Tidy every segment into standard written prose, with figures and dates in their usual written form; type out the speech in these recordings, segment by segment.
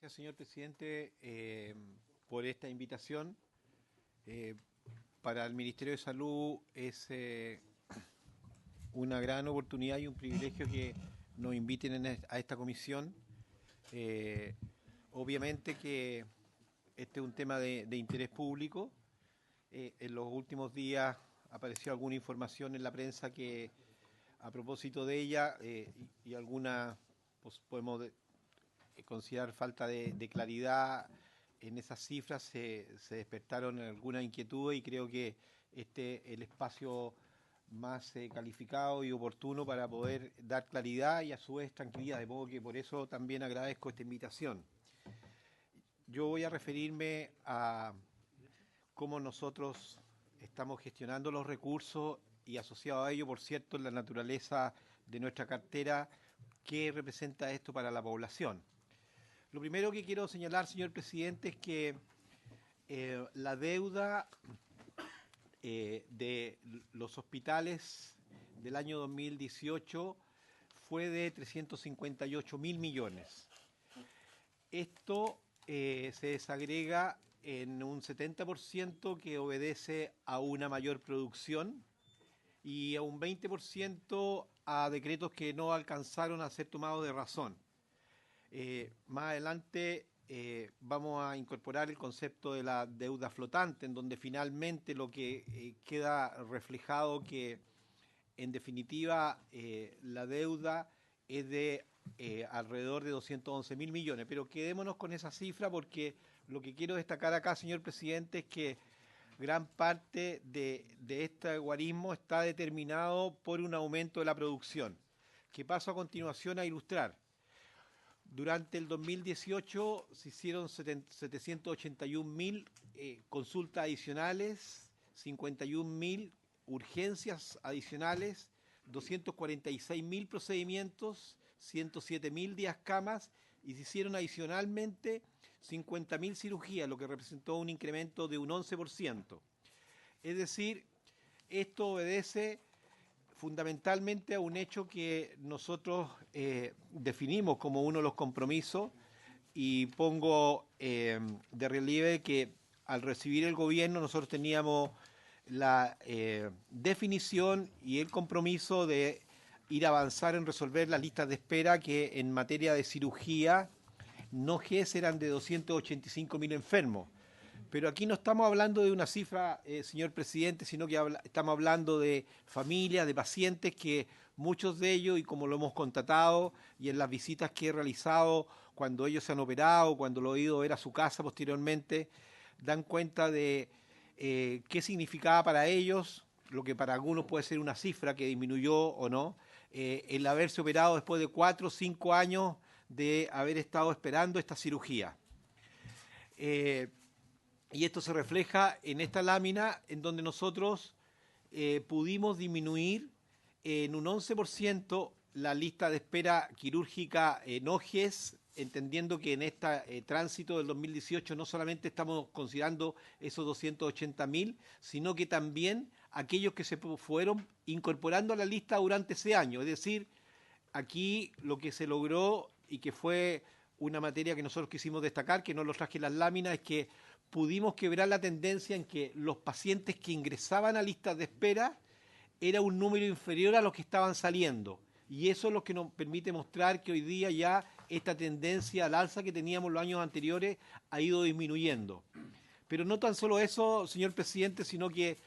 Gracias, señor presidente, por esta invitación. Para el Ministerio de Salud es una gran oportunidad y un privilegio que nos inviten a esta comisión. Obviamente que este es un tema de interés público. En los últimos días apareció alguna información en la prensa que a propósito de ella y alguna, pues, podemos considerar falta de claridad en esas cifras, se despertaron algunas inquietudes y creo que este es el espacio más calificado y oportuno para poder dar claridad y a su vez tranquilidad, de modo que por eso también agradezco esta invitación. Yo voy a referirme a cómo nosotros estamos gestionando los recursos y asociado a ello, por cierto, la naturaleza de nuestra cartera, qué representa esto para la población. Lo primero que quiero señalar, señor presidente, es que la deuda de los hospitales del año 2018 fue de 358.000 millones. Esto se desagrega en un 70% que obedece a una mayor producción y a un 20% a decretos que no alcanzaron a ser tomados de razón. Más adelante vamos a incorporar el concepto de la deuda flotante, en donde finalmente lo que queda reflejado que en definitiva la deuda es de alrededor de 211.000 millones. Pero quedémonos con esa cifra porque lo que quiero destacar acá, señor presidente, es que gran parte de este guarismo está determinado por un aumento de la producción, que paso a continuación a ilustrar. Durante el 2018 se hicieron 781.000 consultas adicionales, 51.000 urgencias adicionales, 246.000 procedimientos, 107.000 días camas y se hicieron adicionalmente 50.000 cirugías, lo que representó un incremento de un 11%. Es decir, esto obedece fundamentalmente a un hecho que nosotros definimos como uno de los compromisos y pongo de relieve que al recibir el gobierno nosotros teníamos la definición y el compromiso de ir a avanzar en resolver las listas de espera que en materia de cirugía no GES eran de 285.000 enfermos. Pero aquí no estamos hablando de una cifra, señor presidente, sino que estamos hablando de familias, de pacientes que muchos de ellos, y como lo hemos constatado, y en las visitas que he realizado cuando ellos se han operado, cuando lo he ido a ver a su casa posteriormente, dan cuenta de qué significaba para ellos, lo que para algunos puede ser una cifra que disminuyó o no, el haberse operado después de 4 o 5 años de haber estado esperando esta cirugía. Y esto se refleja en esta lámina en donde nosotros pudimos disminuir en un 11% la lista de espera quirúrgica no GES, entendiendo que en este tránsito del 2018 no solamente estamos considerando esos 280.000, sino que también aquellos que se fueron incorporando a la lista durante ese año. Es decir, aquí lo que se logró y que fue una materia que nosotros quisimos destacar, que no lo traje en las láminas, es que pudimos quebrar la tendencia en que los pacientes que ingresaban a listas de espera era un número inferior a los que estaban saliendo. Y eso es lo que nos permite mostrar que hoy día ya esta tendencia al alza que teníamos los años anteriores ha ido disminuyendo. Pero no tan solo eso, señor presidente, sino que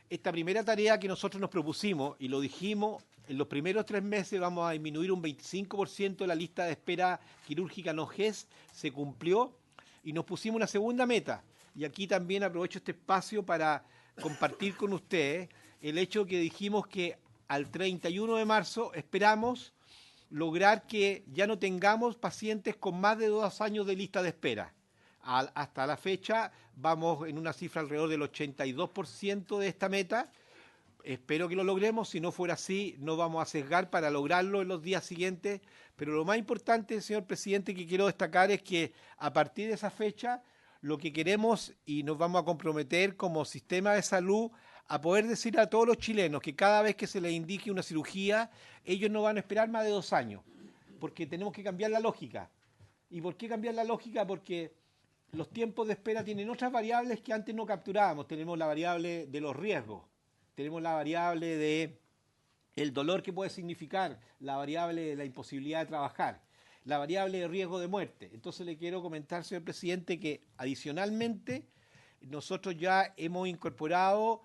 esta primera tarea que nosotros nos propusimos, y lo dijimos, en los primeros 3 meses vamos a disminuir un 25% de la lista de espera quirúrgica no GES, se cumplió, y nos pusimos una segunda meta. Y aquí también aprovecho este espacio para compartir con ustedes el hecho que dijimos que al 31 de marzo esperamos lograr que ya no tengamos pacientes con más de 2 años de lista de espera. Hasta la fecha vamos en una cifra alrededor del 82% de esta meta. Espero que lo logremos, si no fuera así no vamos a sesgar para lograrlo en los días siguientes, pero lo más importante, señor presidente, que quiero destacar es que a partir de esa fecha lo que queremos y nos vamos a comprometer como sistema de salud a poder decir a todos los chilenos que cada vez que se les indique una cirugía, ellos no van a esperar más de 2 años, porque tenemos que cambiar la lógica. ¿Y por qué cambiar la lógica? Porque los tiempos de espera tienen otras variables que antes no capturábamos. Tenemos la variable de los riesgos, tenemos la variable de el dolor que puede significar, la variable de la imposibilidad de trabajar, la variable de riesgo de muerte. Entonces le quiero comentar, señor presidente, que adicionalmente nosotros ya hemos incorporado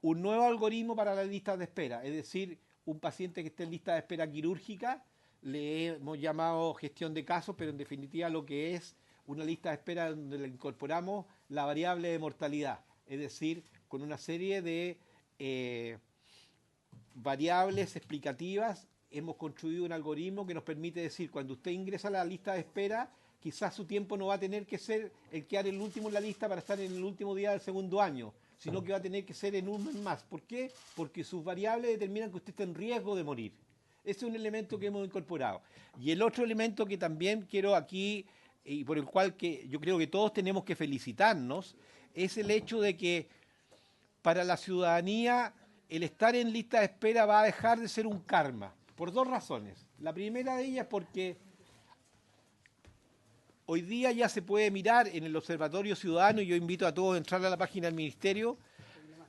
un nuevo algoritmo para las listas de espera, es decir, un paciente que esté en lista de espera quirúrgica, le hemos llamado gestión de casos, pero en definitiva lo que es una lista de espera donde le incorporamos la variable de mortalidad, es decir, con una serie de variables explicativas, hemos construido un algoritmo que nos permite decir, cuando usted ingresa a la lista de espera, quizás su tiempo no va a tener que ser el quedar el último en la lista para estar en el último día del segundo año, sino que va a tener que ser en un mes más. ¿Por qué? Porque sus variables determinan que usted está en riesgo de morir. Ese es un elemento que hemos incorporado. Y el otro elemento que también quiero aquí, y por el cual que yo creo que todos tenemos que felicitarnos, es el hecho de que para la ciudadanía el estar en lista de espera va a dejar de ser un karma, por dos razones. La primera de ellas es porque hoy día ya se puede mirar en el Observatorio Ciudadano, y yo invito a todos a entrar a la página del Ministerio,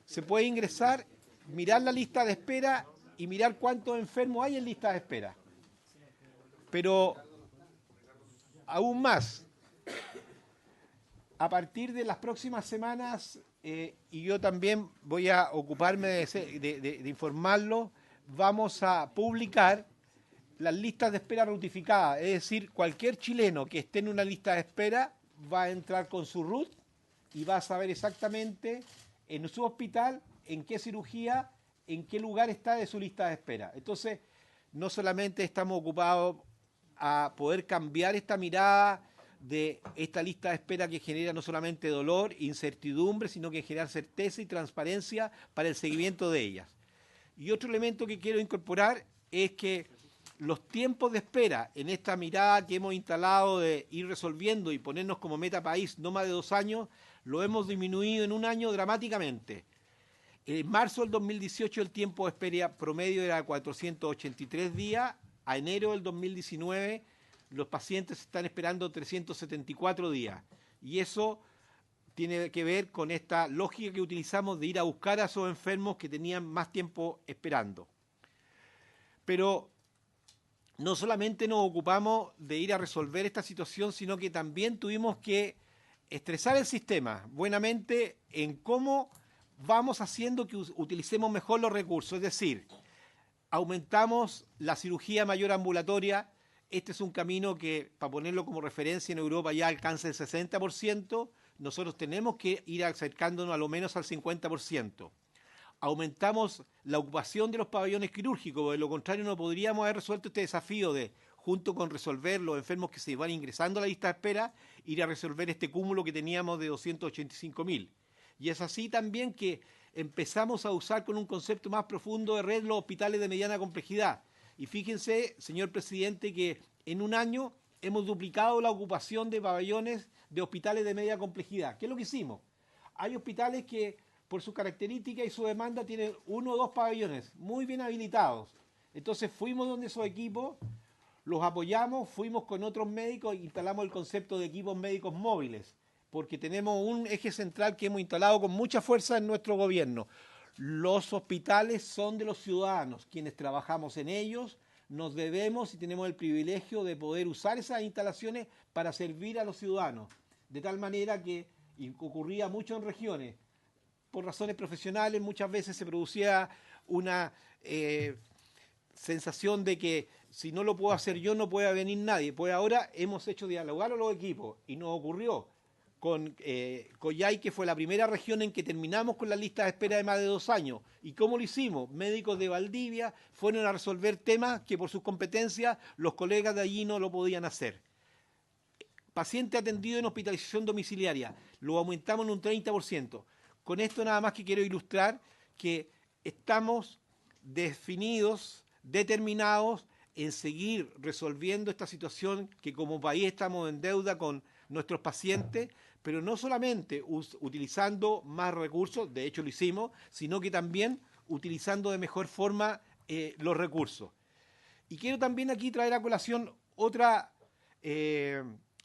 se puede ingresar, mirar la lista de espera y mirar cuántos enfermos hay en lista de espera. Pero aún más, a partir de las próximas semanas, y yo también voy a ocuparme de informarlo, vamos a publicar las listas de espera notificadas, es decir, cualquier chileno que esté en una lista de espera va a entrar con su RUT y va a saber exactamente en su hospital, en qué cirugía, en qué lugar está de su lista de espera. Entonces, no solamente estamos ocupados a poder cambiar esta mirada de esta lista de espera que genera no solamente dolor, incertidumbre, sino que genera certeza y transparencia para el seguimiento de ellas. Y otro elemento que quiero incorporar es que los tiempos de espera en esta mirada que hemos instalado de ir resolviendo y ponernos como meta país no más de 2 años, lo hemos disminuido en un año dramáticamente. En marzo del 2018 el tiempo de espera promedio era 483 días, a enero del 2019 los pacientes están esperando 374 días. Y eso tiene que ver con esta lógica que utilizamos de ir a buscar a esos enfermos que tenían más tiempo esperando. Pero no solamente nos ocupamos de ir a resolver esta situación, sino que también tuvimos que estresar el sistema buenamente en cómo vamos haciendo que utilicemos mejor los recursos. Es decir, aumentamos la cirugía mayor ambulatoria. Este es un camino que, para ponerlo como referencia, en Europa ya alcanza el 60%. Nosotros tenemos que ir acercándonos a lo menos al 50%. Aumentamos la ocupación de los pabellones quirúrgicos, de lo contrario no podríamos haber resuelto este desafío de, junto con resolver los enfermos que se van ingresando a la lista de espera, ir a resolver este cúmulo que teníamos de 285.000. Y es así también que empezamos a usar con un concepto más profundo de red los hospitales de mediana complejidad. Y fíjense, señor presidente, que en un año hemos duplicado la ocupación de pabellones de hospitales de media complejidad. ¿Qué es lo que hicimos? Hay hospitales que, por su característica y su demanda, tienen 1 o 2 pabellones muy bien habilitados. Entonces fuimos donde esos equipos, los apoyamos, fuimos con otros médicos e instalamos el concepto de equipos médicos móviles, porque tenemos un eje central que hemos instalado con mucha fuerza en nuestro gobierno. Los hospitales son de los ciudadanos, quienes trabajamos en ellos, nos debemos y tenemos el privilegio de poder usar esas instalaciones para servir a los ciudadanos. De tal manera que, y ocurría mucho en regiones, por razones profesionales muchas veces se producía una sensación de que si no lo puedo hacer yo no puede venir nadie. Pues ahora hemos hecho dialogar a los equipos y nos ocurrió con Coyhai, que fue la primera región en que terminamos con la lista de espera de más de 2 años. ¿Y cómo lo hicimos? Médicos de Valdivia fueron a resolver temas que por sus competencias los colegas de allí no lo podían hacer. Paciente atendido en hospitalización domiciliaria, lo aumentamos en un 30%. Con esto nada más que quiero ilustrar que estamos definidos, determinados en seguir resolviendo esta situación que como país estamos en deuda con nuestros pacientes, pero no solamente utilizando más recursos, de hecho lo hicimos, sino que también utilizando de mejor forma los recursos. Y quiero también aquí traer a colación otra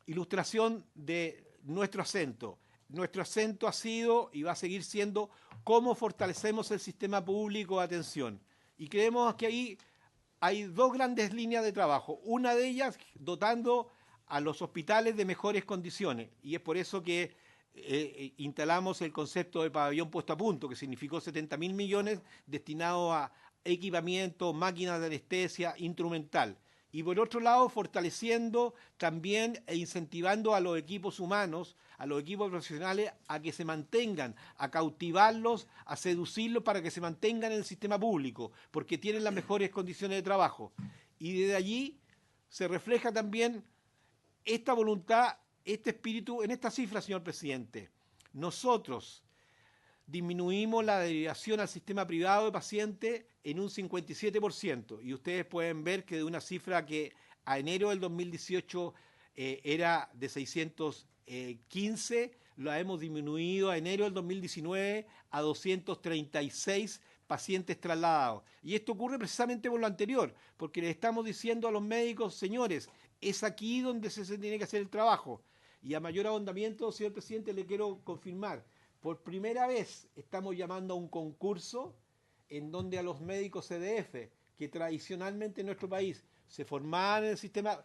ilustración de nuestro acento. Nuestro acento ha sido y va a seguir siendo cómo fortalecemos el sistema público de atención. Y creemos que ahí hay dos grandes líneas de trabajo. Una de ellas dotando a los hospitales de mejores condiciones. Y es por eso que instalamos el concepto de pabellón puesto a punto, que significó 70.000 millones destinados a equipamiento, máquinas de anestesia, instrumental. Y por otro lado, fortaleciendo también e incentivando a los equipos humanos, a los equipos profesionales, a que se mantengan, a cautivarlos, a seducirlos para que se mantengan en el sistema público, porque tienen las mejores condiciones de trabajo. Y desde allí se refleja también esta voluntad, este espíritu en esta cifra, señor presidente. Nosotros disminuimos la derivación al sistema privado de pacientes en un 57%. Y ustedes pueden ver que de una cifra que a enero del 2018 era de 615, la hemos disminuido a enero del 2019 a 236 pacientes trasladados. Y esto ocurre precisamente por lo anterior, porque le estamos diciendo a los médicos, señores, es aquí donde se tiene que hacer el trabajo. Y a mayor ahondamiento, señor presidente, le quiero confirmar, por primera vez estamos llamando a un concurso en donde a los médicos CDF, que tradicionalmente en nuestro país se formaban en el sistema,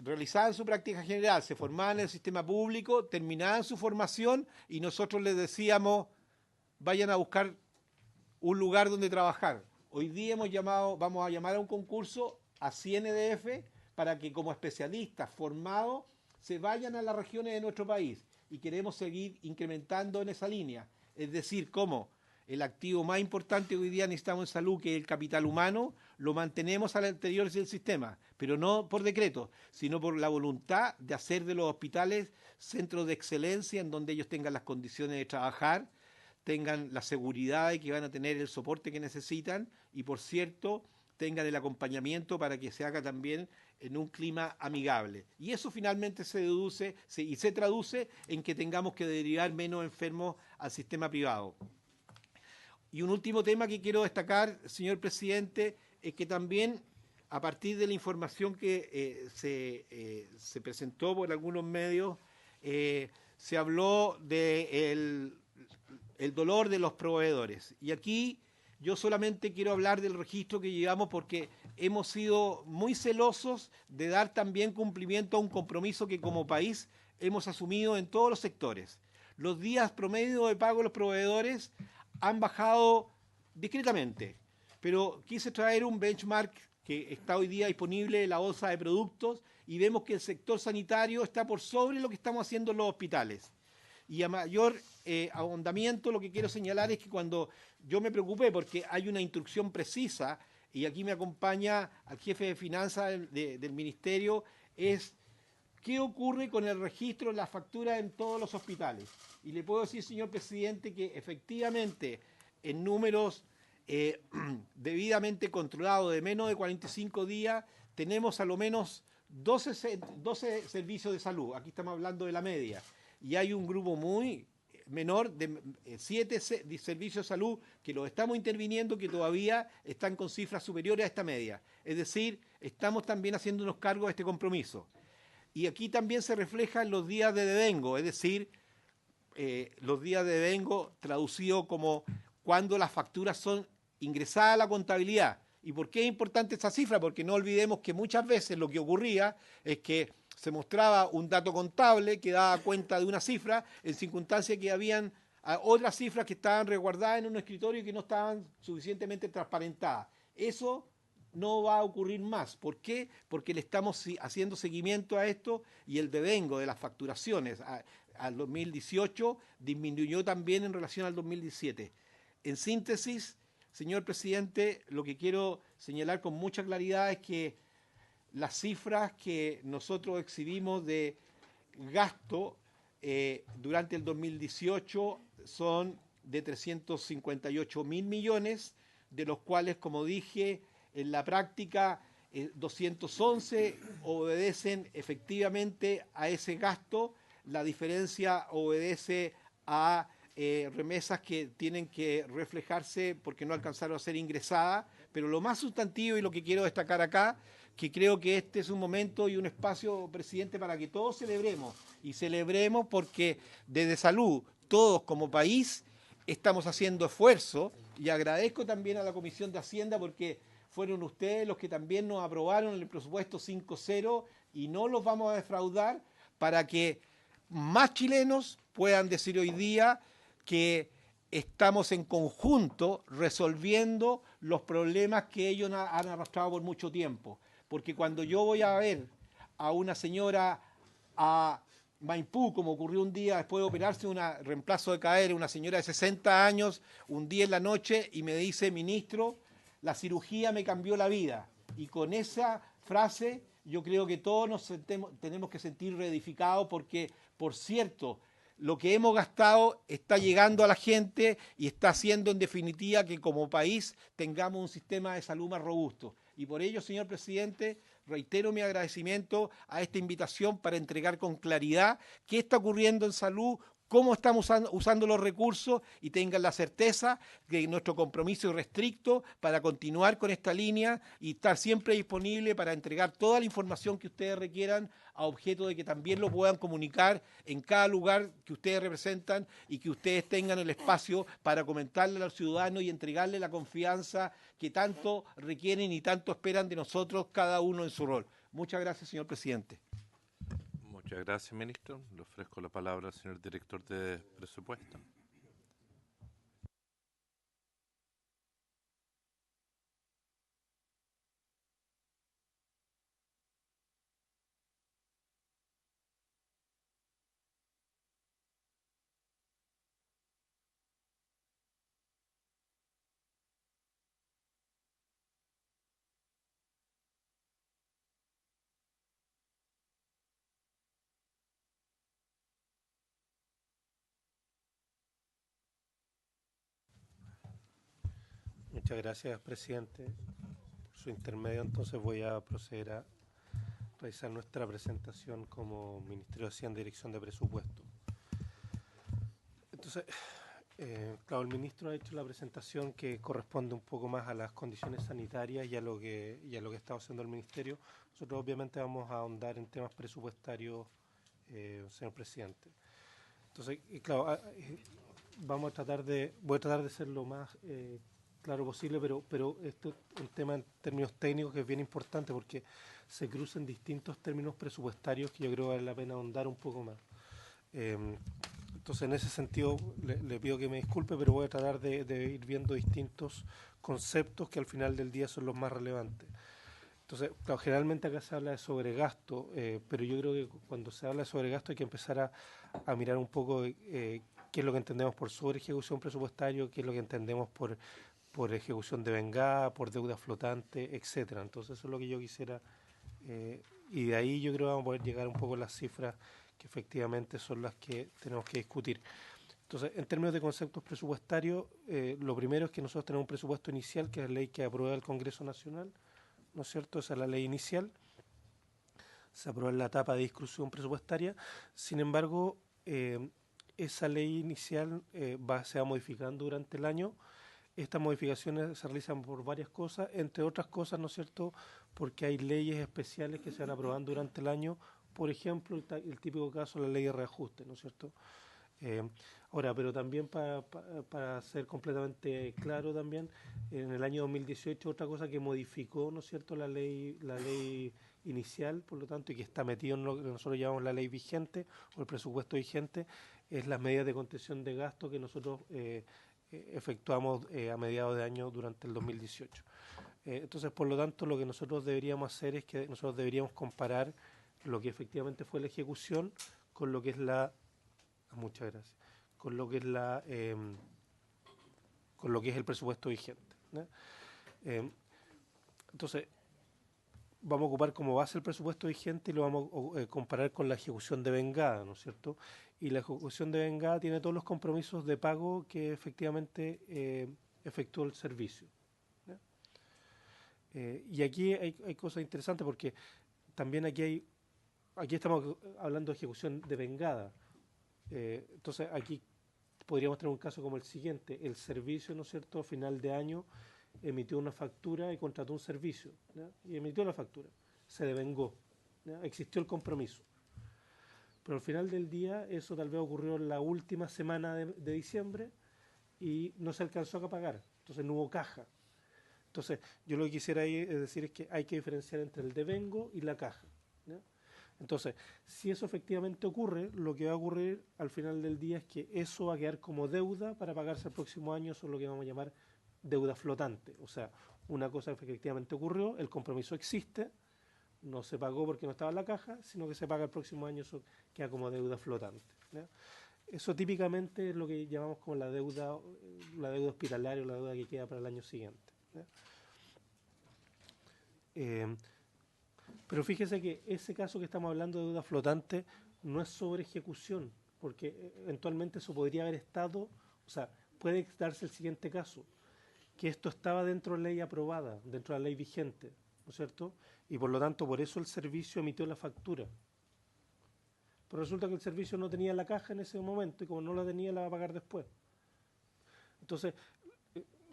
realizaban su práctica general, se formaban en el sistema público, terminaban su formación y nosotros les decíamos, vayan a buscar un lugar donde trabajar. Hoy día vamos a llamar a un concurso a 100 EDF para que como especialistas formados se vayan a las regiones de nuestro país. Y queremos seguir incrementando en esa línea. Es decir, como el activo más importante que hoy día necesitamos en salud, que es el capital humano, lo mantenemos al interior del sistema, pero no por decreto, sino por la voluntad de hacer de los hospitales centros de excelencia en donde ellos tengan las condiciones de trabajar, tengan la seguridad de que van a tener el soporte que necesitan y, por cierto, tengan el acompañamiento para que se haga también en un clima amigable. Y eso finalmente se traduce en que tengamos que derivar menos enfermos al sistema privado. Y un último tema que quiero destacar, señor presidente, es que también a partir de la información que se presentó por algunos medios, se habló del el dolor de los proveedores. Y aquí yo solamente quiero hablar del registro que llevamos porque hemos sido muy celosos de dar también cumplimiento a un compromiso que como país hemos asumido en todos los sectores. Los días promedio de pago de los proveedores han bajado discretamente, pero quise traer un benchmark que está hoy día disponible en la bolsa de productos y vemos que el sector sanitario está por sobre lo que estamos haciendo en los hospitales. Y a mayor ahondamiento, lo que quiero señalar es que cuando yo me preocupé porque hay una instrucción precisa, y aquí me acompaña al jefe de finanzas del ministerio, es qué ocurre con el registro de las facturas en todos los hospitales. Y le puedo decir, señor presidente, que efectivamente en números debidamente controlados de menos de 45 días, tenemos a lo menos 12 servicios de salud. Aquí estamos hablando de la media. Y hay un grupo muy menor de 7 servicios de salud que los estamos interviniendo que todavía están con cifras superiores a esta media. Es decir, estamos también haciéndonos cargo de este compromiso. Y aquí también se reflejan los días de devengo, es decir, los días de devengo traducido como cuando las facturas son ingresadas a la contabilidad. ¿Y por qué es importante esta cifra? Porque no olvidemos que muchas veces lo que ocurría es que se mostraba un dato contable que daba cuenta de una cifra en circunstancias que habían otras cifras que estaban resguardadas en un escritorio y que no estaban suficientemente transparentadas. Eso no va a ocurrir más. ¿Por qué? Porque le estamos haciendo seguimiento a esto y el devengo de las facturaciones al 2018 disminuyó también en relación al 2017. En síntesis, señor presidente, lo que quiero señalar con mucha claridad es que las cifras que nosotros exhibimos de gasto durante el 2018 son de 358.000 millones, de los cuales, como dije, en la práctica 211 obedecen efectivamente a ese gasto. La diferencia obedece a remesas que tienen que reflejarse porque no alcanzaron a ser ingresadas, pero lo más sustantivo y lo que quiero destacar acá que creo que este es un momento y un espacio, presidente, para que todos celebremos. Y celebremos porque desde salud, todos como país, estamos haciendo esfuerzo. Y agradezco también a la Comisión de Hacienda porque fueron ustedes los que también nos aprobaron el presupuesto 5.0 y no los vamos a defraudar para que más chilenos puedan decir hoy día que estamos en conjunto resolviendo los problemas que ellos han arrastrado por mucho tiempo. Porque cuando yo voy a ver a una señora a Maipú, como ocurrió un día después de operarse un reemplazo de cadera, una señora de 60 años, un día en la noche, y me dice, ministro, la cirugía me cambió la vida. Y con esa frase yo creo que todos tenemos que sentir reedificados porque, por cierto, lo que hemos gastado está llegando a la gente y está haciendo en definitiva que como país tengamos un sistema de salud más robusto. Y por ello, señor presidente, reitero mi agradecimiento a esta invitación para entregar con claridad qué está ocurriendo en salud, cómo estamos usando los recursos y tengan la certeza de nuestro compromiso irrestricto para continuar con esta línea y estar siempre disponible para entregar toda la información que ustedes requieran a objeto de que también lo puedan comunicar en cada lugar que ustedes representan y que ustedes tengan el espacio para comentarle a los ciudadanos y entregarle la confianza que tanto requieren y tanto esperan de nosotros, cada uno en su rol. Muchas gracias, señor presidente. Muchas gracias, ministro. Le ofrezco la palabra al señor director de presupuesto. Muchas gracias, presidente. Por su intermedio, entonces voy a proceder a realizar nuestra presentación como Ministerio de Hacienda y Dirección de Presupuesto. Entonces, claro, el ministro ha hecho la presentación que corresponde un poco más a las condiciones sanitarias y a lo que está haciendo el ministerio. Nosotros obviamente vamos a ahondar en temas presupuestarios, señor presidente. Entonces, claro, voy a tratar de ser lo más claro posible, pero esto es un tema en términos técnicos que es bien importante porque se cruzan distintos términos presupuestarios que yo creo que vale la pena ahondar un poco más. Entonces, en ese sentido, le pido que me disculpe, pero voy a tratar de ir viendo distintos conceptos que al final del día son los más relevantes. Entonces, claro, generalmente acá se habla de sobregasto, pero yo creo que cuando se habla de sobregasto hay que empezar a mirar un poco qué es lo que entendemos por sobreejecución presupuestaria, qué es lo que entendemos por ejecución de vengada, por deuda flotante, etcétera. Entonces, eso es lo que yo quisiera, y de ahí yo creo que vamos a poder llegar un poco a las cifras que efectivamente son las que tenemos que discutir. Entonces, en términos de conceptos presupuestarios, lo primero es que nosotros tenemos un presupuesto inicial, que es la ley que aprueba el Congreso Nacional, ¿no es cierto? Esa es la ley inicial, se aprueba en la etapa de discusión presupuestaria. Sin embargo, esa ley inicial se va modificando durante el año. Estas modificaciones se realizan por varias cosas, entre otras cosas, ¿no es cierto?, porque hay leyes especiales que se van aprobando durante el año. Por ejemplo, el típico caso de la ley de reajuste, ¿no es cierto? Ahora, pero también para ser completamente claro también, en el año 2018 otra cosa que modificó, ¿no es cierto?, la ley inicial, por lo tanto, y que está metido en lo que nosotros llamamos la ley vigente o el presupuesto vigente, es las medidas de contención de gasto que nosotros efectuamos a mediados de año durante el 2018. Entonces, por lo tanto, lo que nosotros deberíamos hacer es que nosotros deberíamos comparar lo que efectivamente fue la ejecución con lo que es muchas gracias, con lo que es con lo que es el presupuesto vigente, ¿no? Entonces, vamos a ocupar como base el presupuesto vigente y lo vamos a comparar con la ejecución de vengada, ¿no es cierto? Y la ejecución de vengada tiene todos los compromisos de pago que efectivamente efectuó el servicio, ¿no? Y aquí hay cosas interesantes porque también aquí estamos hablando de ejecución de vengada. Entonces aquí podríamos tener un caso como el siguiente: el servicio, ¿no es cierto?, a final de año emitió una factura y contrató un servicio, ¿no?, y emitió la factura. se devengó, ¿ya? Existió el compromiso. Pero al final del día eso tal vez ocurrió en la última semana de diciembre y no se alcanzó a pagar, entonces no hubo caja. Entonces yo lo que quisiera ahí decir es que hay que diferenciar entre el devengo y la caja, ¿ya? Entonces, si eso efectivamente ocurre, lo que va a ocurrir al final del día es que eso va a quedar como deuda para pagarse el próximo año, eso es lo que vamos a llamar deuda flotante. O sea, una cosa que efectivamente ocurrió, el compromiso existe, no se pagó porque no estaba en la caja, sino que se paga el próximo año, eso queda como deuda flotante, ¿ya? Eso típicamente es lo que llamamos como la deuda hospitalaria o la deuda que queda para el año siguiente, ¿ya? Pero fíjese que ese caso que estamos hablando de deuda flotante no es sobre ejecución, porque eventualmente eso podría haber estado, o sea, puede darse el siguiente caso, que esto estaba dentro de la ley aprobada, dentro de la ley vigente, ¿no es cierto? Y por lo tanto, por eso el servicio emitió la factura. Pero resulta que el servicio no tenía la caja en ese momento y como no la tenía, la va a pagar después. Entonces,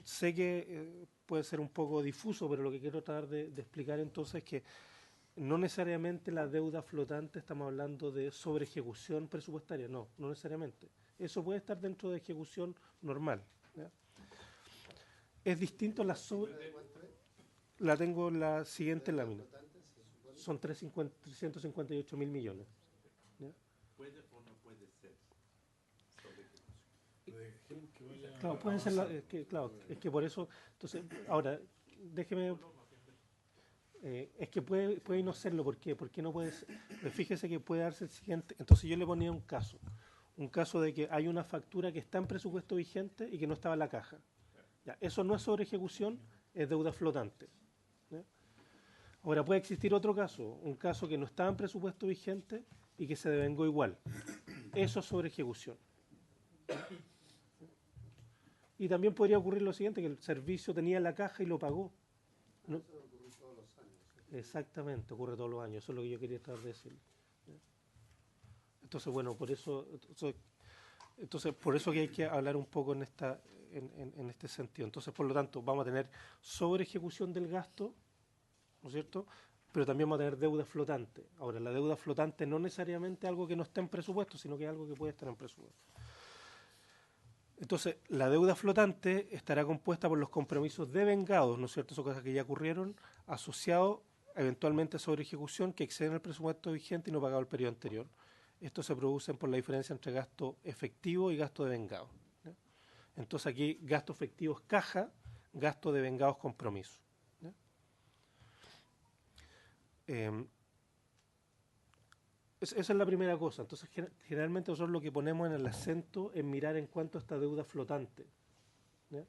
sé que puede ser un poco difuso, pero lo que quiero tratar de explicar entonces es que no necesariamente la deuda flotante estamos hablando de sobre ejecución presupuestaria, no necesariamente. Eso puede estar dentro de ejecución normal, ¿ya? Es distinto la sobre... La tengo en la siguiente lámina. Son 358.000 millones. ¿Ya? ¿Puede o no puede ser sobre ejecución? Claro, puede ser, claro, es que por eso, entonces, ahora, déjeme, es que puede no serlo, ¿por qué? ¿Por qué no puede ser? Pues fíjese que puede darse el siguiente, entonces yo le ponía un caso de que hay una factura que está en presupuesto vigente y que no estaba en la caja. Ya, eso no es sobre ejecución, es deuda flotante, ¿ya? Ahora puede existir otro caso, un caso que no estaba en presupuesto vigente y que se devengó igual. Eso es sobre ejecución. Y también podría ocurrir lo siguiente, que el servicio tenía la caja y lo pagó. ¿No? Eso ocurre todos los años. Exactamente, ocurre todos los años, eso es lo que yo quería tratar de decir. Entonces, bueno, por eso que hay que hablar un poco en este sentido. Entonces, por lo tanto, vamos a tener sobre ejecución del gasto, ¿no es cierto? Pero también vamos a tener deuda flotante. Ahora, la deuda flotante no necesariamente es algo que no está en presupuesto, sino que es algo que puede estar en presupuesto. Entonces, la deuda flotante estará compuesta por los compromisos devengados, ¿no es cierto? Son cosas que ya ocurrieron, asociados eventualmente a sobre ejecución que exceden el presupuesto vigente y no pagado el periodo anterior. Estos se producen por la diferencia entre gasto efectivo y gasto devengado, ¿ya? Entonces aquí gasto efectivo es caja, gasto devengado es compromiso, ¿ya? Esa es la primera cosa. Entonces generalmente nosotros lo que ponemos en el acento es mirar en cuanto a esta deuda flotante, ¿ya?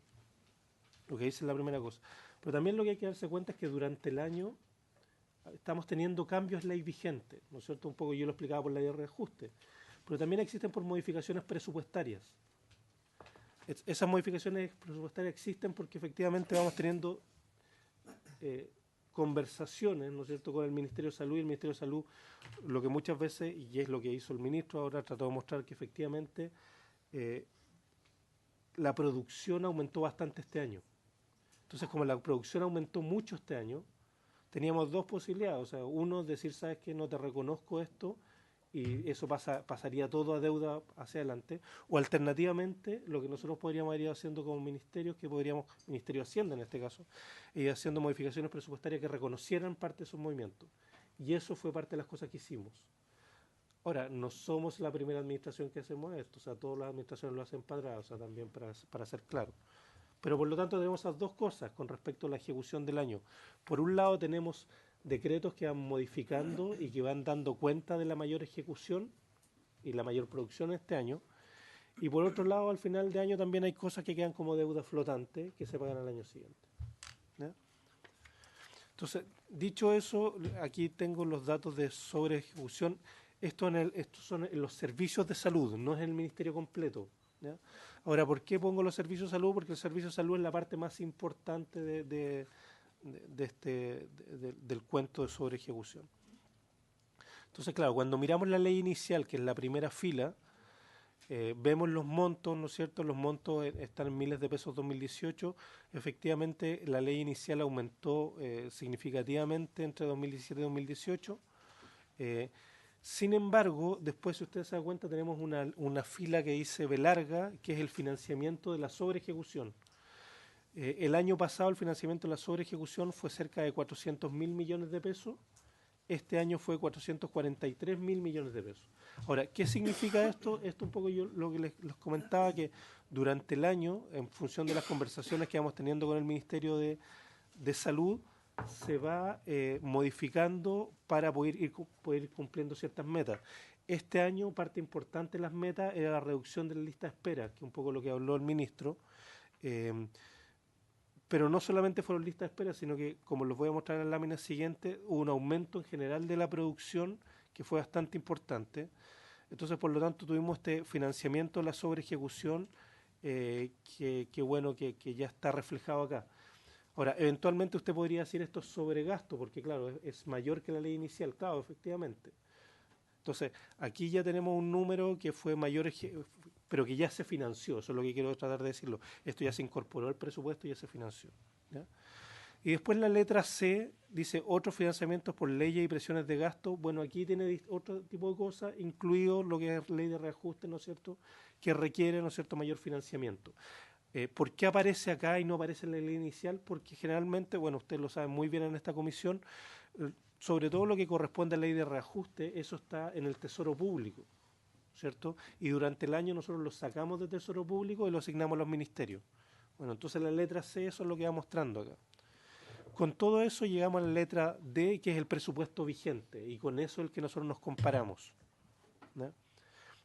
Lo que dice es la primera cosa. Pero también lo que hay que darse cuenta es que durante el año estamos teniendo cambios en ley vigente, ¿no es cierto? Un poco yo lo explicaba por la ley de reajuste, pero también existen por modificaciones presupuestarias. Esas modificaciones presupuestarias existen porque efectivamente vamos teniendo conversaciones, ¿no es cierto?, con el Ministerio de Salud, y el Ministerio de Salud, lo que muchas veces, y es lo que hizo el ministro ahora, trató de mostrar que efectivamente la producción aumentó bastante este año. Entonces, como la producción aumentó mucho este año, teníamos dos posibilidades. O sea, uno, decir, ¿sabes qué? No te reconozco esto, y eso pasaría todo a deuda hacia adelante. O alternativamente, lo que nosotros podríamos ir haciendo como ministerio, que podríamos, Ministerio de Hacienda en este caso, ir haciendo modificaciones presupuestarias que reconocieran parte de esos movimientos. Y eso fue parte de las cosas que hicimos. Ahora, no somos la primera administración que hacemos esto, o sea, todas las administraciones lo hacen para atrás, o sea, también para ser claro. Pero por lo tanto tenemos esas dos cosas con respecto a la ejecución del año. Por un lado tenemos decretos que van modificando y que van dando cuenta de la mayor ejecución y la mayor producción este año. Y por otro lado, al final de año también hay cosas que quedan como deuda flotante que se pagan al año siguiente, ¿ya? Entonces, dicho eso, aquí tengo los datos de sobre ejecución. Estos son en los servicios de salud, no es el ministerio completo, ¿ya? Ahora, ¿por qué pongo los servicios de salud? Porque el servicio de salud es la parte más importante del cuento de sobre ejecución. Entonces, claro, cuando miramos la ley inicial, que es la primera fila, Vemos los montos, ¿no es cierto? Los montos están en miles de pesos 2018. Efectivamente, la ley inicial aumentó significativamente entre 2017 y 2018. Sin embargo, después, si ustedes se dan cuenta, tenemos una fila que dice B larga, que es el financiamiento de la sobreejecución. El año pasado el financiamiento de la sobreejecución fue cerca de 400.000 millones de pesos. Este año fue 443.000 millones de pesos. Ahora, ¿qué significa esto? Esto un poco yo lo que les comentaba, que durante el año, en función de las conversaciones que vamos teniendo con el Ministerio de Salud, se va modificando para poder ir cumpliendo ciertas metas. Este año, parte importante de las metas era la reducción de la lista de espera, que es un poco lo que habló el ministro. Pero no solamente fueron listas de espera, sino que, como los voy a mostrar en la lámina siguiente, hubo un aumento en general de la producción que fue bastante importante. Entonces, por lo tanto, tuvimos este financiamiento de la sobreejecución que ya está reflejado acá. Ahora, eventualmente usted podría decir esto es sobregasto, porque claro, es mayor que la ley inicial, claro, efectivamente. Entonces, aquí ya tenemos un número que fue mayor, pero que ya se financió, eso es lo que quiero tratar de decirlo. Esto ya se incorporó al presupuesto y ya se financió, ¿ya? Y después la letra C dice otros financiamientos por leyes y presiones de gasto. Bueno, aquí tiene otro tipo de cosas, incluido lo que es ley de reajuste, ¿no es cierto?, que requiere, ¿no es cierto?, mayor financiamiento. ¿Por qué aparece acá y no aparece en la ley inicial? Porque generalmente, bueno, ustedes lo saben muy bien en esta comisión, sobre todo lo que corresponde a la ley de reajuste, eso está en el Tesoro Público, ¿cierto? Y durante el año nosotros lo sacamos del Tesoro Público y lo asignamos a los ministerios. Bueno, entonces la letra C, eso es lo que va mostrando acá. Con todo eso llegamos a la letra D, que es el presupuesto vigente, y con eso es el que nosotros nos comparamos, ¿no?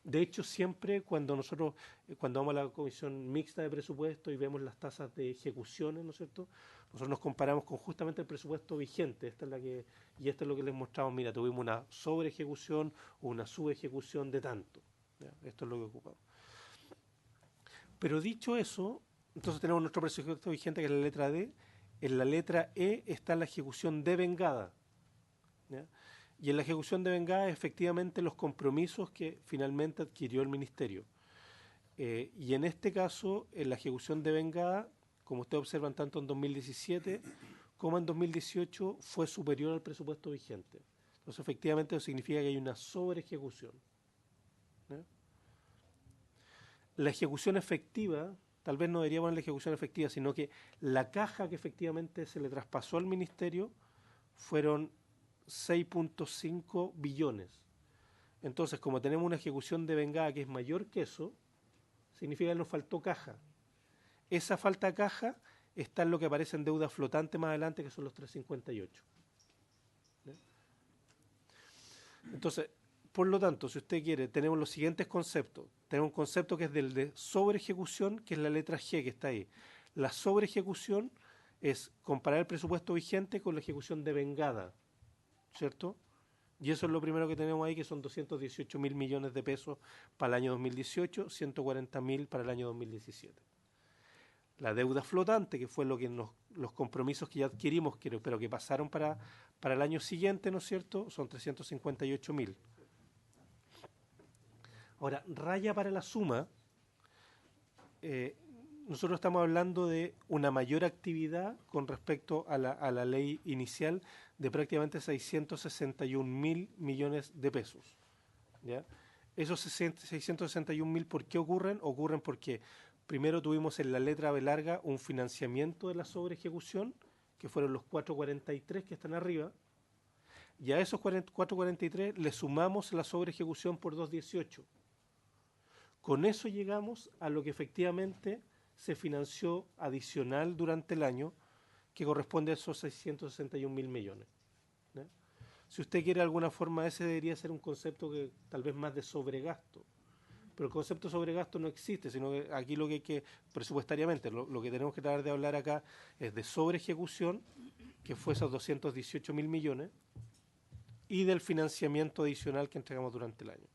De hecho, siempre cuando vamos a la comisión mixta de presupuesto y vemos las tasas de ejecuciones, ¿no es cierto?, nosotros nos comparamos con justamente el presupuesto vigente. Esto es lo que les mostramos. Mira, tuvimos una sobreejecución o una subejecución de tanto, ¿ya? Esto es lo que ocupamos. Pero dicho eso, entonces tenemos nuestro presupuesto vigente, que es la letra D. En la letra E está la ejecución devengada, ¿ya? Y en la ejecución devengada, efectivamente, los compromisos que finalmente adquirió el Ministerio. Y en este caso, en la ejecución devengada, como ustedes observan, tanto en 2017 como en 2018, fue superior al presupuesto vigente. Entonces, efectivamente, eso significa que hay una sobreejecución, ¿ya? La ejecución efectiva, tal vez no debería poner la ejecución efectiva, sino que la caja que efectivamente se le traspasó al Ministerio fueron 6.5 billones. Entonces, como tenemos una ejecución devengada que es mayor que eso, significa que nos faltó caja. Esa falta de caja está en lo que aparece en deuda flotante más adelante, que son los 358. ¿Sí? Entonces, por lo tanto, si usted quiere, tenemos los siguientes conceptos. Tenemos un concepto que es del de sobreejecución, que es la letra G que está ahí. La sobreejecución es comparar el presupuesto vigente con la ejecución devengada, ¿cierto? Y eso es lo primero que tenemos ahí, que son 218.000 millones de pesos para el año 2018, 140.000 para el año 2017. La deuda flotante, que fue lo que los compromisos que ya adquirimos, pero que pasaron para el año siguiente, ¿no es cierto?, son 358.000. Ahora, raya para la suma, nosotros estamos hablando de una mayor actividad con respecto a la ley inicial de prácticamente 661.000 millones de pesos, ¿ya? Esos 661.000, ¿por qué ocurren? Ocurren porque primero tuvimos en la letra B larga un financiamiento de la sobreejecución, que fueron los 443 que están arriba, y a esos 443 le sumamos la sobreejecución por 218. Con eso llegamos a lo que efectivamente se financió adicional durante el año, que corresponde a esos 661.000 millones, ¿ya? Si usted quiere de alguna forma, ese debería ser un concepto que tal vez más de sobregasto. Pero el concepto de sobregasto no existe, sino que aquí lo que hay que, presupuestariamente, lo que tenemos que tratar de hablar acá es de sobreejecución, que fue esos 218.000 millones, y del financiamiento adicional que entregamos durante el año.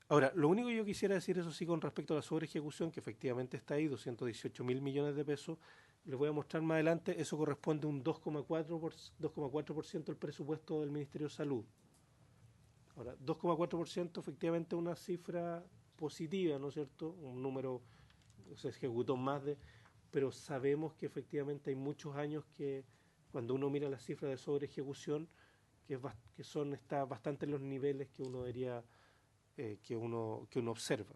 Ahora, lo único que yo quisiera decir, eso sí, con respecto a la sobreejecución, que efectivamente está ahí, 218.000 millones de pesos, les voy a mostrar más adelante, eso corresponde a un 2,4% del presupuesto del Ministerio de Salud. Ahora, 2,4% efectivamente es una cifra positiva, ¿no es cierto? Un número se ejecutó más de, pero sabemos que efectivamente hay muchos años que cuando uno mira las cifras de sobre ejecución, está bastante en los niveles que uno debería, que uno observa.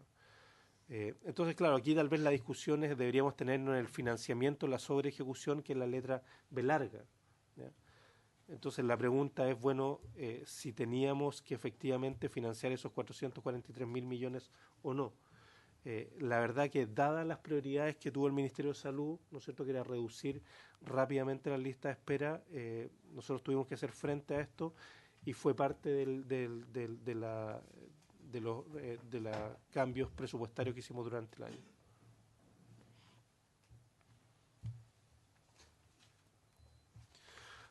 Entonces, claro, aquí tal vez la discusión es deberíamos tener en el financiamiento la sobre ejecución, que es la letra B larga, ¿ya? Entonces la pregunta es, bueno, si teníamos que efectivamente financiar esos 443.000 millones o no. La verdad que dadas las prioridades que tuvo el Ministerio de Salud, ¿no es cierto?, que era reducir rápidamente la lista de espera, nosotros tuvimos que hacer frente a esto y fue parte de los cambios presupuestarios que hicimos durante el año.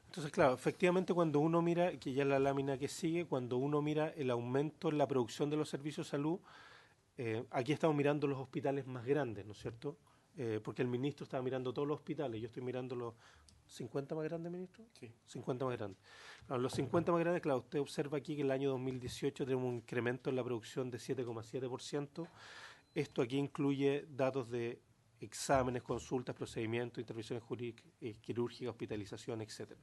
Entonces, claro, efectivamente cuando uno mira, que ya es la lámina que sigue, cuando uno mira el aumento en la producción de los servicios de salud, aquí estamos mirando los hospitales más grandes, ¿no es cierto? Porque el ministro estaba mirando todos los hospitales, yo estoy mirando los 50 más grandes, ministro. Sí. 50 más grandes. Claro, los 50 más grandes, claro, usted observa aquí que en el año 2018 tenemos un incremento en la producción de 7,7%. Esto aquí incluye datos de exámenes, consultas, procedimientos, intervenciones quirúrgicas, hospitalización, etcétera.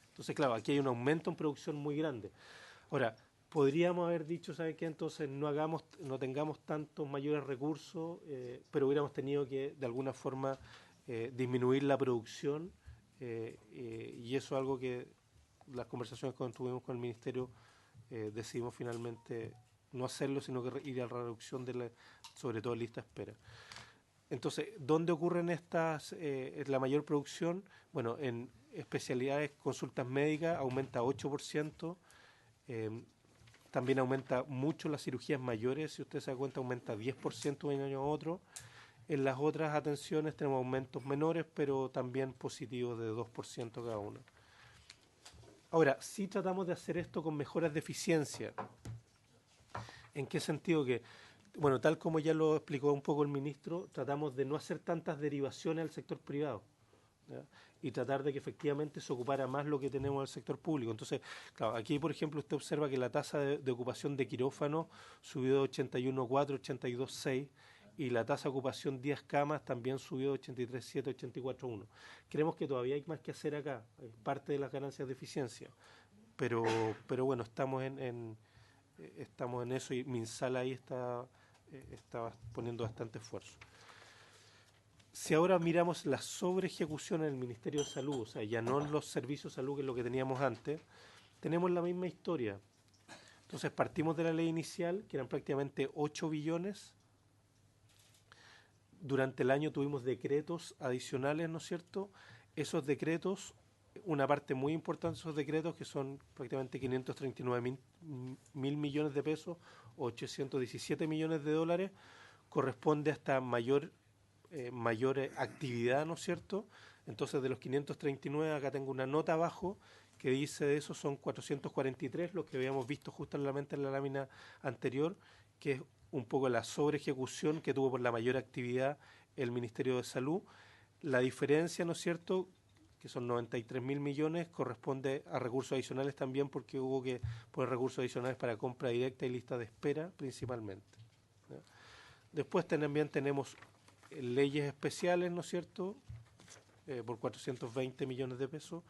Entonces, claro, aquí hay un aumento en producción muy grande. Ahora, podríamos haber dicho, ¿sabe qué? Entonces no tengamos tantos mayores recursos, pero hubiéramos tenido que, de alguna forma, disminuir la producción, y eso es algo que las conversaciones que tuvimos con el Ministerio decidimos finalmente no hacerlo, sino que ir a la reducción sobre todo lista de espera. Entonces, ¿dónde ocurren la mayor producción? Bueno, en especialidades, consultas médicas, aumenta 8%. También aumenta mucho las cirugías mayores, si usted se da cuenta, aumenta 10% de un año a otro. En las otras atenciones tenemos aumentos menores, pero también positivos de 2% cada uno. Ahora, sí tratamos de hacer esto con mejoras de eficiencia. ¿En qué sentido? Que, bueno, tal como ya lo explicó un poco el ministro, tratamos de no hacer tantas derivaciones al sector privado, ¿ya? Y tratar de que efectivamente se ocupara más lo que tenemos en el sector público. Entonces, claro, aquí, por ejemplo, usted observa que la tasa de ocupación de quirófano subió de 81,4 a 82,6 y la tasa de ocupación 10 camas también subió de 83,7 a 84,1. Creemos que todavía hay más que hacer acá, es parte de las ganancias de eficiencia, pero bueno, estamos en eso y Minsal ahí está poniendo bastante esfuerzo. Si ahora miramos la sobreejecución en el Ministerio de Salud, o sea, ya no en los servicios de salud, que es lo que teníamos antes, tenemos la misma historia. Entonces partimos de la ley inicial, que eran prácticamente 8 billones. Durante el año tuvimos decretos adicionales, ¿no es cierto? Esos decretos, una parte muy importante de esos decretos, que son prácticamente 539 mil millones de pesos, 817 millones de dólares, corresponde a esta mayor actividad, ¿no es cierto? Entonces, de los 539, acá tengo una nota abajo que dice de esos son 443, los que habíamos visto justamente en la lámina anterior, que es un poco la sobreejecución que tuvo por la mayor actividad el Ministerio de Salud. La diferencia, ¿no es cierto?, que son 93.000 millones, corresponde a recursos adicionales también, porque hubo que poner recursos adicionales para compra directa y lista de espera principalmente, ¿ya? Después también tenemos leyes especiales, ¿no es cierto?, por 420 millones de pesos,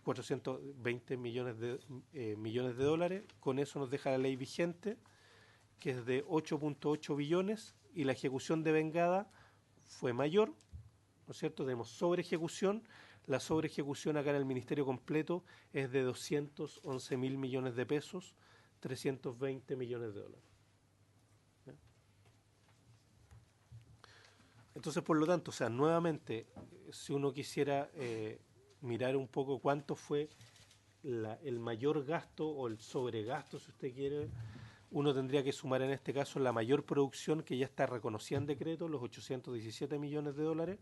420 millones de dólares. Con eso nos deja la ley vigente, que es de 8.8 billones, y la ejecución de vengada fue mayor, ¿no es cierto? Tenemos sobreejecución. La sobreejecución acá en el Ministerio completo es de 211.000 millones de pesos, 320 millones de dólares. ¿Ya? Entonces, por lo tanto, o sea, nuevamente, si uno quisiera mirar un poco cuánto fue el mayor gasto o el sobregasto, si usted quiere, uno tendría que sumar en este caso la mayor producción que ya está reconocida en decreto, los 817 millones de dólares,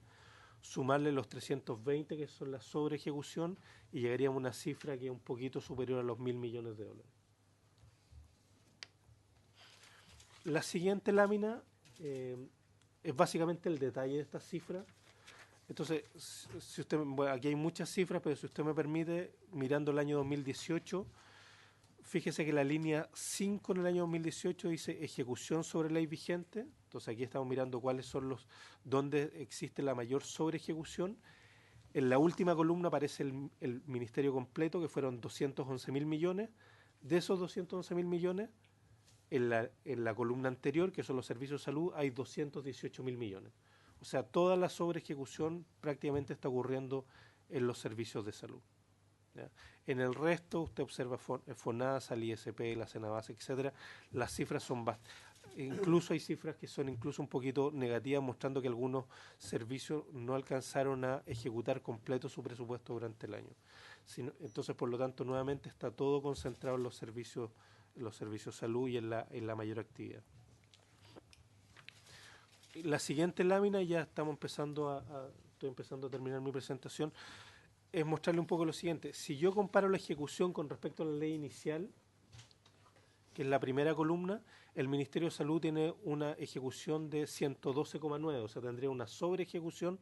sumarle los 320 que son la sobreejecución y llegaríamos a una cifra que es un poquito superior a los 1.000 millones de dólares. La siguiente lámina es básicamente el detalle de estas cifras. Entonces, si usted, bueno, aquí hay muchas cifras, pero si usted me permite, mirando el año 2018, fíjese que la línea 5 en el año 2018 dice ejecución sobre ley vigente. Entonces aquí estamos mirando cuáles son donde existe la mayor sobre ejecución. En la última columna aparece el ministerio completo, que fueron 211.000 millones. De esos 211.000 millones, en la columna anterior, que son los servicios de salud, hay 218.000 millones. O sea, toda la sobre ejecución prácticamente está ocurriendo en los servicios de salud. ¿Ya? En el resto, usted observa FONASA, el ISP, la Senabase, etcétera. Las cifras son incluso hay cifras que son incluso un poquito negativas, mostrando que algunos servicios no alcanzaron a ejecutar completo su presupuesto durante el año. Entonces, por lo tanto, nuevamente está todo concentrado en los servicios de salud y en la mayor actividad. La siguiente lámina, ya estamos estoy empezando a terminar mi presentación, es mostrarle un poco lo siguiente. Si yo comparo la ejecución con respecto a la ley inicial, que es la primera columna, el Ministerio de Salud tiene una ejecución de 112,9, o sea, tendría una sobre ejecución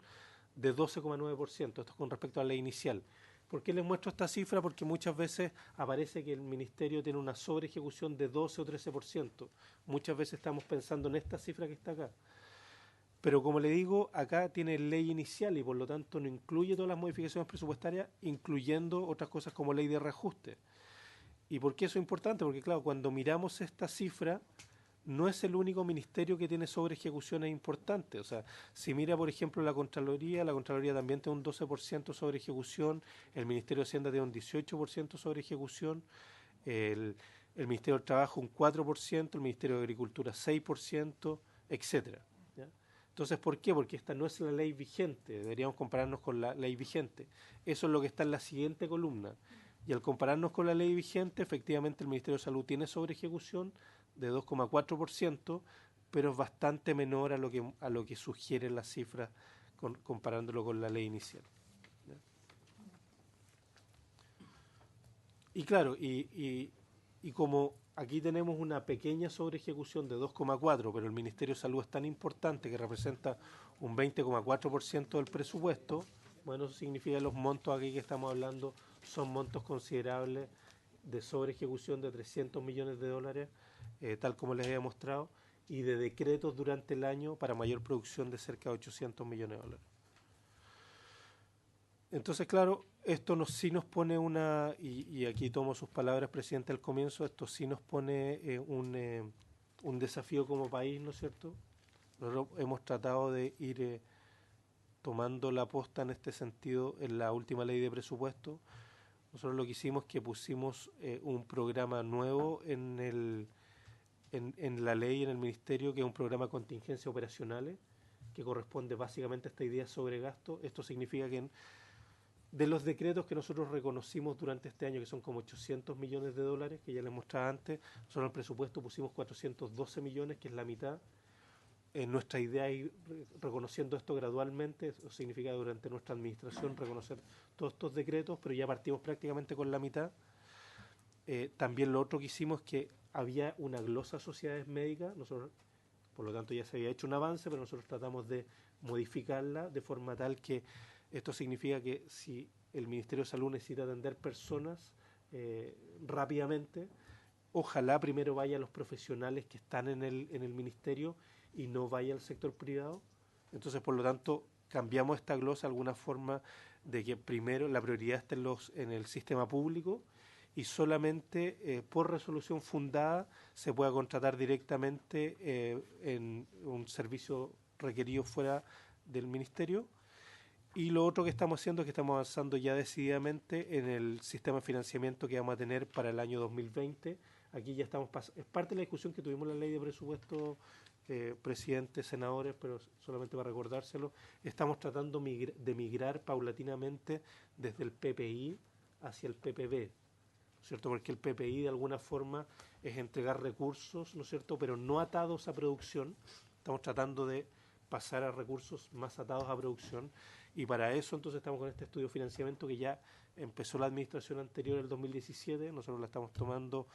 de 12,9%. Esto es con respecto a la ley inicial. ¿Por qué les muestro esta cifra? Porque muchas veces aparece que el Ministerio tiene una sobre ejecución de 12 o 13%. Muchas veces estamos pensando en esta cifra que está acá. Pero como le digo, acá tiene ley inicial y por lo tanto no incluye todas las modificaciones presupuestarias, incluyendo otras cosas como ley de reajuste. ¿Y por qué eso es importante? Porque claro, cuando miramos esta cifra, no es el único ministerio que tiene sobre ejecuciones importantes. O sea, si mira, por ejemplo, la Contraloría también tiene un 12% sobre ejecución, el Ministerio de Hacienda tiene un 18% sobre ejecución, el Ministerio del Trabajo un 4%, el Ministerio de Agricultura 6%, etcétera. ¿Ya? Entonces, ¿por qué? Porque esta no es la ley vigente, deberíamos compararnos con la ley vigente. Eso es lo que está en la siguiente columna. Y al compararnos con la ley vigente, efectivamente el Ministerio de Salud tiene sobre ejecución de 2,4%, pero es bastante menor a lo que sugieren las cifras comparándolo con la ley inicial. ¿Ya? Y claro, y como aquí tenemos una pequeña sobre ejecución de 2,4%, pero el Ministerio de Salud es tan importante que representa un 20,4% del presupuesto, bueno, eso significa que los montos aquí que estamos hablando son montos considerables de sobre ejecución de 300 millones de dólares, tal como les había mostrado, y de decretos durante el año para mayor producción de cerca de 800 millones de dólares. Entonces, claro, esto sí nos pone y aquí tomo sus palabras, presidente, al comienzo, esto sí nos pone un desafío como país, ¿no es cierto? Nosotros hemos tratado de ir tomando la posta en este sentido en la última ley de presupuesto. Nosotros lo que hicimos es que pusimos un programa nuevo en la ley, en el Ministerio, que es un programa de contingencias operacionales, que corresponde básicamente a esta idea sobre gasto. Esto significa que de los decretos que nosotros reconocimos durante este año, que son como 800 millones de dólares, que ya les mostraba antes, nosotros en el presupuesto pusimos 412 millones, que es la mitad. Nuestra idea es ir reconociendo esto gradualmente, eso significa durante nuestra administración reconocer todos estos decretos, pero ya partimos prácticamente con la mitad. También lo otro que hicimos es que había una glosa de sociedades médicas, nosotros, por lo tanto ya se había hecho un avance, pero nosotros tratamos de modificarla de forma tal que esto significa que si el Ministerio de Salud necesita atender personas rápidamente, ojalá primero vaya a los profesionales que están en el Ministerio y no vaya al sector privado. Entonces, por lo tanto, cambiamos esta glosa de alguna forma de que primero la prioridad esté en el sistema público y solamente por resolución fundada se pueda contratar directamente en un servicio requerido fuera del Ministerio. Y lo otro que estamos haciendo es que estamos avanzando ya decididamente en el sistema de financiamiento que vamos a tener para el año 2020. Aquí ya estamos es parte de la discusión que tuvimos en la ley de presupuesto, presidentes, senadores, pero solamente para recordárselo, estamos tratando de migrar paulatinamente desde el PPI hacia el PPB, ¿no es cierto? Porque el PPI de alguna forma es entregar recursos, ¿no es cierto?, pero no atados a producción. Estamos tratando de pasar a recursos más atados a producción y para eso entonces estamos con este estudio de financiamiento que ya empezó la administración anterior, el 2017, nosotros la estamos tomando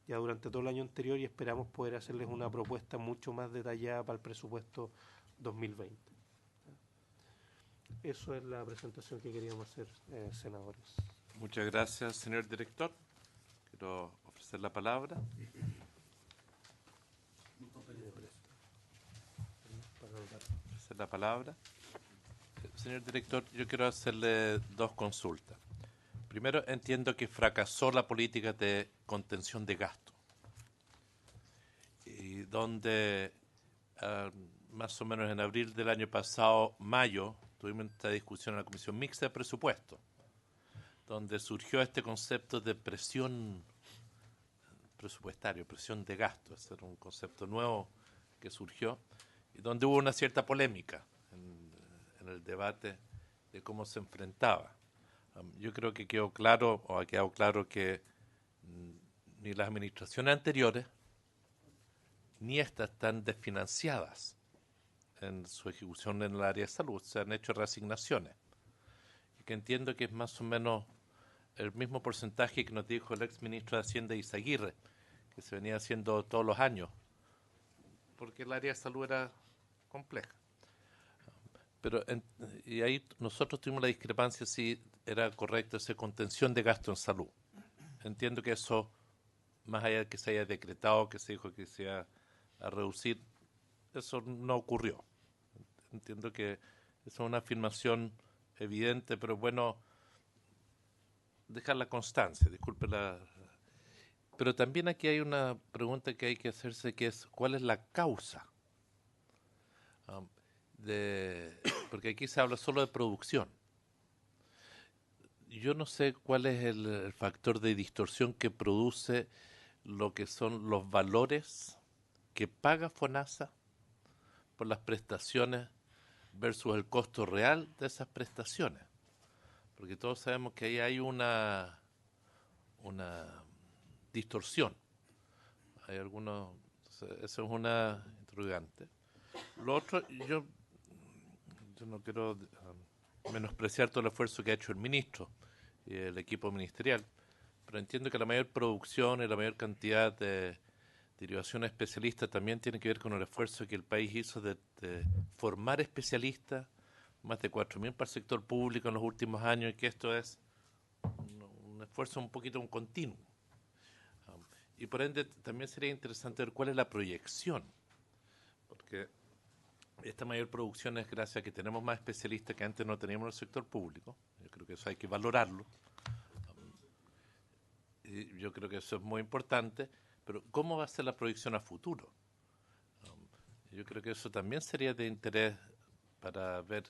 ya durante todo el año anterior y esperamos poder hacerles una propuesta mucho más detallada para el presupuesto 2020. Eso es la presentación que queríamos hacer, senadores. Muchas gracias, señor director. Quiero ofrecer Esa es la palabra. Esa es la palabra. Señor director, yo quiero hacerle dos consultas. Primero, entiendo que fracasó la política de contención de gasto, y donde más o menos en abril del año pasado, mayo, tuvimos esta discusión en la Comisión Mixta de Presupuesto, donde surgió este concepto de presión presupuestario, presión de gasto. Ese era un concepto nuevo que surgió y donde hubo una cierta polémica en el debate de cómo se enfrentaba. Yo creo que quedó claro, o ha quedado claro, que ni las administraciones anteriores ni estas están desfinanciadas en su ejecución en el área de salud. Se han hecho reasignaciones, y que entiendo que es más o menos el mismo porcentaje que nos dijo el ex ministro de Hacienda Izaguirre, que se venía haciendo todos los años, porque el área de salud era compleja. Pero y ahí nosotros tuvimos la discrepancia si era correcto esa contención de gasto en salud. Entiendo que eso, más allá de que se haya decretado, que se dijo que se iba a reducir, eso no ocurrió. Entiendo que eso es una afirmación evidente, pero bueno, dejar la constancia, disculpe la... Pero también aquí hay una pregunta que hay que hacerse, que es, ¿cuál es la causa? Porque aquí se habla solo de producción. Yo no sé cuál es el factor de distorsión que produce lo que son los valores que paga FONASA por las prestaciones versus el costo real de esas prestaciones. Porque todos sabemos que ahí hay una distorsión. Hay algunos... Eso es una interrogante. Lo otro, yo no quiero menospreciar todo el esfuerzo que ha hecho el ministro y el equipo ministerial, pero entiendo que la mayor producción y la mayor cantidad de derivación especialistas también tiene que ver con el esfuerzo que el país hizo de formar especialistas, más de 4.000 para el sector público en los últimos años, y que esto es un esfuerzo un poquito un continuo. Y por ende también sería interesante ver cuál es la proyección, porque esta mayor producción es gracias a que tenemos más especialistas que antes no teníamos en el sector público. Yo creo que eso hay que valorarlo. Y yo creo que eso es muy importante, pero ¿cómo va a ser la proyección a futuro? Yo creo que eso también sería de interés para ver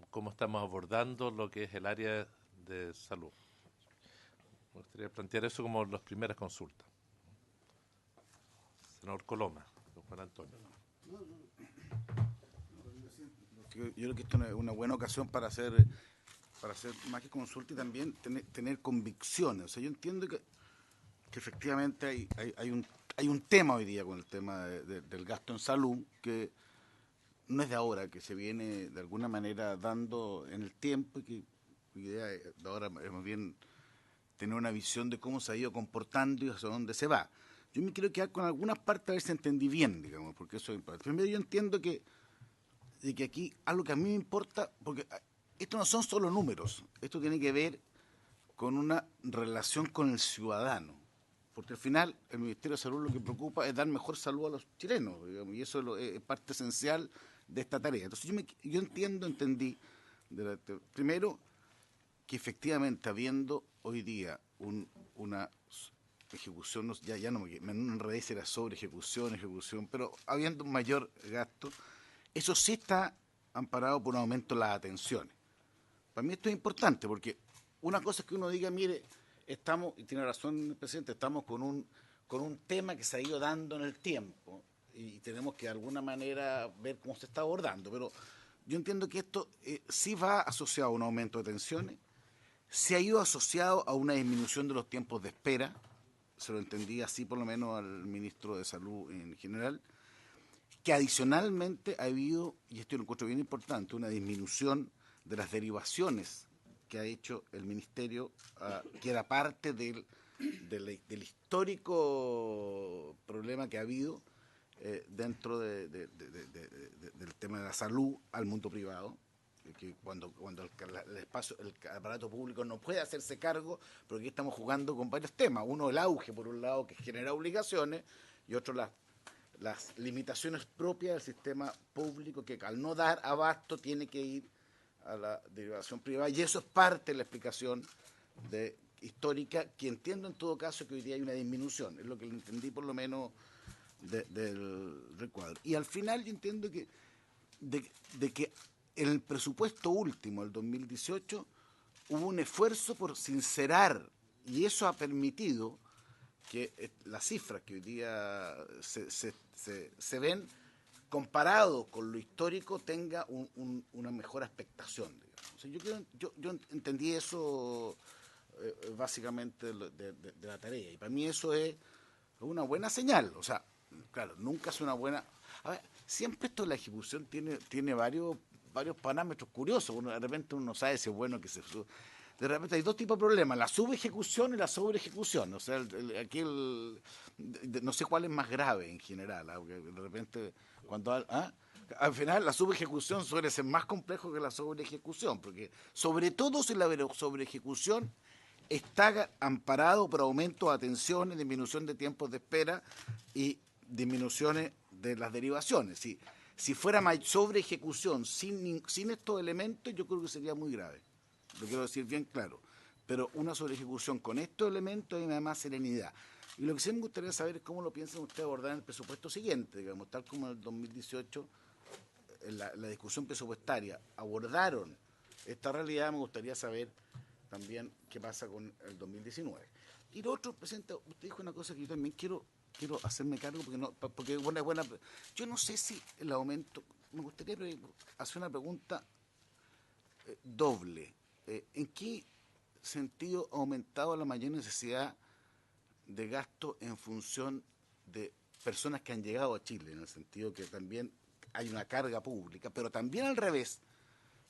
cómo estamos abordando lo que es el área de salud. Me gustaría plantear eso como las primeras consultas. Senador Coloma, don Juan Antonio. Yo creo que esto es una buena ocasión para hacer más que consulta y también tener convicciones. O sea, yo entiendo que efectivamente hay un tema hoy día con el tema del gasto en salud que no es de ahora, que se viene de alguna manera dando en el tiempo, y que la idea de ahora es más bien tener una visión de cómo se ha ido comportando y hacia dónde se va. Yo me quiero quedar con algunas partes a ver si entendí bien, digamos, porque eso es importante. Primero, yo entiendo que aquí algo que a mí me importa, porque esto no son solo números, esto tiene que ver con una relación con el ciudadano, porque al final el Ministerio de Salud lo que preocupa es dar mejor salud a los chilenos, digamos, y eso es parte esencial de esta tarea. Entonces yo entendí, primero, que efectivamente habiendo hoy día una ejecución, ya no me enredé si era sobre ejecución, pero habiendo un mayor gasto, eso sí está amparado por un aumento de las atenciones. Para mí esto es importante, porque una cosa es que uno diga, mire, estamos, y tiene razón el presidente, estamos con un tema que se ha ido dando en el tiempo, y tenemos que de alguna manera ver cómo se está abordando, pero yo entiendo que esto sí va asociado a un aumento de tensiones, se ha ido asociado a una disminución de los tiempos de espera, se lo entendí así por lo menos al ministro de Salud en general, que adicionalmente ha habido, y esto lo encuentro bien importante, una disminución de las derivaciones que ha hecho el Ministerio, que era parte del histórico problema que ha habido dentro del tema de la salud al mundo privado. que cuando el espacio, el aparato público no puede hacerse cargo, porque aquí estamos jugando con varios temas. Uno, el auge, por un lado, que genera obligaciones, y otro, las limitaciones propias del sistema público, que al no dar abasto tiene que ir a la derivación privada, y eso es parte de la explicación histórica, que entiendo en todo caso que hoy día hay una disminución, es lo que entendí por lo menos del recuadro. Y al final yo entiendo que de que en el presupuesto último, el 2018, hubo un esfuerzo por sincerar, y eso ha permitido que las cifras que hoy día se ven, comparado con lo histórico, tenga una mejor expectación, digamos. O sea, yo entendí eso básicamente de la tarea, y para mí eso es una buena señal. O sea, claro, nunca es una buena... A ver, siempre esto de la ejecución tiene varios parámetros curiosos. De repente uno no sabe si es bueno que se... De repente hay dos tipos de problemas, la subejecución y la sobreejecución. O sea, no sé cuál es más grave en general. De repente, cuando... al final la subejecución suele ser más complejo que la sobreejecución, porque sobre todo si la sobreejecución está amparado por aumento de atenciones, disminución de tiempos de espera y disminuciones de las derivaciones. Si fuera sobre ejecución sin estos elementos, yo creo que sería muy grave. Lo quiero decir bien claro. Pero una sobre ejecución con estos elementos y nada más serenidad. Y lo que sí me gustaría saber es cómo lo piensan ustedes abordar en el presupuesto siguiente, digamos, tal como en el 2018, la discusión presupuestaria abordaron esta realidad. Me gustaría saber también qué pasa con el 2019. Y lo otro, presidente, usted dijo una cosa que yo también quiero hacerme cargo, porque es buena. Yo no sé si el aumento, me gustaría hacer una pregunta doble. ¿En qué sentido ha aumentado la mayor necesidad de gasto en función de personas que han llegado a Chile? En el sentido que también hay una carga pública, pero también al revés,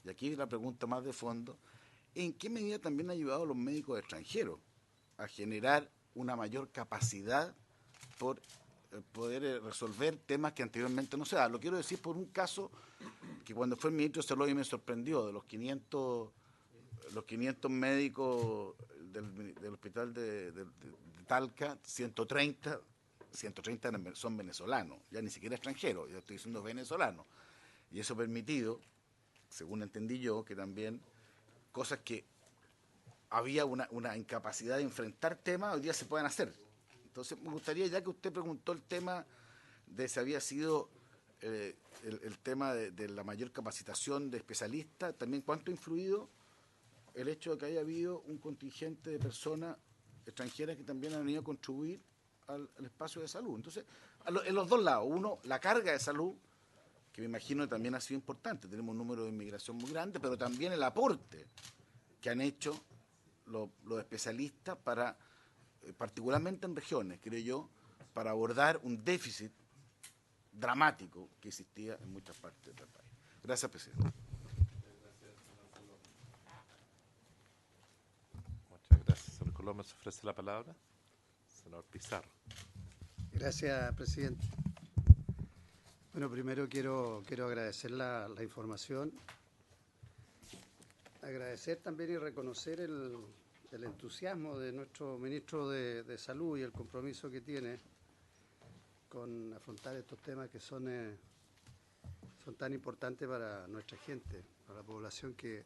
y aquí la pregunta más de fondo, ¿en qué medida también ha ayudado a los médicos extranjeros a generar una mayor capacidad por poder resolver temas que anteriormente no se daban? Lo quiero decir por un caso que cuando fue el ministro de Salud me sorprendió. De los 500 médicos del hospital de Talca, 130 son venezolanos, ya ni siquiera extranjeros, ya estoy diciendo venezolanos. Y eso ha permitido, según entendí yo, que también cosas que había una incapacidad de enfrentar temas, hoy día se pueden hacer. Entonces, me gustaría, ya que usted preguntó el tema de si había sido el tema de la mayor capacitación de especialistas, también cuánto ha influido el hecho de que haya habido un contingente de personas extranjeras que también han venido a contribuir al espacio de salud. Entonces, en los dos lados, uno, la carga de salud, que me imagino que también ha sido importante, tenemos un número de inmigración muy grande, pero también el aporte que han hecho los especialistas para, particularmente en regiones, creo yo, para abordar un déficit dramático que existía en muchas partes del país. Gracias, presidente. Muchas gracias. Señor Coloma, se ofrece la palabra. Senador Pizarro. Gracias, presidente. Bueno, primero quiero agradecer la información, agradecer también y reconocer el entusiasmo de nuestro ministro de Salud y el compromiso que tiene con afrontar estos temas que son tan importantes para nuestra gente, para la población que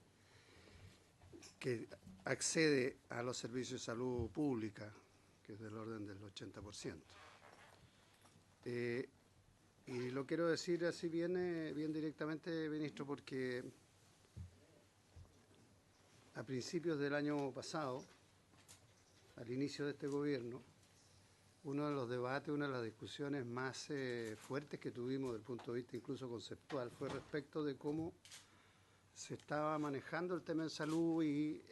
accede a los servicios de salud pública, que es del orden del 80%. Y lo quiero decir así bien directamente, ministro, porque a principios del año pasado, al inicio de este gobierno, uno de los debates, una de las discusiones más fuertes que tuvimos desde el punto de vista incluso conceptual fue respecto de cómo se estaba manejando el tema en salud, y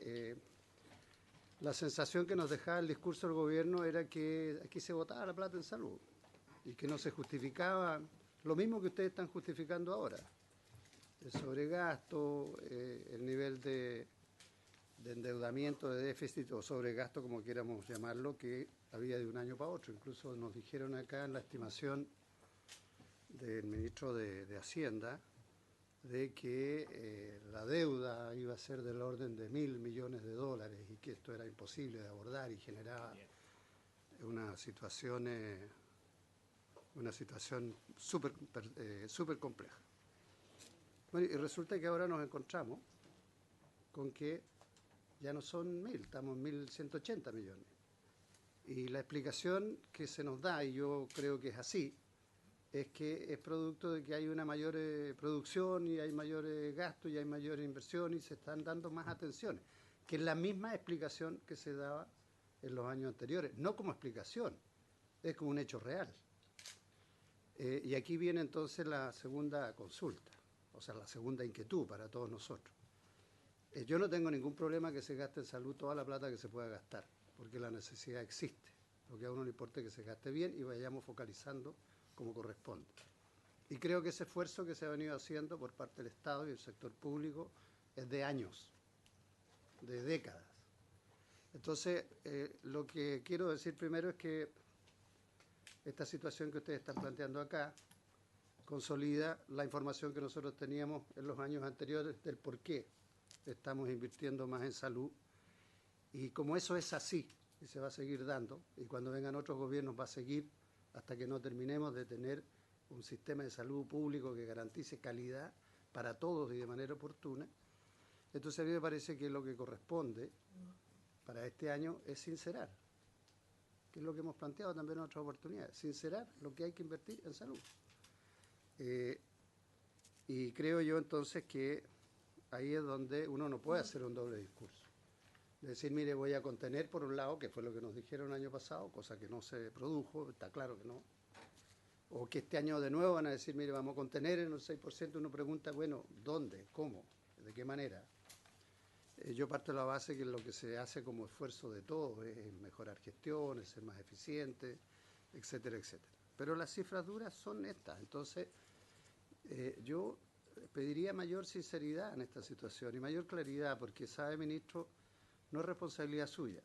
la sensación que nos dejaba el discurso del gobierno era que aquí se botaba la plata en salud y que no se justificaba lo mismo que ustedes están justificando ahora, el sobregasto, el nivel de endeudamiento, de déficit o sobregasto, como quieramos llamarlo, que había de un año para otro. Incluso nos dijeron acá en la estimación del ministro de Hacienda de que la deuda iba a ser del orden de $1.000 millones y que esto era imposible de abordar y generaba una situación súper compleja. Bueno, y resulta que ahora nos encontramos con que ya no son 1.000, estamos en 1.180 millones. Y la explicación que se nos da, y yo creo que es así, es que es producto de que hay una mayor producción y hay mayores gastos y hay mayor inversión y se están dando más atenciones, que es la misma explicación que se daba en los años anteriores, no como explicación, es como un hecho real. Y aquí viene entonces la segunda consulta, o sea, la segunda inquietud para todos nosotros. Yo no tengo ningún problema que se gaste en salud toda la plata que se pueda gastar, porque la necesidad existe. Lo que a uno le importa es que se gaste bien y vayamos focalizando como corresponde. Y creo que ese esfuerzo que se ha venido haciendo por parte del Estado y el sector público es de años, de décadas. Entonces, lo que quiero decir primero es que esta situación que ustedes están planteando acá consolida la información que nosotros teníamos en los años anteriores del por qué estamos invirtiendo más en salud. Y como eso es así y se va a seguir dando, y cuando vengan otros gobiernos va a seguir hasta que no terminemos de tener un sistema de salud público que garantice calidad para todos y de manera oportuna, entonces a mí me parece que lo que corresponde para este año es sincerar, que es lo que hemos planteado también en otras oportunidades, sincerar lo que hay que invertir en salud. Y creo yo entonces que ahí es donde uno no puede hacer un doble discurso. Decir, mire, voy a contener por un lado, que fue lo que nos dijeron el año pasado, cosa que no se produjo, está claro que no. O que este año de nuevo van a decir, mire, vamos a contener en el 6%, uno pregunta, bueno, ¿dónde? ¿Cómo? ¿De qué manera? Yo parto de la base que lo que se hace como esfuerzo de todos es mejorar gestión, es ser más eficiente, etcétera, etcétera. Pero las cifras duras son estas. Entonces, yo pediría mayor sinceridad en esta situación y mayor claridad, porque sabe, ministro, no es responsabilidad suya,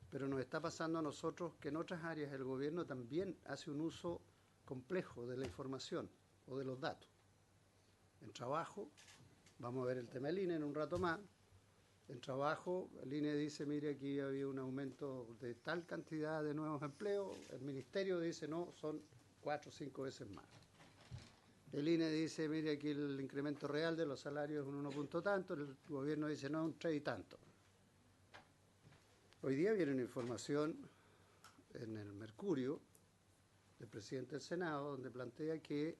pero nos está pasando a nosotros que en otras áreas el gobierno también hace un uso complejo de la información o de los datos. En trabajo, vamos a ver el tema del INE en un rato más, en trabajo el INE dice, mire, aquí había un aumento de tal cantidad de nuevos empleos, el ministerio dice, no, son 4 o 5 veces más. El INE dice, mire, aquí el incremento real de los salarios es un 1 punto tanto, el gobierno dice, no, un 3 y tanto. Hoy día viene una información en el Mercurio del presidente del Senado, donde plantea que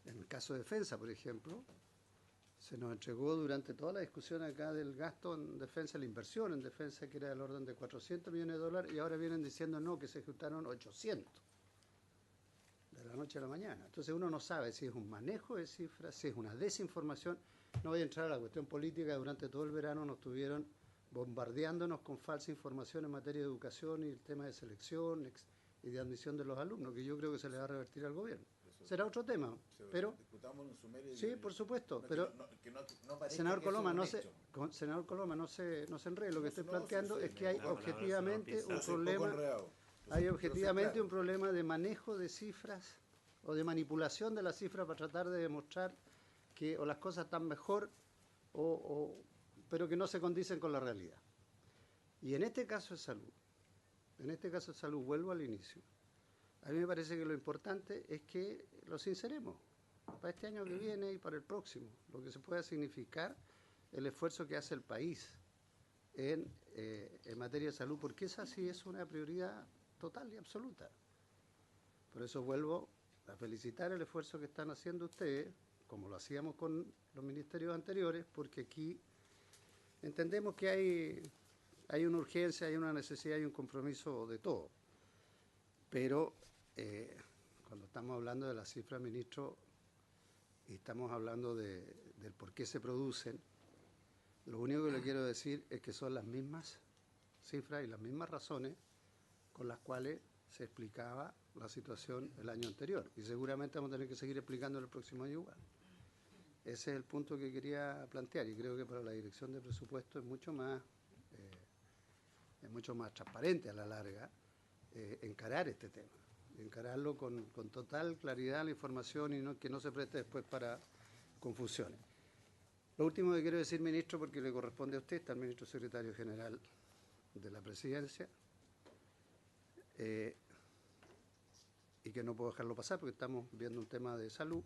en el caso de defensa, por ejemplo, se nos entregó durante toda la discusión acá del gasto en defensa, la inversión en defensa, que era del orden de $400 millones, y ahora vienen diciendo no, que se ejecutaron 800 de la noche a la mañana. Entonces uno no sabe si es un manejo de cifras, si es una desinformación. No voy a entrar a la cuestión política, durante todo el verano nos tuvieron bombardeándonos con falsa información en materia de educación y el tema de selección y de admisión de los alumnos, que yo creo que se le va a revertir al gobierno. Será otro tema, pero sí, por supuesto, pero senador Coloma, senador Coloma, no se enrede. Lo que estoy planteando es que hay objetivamente un problema, un problema de manejo de cifras o de manipulación de las cifras para tratar de demostrar que o las cosas están mejor pero que no se condicen con la realidad. Y en este caso de salud, vuelvo al inicio. A mí me parece que lo importante es que lo sinceremos para este año que viene y para el próximo, lo que se pueda significar el esfuerzo que hace el país en materia de salud, porque esa sí es una prioridad total y absoluta. Por eso vuelvo a felicitar el esfuerzo que están haciendo ustedes, como lo hacíamos con los ministerios anteriores, porque aquí entendemos que hay una urgencia, hay una necesidad y un compromiso de todo. Pero cuando estamos hablando de las cifras, ministro, y estamos hablando del por qué se producen, lo único que le quiero decir es que son las mismas cifras y las mismas razones con las cuales se explicaba la situación el año anterior. Y seguramente vamos a tener que seguir explicando el próximo año igual. Ese es el punto que quería plantear y creo que para la dirección de presupuesto es mucho más transparente a la larga encarar este tema, encararlo con total claridad la información y que no se preste después para confusiones. Lo último que quiero decir, ministro, porque le corresponde a usted, está el ministro secretario general de la Presidencia, y que no puedo dejarlo pasar porque estamos viendo un tema de salud,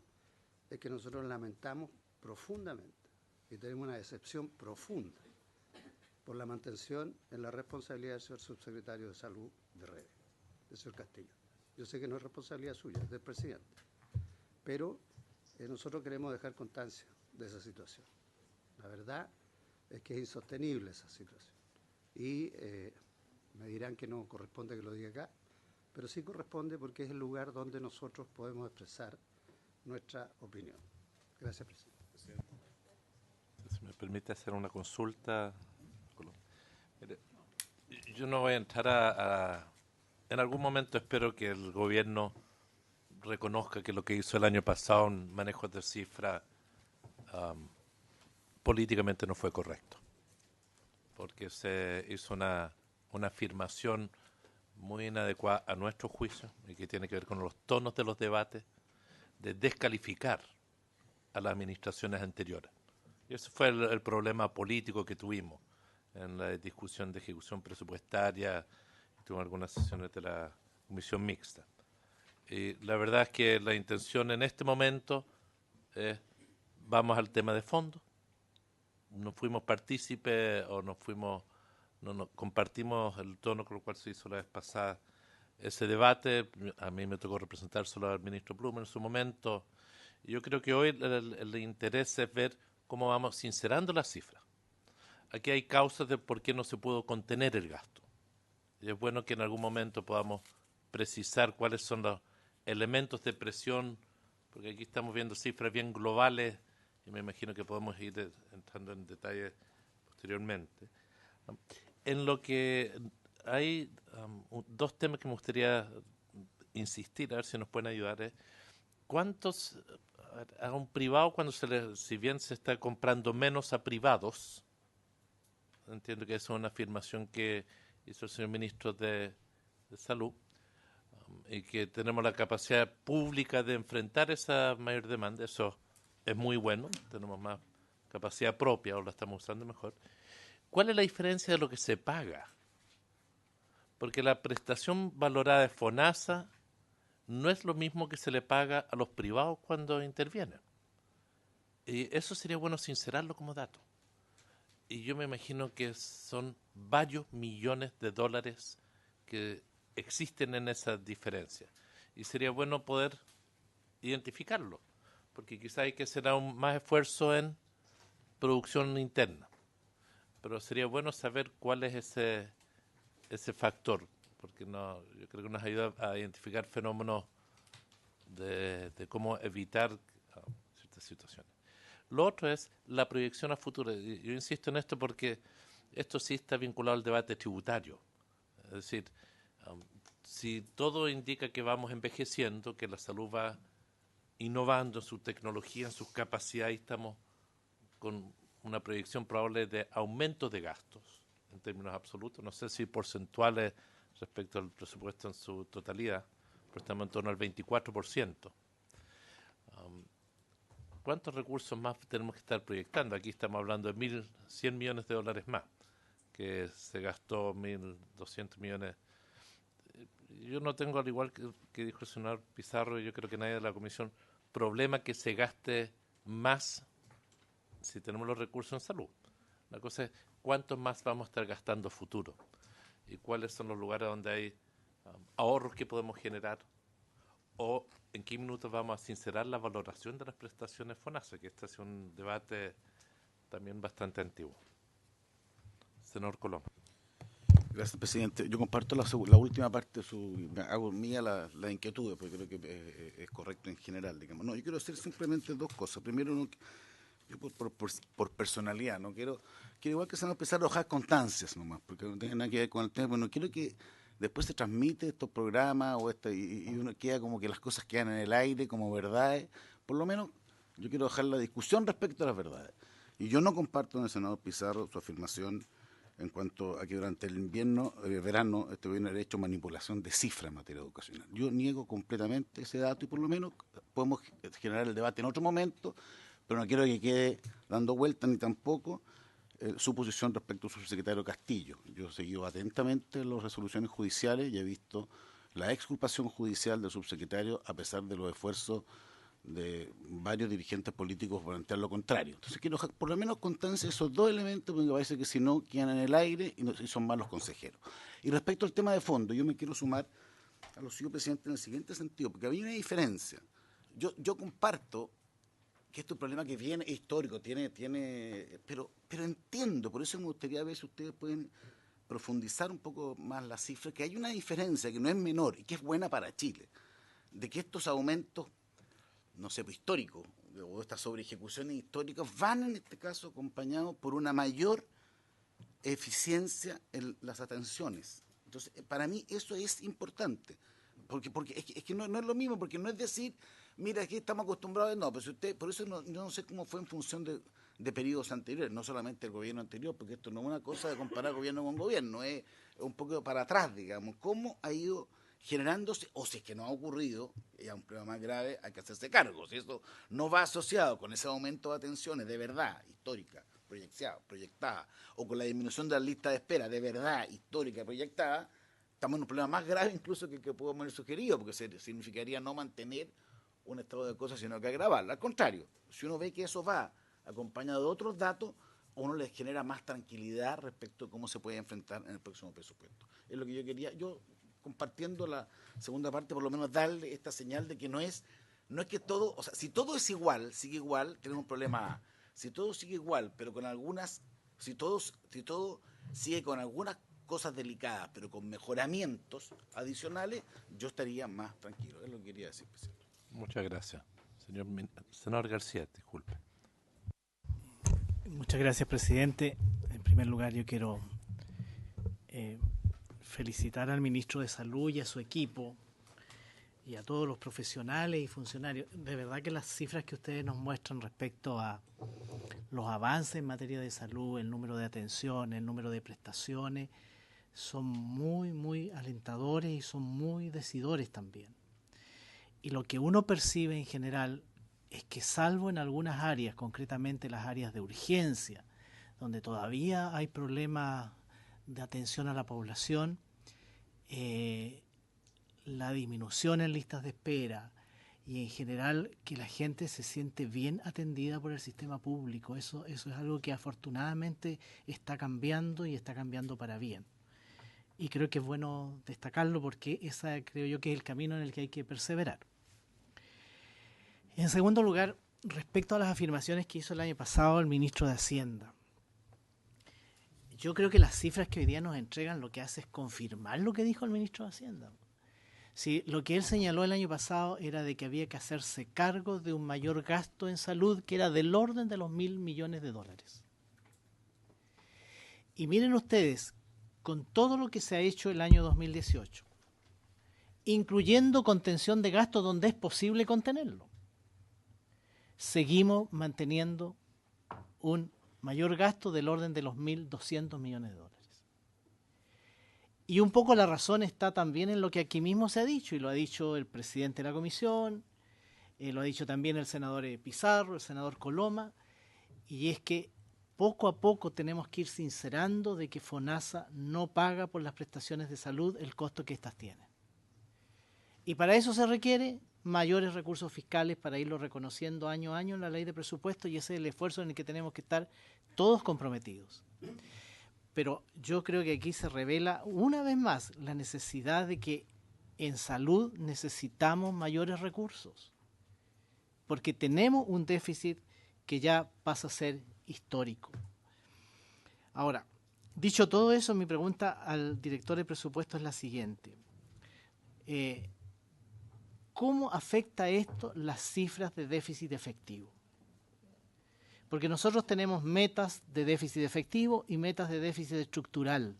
es que nosotros lamentamos profundamente y tenemos una decepción profunda por la mantención en la responsabilidad del señor subsecretario de Salud de Redes, del señor Castillo. Yo sé que no es responsabilidad suya, es del presidente, pero nosotros queremos dejar constancia de esa situación. La verdad es que es insostenible esa situación. Y me dirán que no corresponde que lo diga acá, pero sí corresponde porque es el lugar donde nosotros podemos expresar nuestra opinión. Gracias, presidente. Si me permite hacer una consulta. Mire, yo no voy a entrar en algún momento espero que el gobierno reconozca que lo que hizo el año pasado en manejos de cifra políticamente no fue correcto, porque se hizo una afirmación muy inadecuada a nuestro juicio y que tiene que ver con los tonos de los debates, de descalificar a las administraciones anteriores. Y ese fue el problema político que tuvimos en la discusión de ejecución presupuestaria, tuvimos algunas sesiones de la comisión mixta. Y la verdad es que la intención en este momento es, vamos al tema de fondo, no fuimos partícipes o no compartimos el tono con el cual se hizo la vez pasada ese debate. A mí me tocó representar solo al ministro Plum en su momento. Y yo creo que hoy el interés es ver cómo vamos sincerando las cifras. Aquí hay causas de por qué no se pudo contener el gasto. Y es bueno que en algún momento podamos precisar cuáles son los elementos de presión, porque aquí estamos viendo cifras bien globales y me imagino que podemos ir entrando en detalle posteriormente. En lo que hay dos temas que me gustaría insistir, a ver si nos pueden ayudar, es ¿cuántos a un privado cuando si bien se está comprando menos a privados? Entiendo que esa es una afirmación que hizo el señor ministro de Salud, y que tenemos la capacidad pública de enfrentar esa mayor demanda. Eso es muy bueno, tenemos más capacidad propia o la estamos usando mejor. ¿Cuál es la diferencia de lo que se paga? Porque la prestación valorada de FONASA no es lo mismo que se le paga a los privados cuando intervienen. Y eso sería bueno sincerarlo como dato. Y yo me imagino que son varios millones de dólares que existen en esa diferencia. Y sería bueno poder identificarlo, porque quizá hay que hacer aún más esfuerzo en producción interna. Pero sería bueno saber cuál es ese factor, porque yo creo que nos ayuda a identificar fenómenos de cómo evitar ciertas situaciones. Lo otro es la proyección a futuro. Yo insisto en esto porque esto sí está vinculado al debate tributario. Es decir, si todo indica que vamos envejeciendo, que la salud va innovando en su tecnología, en sus capacidades, estamos con una proyección probable de aumento de gastos en términos absolutos. No sé si porcentuales respecto al presupuesto en su totalidad, pero estamos en torno al 24%. ¿Cuántos recursos más tenemos que estar proyectando? Aquí estamos hablando de 1.100 millones de dólares más, que se gastó 1.200 millones. Yo no tengo, al igual que dijo el señor Pizarro, yo creo que nadie de la comisión, problema que se gaste más si tenemos los recursos en salud. La cosa es cuántos más vamos a estar gastando futuro y cuáles son los lugares donde hay ahorros que podemos generar, o en qué minutos vamos a sincerar la valoración de las prestaciones FONASA, que este es un debate también bastante antiguo. Senador Coloma. Gracias, presidente. Yo comparto la última parte, hago mía la inquietud, porque creo que es correcto en general, digamos. No, yo quiero hacer simplemente dos cosas. Primero, yo por personalidad, no quiero igual que se van a empezar a dejar constancias nomás, porque no tiene nada que ver con el tema, pero no quiero que después se transmite estos programas y uno queda como que las cosas quedan en el aire como verdades. Por lo menos yo quiero dejar la discusión respecto a las verdades. Y yo no comparto en el senador Pizarro su afirmación en cuanto a que durante el verano, este gobierno ha hecho manipulación de cifras en materia educacional. Yo niego completamente ese dato y por lo menos podemos generar el debate en otro momento, pero no quiero que quede dando vueltas ni tampoco su posición respecto al subsecretario Castillo. Yo he seguido atentamente las resoluciones judiciales y he visto la exculpación judicial del subsecretario a pesar de los esfuerzos de varios dirigentes políticos por plantear lo contrario. Entonces quiero por lo menos constancia de esos dos elementos, porque me parece que si no quedan en el aire y son malos consejeros. Y respecto al tema de fondo, yo me quiero sumar a los señor presidente en el siguiente sentido, porque había una diferencia. Yo comparto que este problema que viene es histórico, pero entiendo, por eso me gustaría ver si ustedes pueden profundizar un poco más las cifras, que hay una diferencia que no es menor y que es buena para Chile, de que estos aumentos, no sé, históricos, o estas sobreejecuciones históricas, van en este caso acompañados por una mayor eficiencia en las atenciones. Entonces, para mí eso es importante, porque es que no es lo mismo, porque no es decir, mira, aquí estamos acostumbrados, no, pues usted, por eso yo no sé cómo fue en función de periodos anteriores, no solamente el gobierno anterior, porque esto no es una cosa de comparar gobierno con gobierno, es un poco para atrás, digamos, cómo ha ido generándose, o si es que no ha ocurrido, y a un problema más grave, hay que hacerse cargo. Si eso no va asociado con ese aumento de atenciones de verdad, histórica, proyectada, o con la disminución de la lista de espera de verdad, histórica, proyectada, estamos en un problema más grave incluso que podemos haber sugerido, porque significaría no mantener un estado de cosas, sino que agravarla. Al contrario, si uno ve que eso va acompañado de otros datos, uno les genera más tranquilidad respecto a cómo se puede enfrentar en el próximo presupuesto. Es lo que yo quería, compartiendo la segunda parte, por lo menos darle esta señal de que no es que todo, o sea, si todo es igual, sigue igual, tenemos un problema A. Si todo sigue igual, pero con algunas, si todo sigue con algunas cosas delicadas, pero con mejoramientos adicionales, yo estaría más tranquilo. Es lo que quería decir, presidente. Muchas gracias. Senador García, disculpe. Muchas gracias, presidente. En primer lugar, yo quiero felicitar al ministro de Salud y a su equipo y a todos los profesionales y funcionarios. De verdad que las cifras que ustedes nos muestran respecto a los avances en materia de salud, el número de atenciones, el número de prestaciones, son muy, muy alentadores y son muy decidores también. Y lo que uno percibe en general es que, salvo en algunas áreas, concretamente las áreas de urgencia, donde todavía hay problemas de atención a la población, la disminución en listas de espera y en general que la gente se siente bien atendida por el sistema público, eso es algo que afortunadamente está cambiando y está cambiando para bien. Y creo que es bueno destacarlo porque ese creo yo que es el camino en el que hay que perseverar. En segundo lugar, respecto a las afirmaciones que hizo el año pasado el ministro de Hacienda, yo creo que las cifras que hoy día nos entregan lo que hace es confirmar lo que dijo el ministro de Hacienda. Sí, lo que él señaló el año pasado era de que había que hacerse cargo de un mayor gasto en salud que era del orden de los $1.000 millones. Y miren ustedes, con todo lo que se ha hecho el año 2018, incluyendo contención de gastos donde es posible contenerlo, seguimos manteniendo un mayor gasto del orden de los 1.200 millones de dólares. Y un poco la razón está también en lo que aquí mismo se ha dicho, y lo ha dicho el presidente de la comisión, lo ha dicho también el senador Pizarro, el senador Coloma, y es que poco a poco tenemos que ir sincerando de que FONASA no paga por las prestaciones de salud el costo que éstas tienen. Y para eso se requiere mayores recursos fiscales para irlo reconociendo año a año en la ley de presupuesto, y ese es el esfuerzo en el que tenemos que estar todos comprometidos. Pero yo creo que aquí se revela una vez más la necesidad de que en salud necesitamos mayores recursos, porque tenemos un déficit que ya pasa a ser histórico. Ahora, dicho todo eso, mi pregunta al director de presupuesto es la siguiente. ¿Cómo afecta esto las cifras de déficit efectivo? Porque nosotros tenemos metas de déficit efectivo y metas de déficit estructural,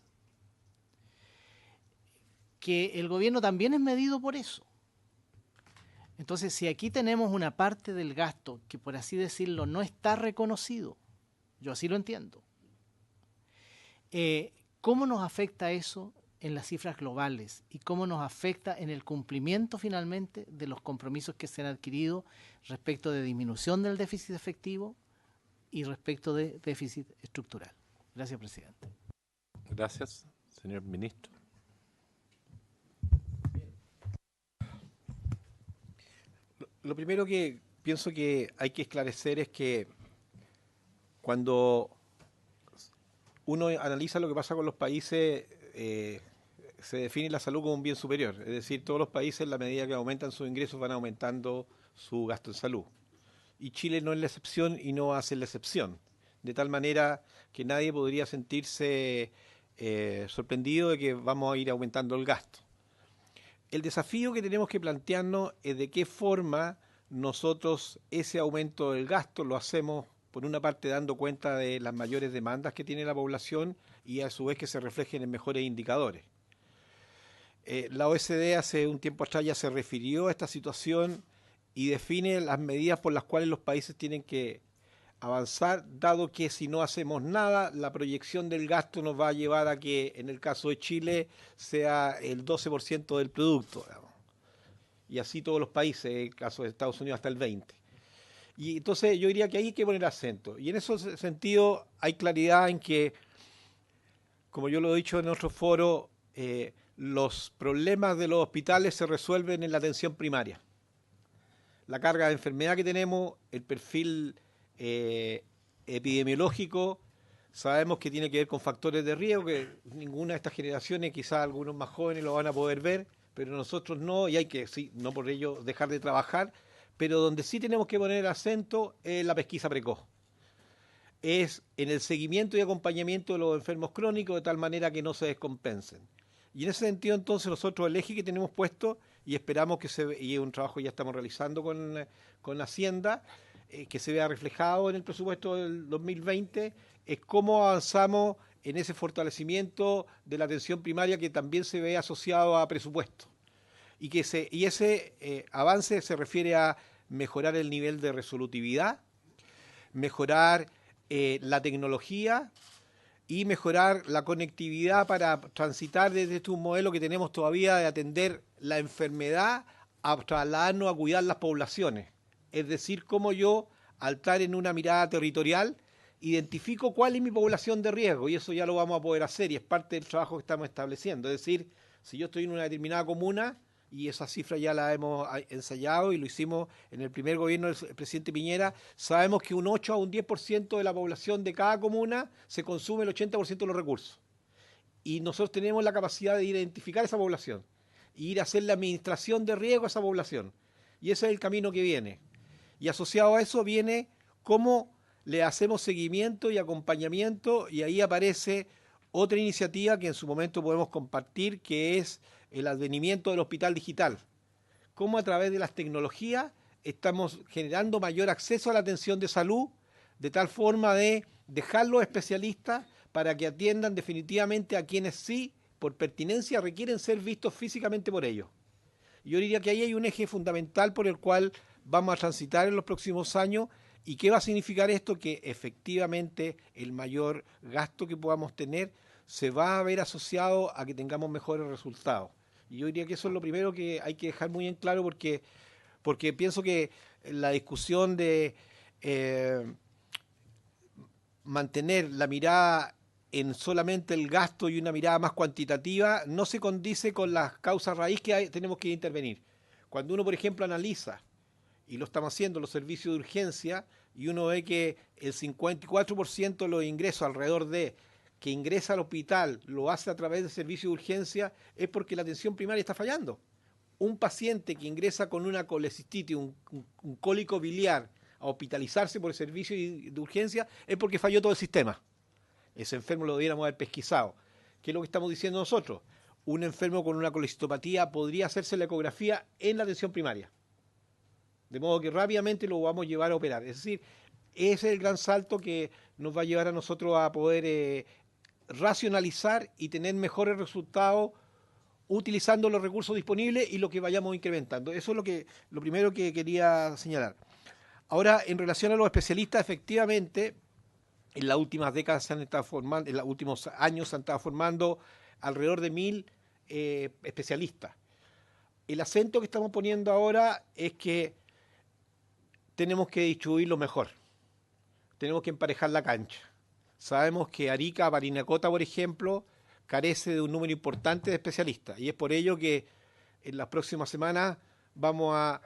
que el gobierno también es medido por eso. Entonces, si aquí tenemos una parte del gasto que, por así decirlo, no está reconocido, yo así lo entiendo, ¿cómo nos afecta eso en las cifras globales y cómo nos afecta en el cumplimiento finalmente de los compromisos que se han adquirido respecto de disminución del déficit efectivo y respecto de déficit estructural. Gracias, presidente. Gracias, señor ministro. Lo primero que pienso que hay que esclarecer es que cuando uno analiza lo que pasa con los países, se define la salud como un bien superior. Es decir, todos los países, en la medida que aumentan sus ingresos, van aumentando su gasto en salud. Y Chile no es la excepción y no va a ser la excepción. De tal manera que nadie podría sentirse sorprendido de que vamos a ir aumentando el gasto. El desafío que tenemos que plantearnos es de qué forma nosotros ese aumento del gasto lo hacemos, por una parte, dando cuenta de las mayores demandas que tiene la población y a su vez que se reflejen en mejores indicadores. La OECD hace un tiempo atrás ya se refirió a esta situación y define las medidas por las cuales los países tienen que avanzar, dado que si no hacemos nada, la proyección del gasto nos va a llevar a que, en el caso de Chile, sea el 12% del producto, digamos. Y así todos los países, en el caso de Estados Unidos hasta el 20%. Y entonces yo diría que ahí hay que poner acento. Y en ese sentido hay claridad en que, como yo lo he dicho en otro foro, los problemas de los hospitales se resuelven en la atención primaria. La carga de enfermedad que tenemos, el perfil epidemiológico, sabemos que tiene que ver con factores de riesgo, que ninguna de estas generaciones, quizás algunos más jóvenes lo van a poder ver, pero nosotros no, y hay que, sí, no por ello dejar de trabajar, pero donde sí tenemos que poner acento es la pesquisa precoz. Es en el seguimiento y acompañamiento de los enfermos crónicos de tal manera que no se descompensen. Y en ese sentido, entonces, nosotros el eje que tenemos puesto, y esperamos que y es un trabajo que ya estamos realizando con Hacienda, que se vea reflejado en el presupuesto del 2020, es cómo avanzamos en ese fortalecimiento de la atención primaria que también se ve asociado a presupuesto. Y ese avance se refiere a mejorar el nivel de resolutividad, mejorar la tecnología y mejorar la conectividad para transitar desde un modelo que tenemos todavía de atender la enfermedad a trasladarnos a cuidar las poblaciones. Es decir, cómo yo, al estar en una mirada territorial, identifico cuál es mi población de riesgo, y eso ya lo vamos a poder hacer y es parte del trabajo que estamos estableciendo. Es decir, si yo estoy en una determinada comuna, y esa cifra ya la hemos ensayado y lo hicimos en el primer gobierno del presidente Piñera, sabemos que un 8 a un 10% de la población de cada comuna se consume el 80% de los recursos. Y nosotros tenemos la capacidad de identificar esa población e ir a hacer la administración de riesgo a esa población. Y ese es el camino que viene. Y asociado a eso viene cómo le hacemos seguimiento y acompañamiento, y ahí aparece otra iniciativa que en su momento podemos compartir, que es el advenimiento del hospital digital. Cómo a través de las tecnologías estamos generando mayor acceso a la atención de salud, de tal forma de dejar los especialistas para que atiendan definitivamente a quienes sí, por pertinencia, requieren ser vistos físicamente por ellos. Yo diría que ahí hay un eje fundamental por el cual vamos a transitar en los próximos años. ¿Y qué va a significar esto? Que efectivamente el mayor gasto que podamos tener se va a ver asociado a que tengamos mejores resultados. Y yo diría que eso es lo primero que hay que dejar muy en claro, porque pienso que la discusión de mantener la mirada en solamente el gasto y una mirada más cuantitativa no se condice con las causas raíz que tenemos que intervenir. Cuando uno, por ejemplo, analiza, y lo estamos haciendo, los servicios de urgencia, y uno ve que el 54% de los ingresos alrededor de que ingresa al hospital lo hace a través de servicios de urgencia, es porque la atención primaria está fallando. Un paciente que ingresa con una colecistitis, un cólico biliar, a hospitalizarse por el servicio de urgencia, es porque falló todo el sistema. Ese enfermo lo debiéramos haber pesquisado. ¿Qué es lo que estamos diciendo nosotros? Un enfermo con una colecistopatía podría hacerse la ecografía en la atención primaria. De modo que rápidamente lo vamos a llevar a operar. Es decir, ese es el gran salto que nos va a llevar a nosotros a poder racionalizar y tener mejores resultados utilizando los recursos disponibles y lo que vayamos incrementando. Eso es lo primero que quería señalar. Ahora, en relación a los especialistas, efectivamente, en las últimas décadas se han estado formando, en los últimos años se han estado formando alrededor de 1000 especialistas. El acento que estamos poniendo ahora es que tenemos que distribuirlo mejor. Tenemos que emparejar la cancha. Sabemos que Arica, Parinacota, por ejemplo, carece de un número importante de especialistas y es por ello que en las próximas semanas vamos a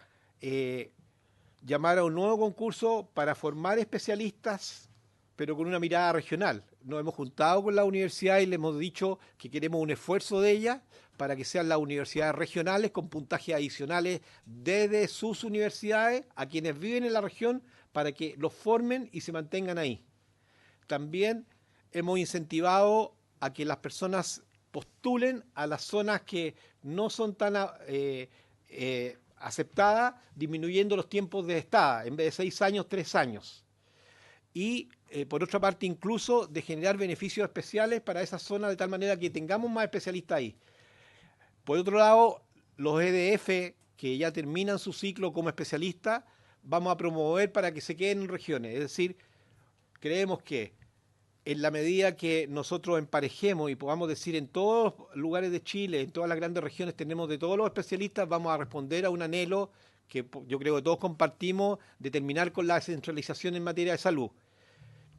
llamar a un nuevo concurso para formar especialistas, pero con una mirada regional. Nos hemos juntado con la universidad y le hemos dicho que queremos un esfuerzo de ellas para que sean las universidades regionales con puntajes adicionales desde sus universidades a quienes viven en la región para que los formen y se mantengan ahí. También hemos incentivado a que las personas postulen a las zonas que no son tan aceptadas, disminuyendo los tiempos de estada, en vez de 6 años, 3 años. Y por otra parte, incluso de generar beneficios especiales para esas zonas de tal manera que tengamos más especialistas ahí. Por otro lado, los EDF que ya terminan su ciclo como especialistas, vamos a promover para que se queden en regiones. Es decir, creemos que en la medida que nosotros emparejemos y podamos decir en todos los lugares de Chile, en todas las grandes regiones tenemos de todos los especialistas, vamos a responder a un anhelo que yo creo que todos compartimos de terminar con la descentralización en materia de salud.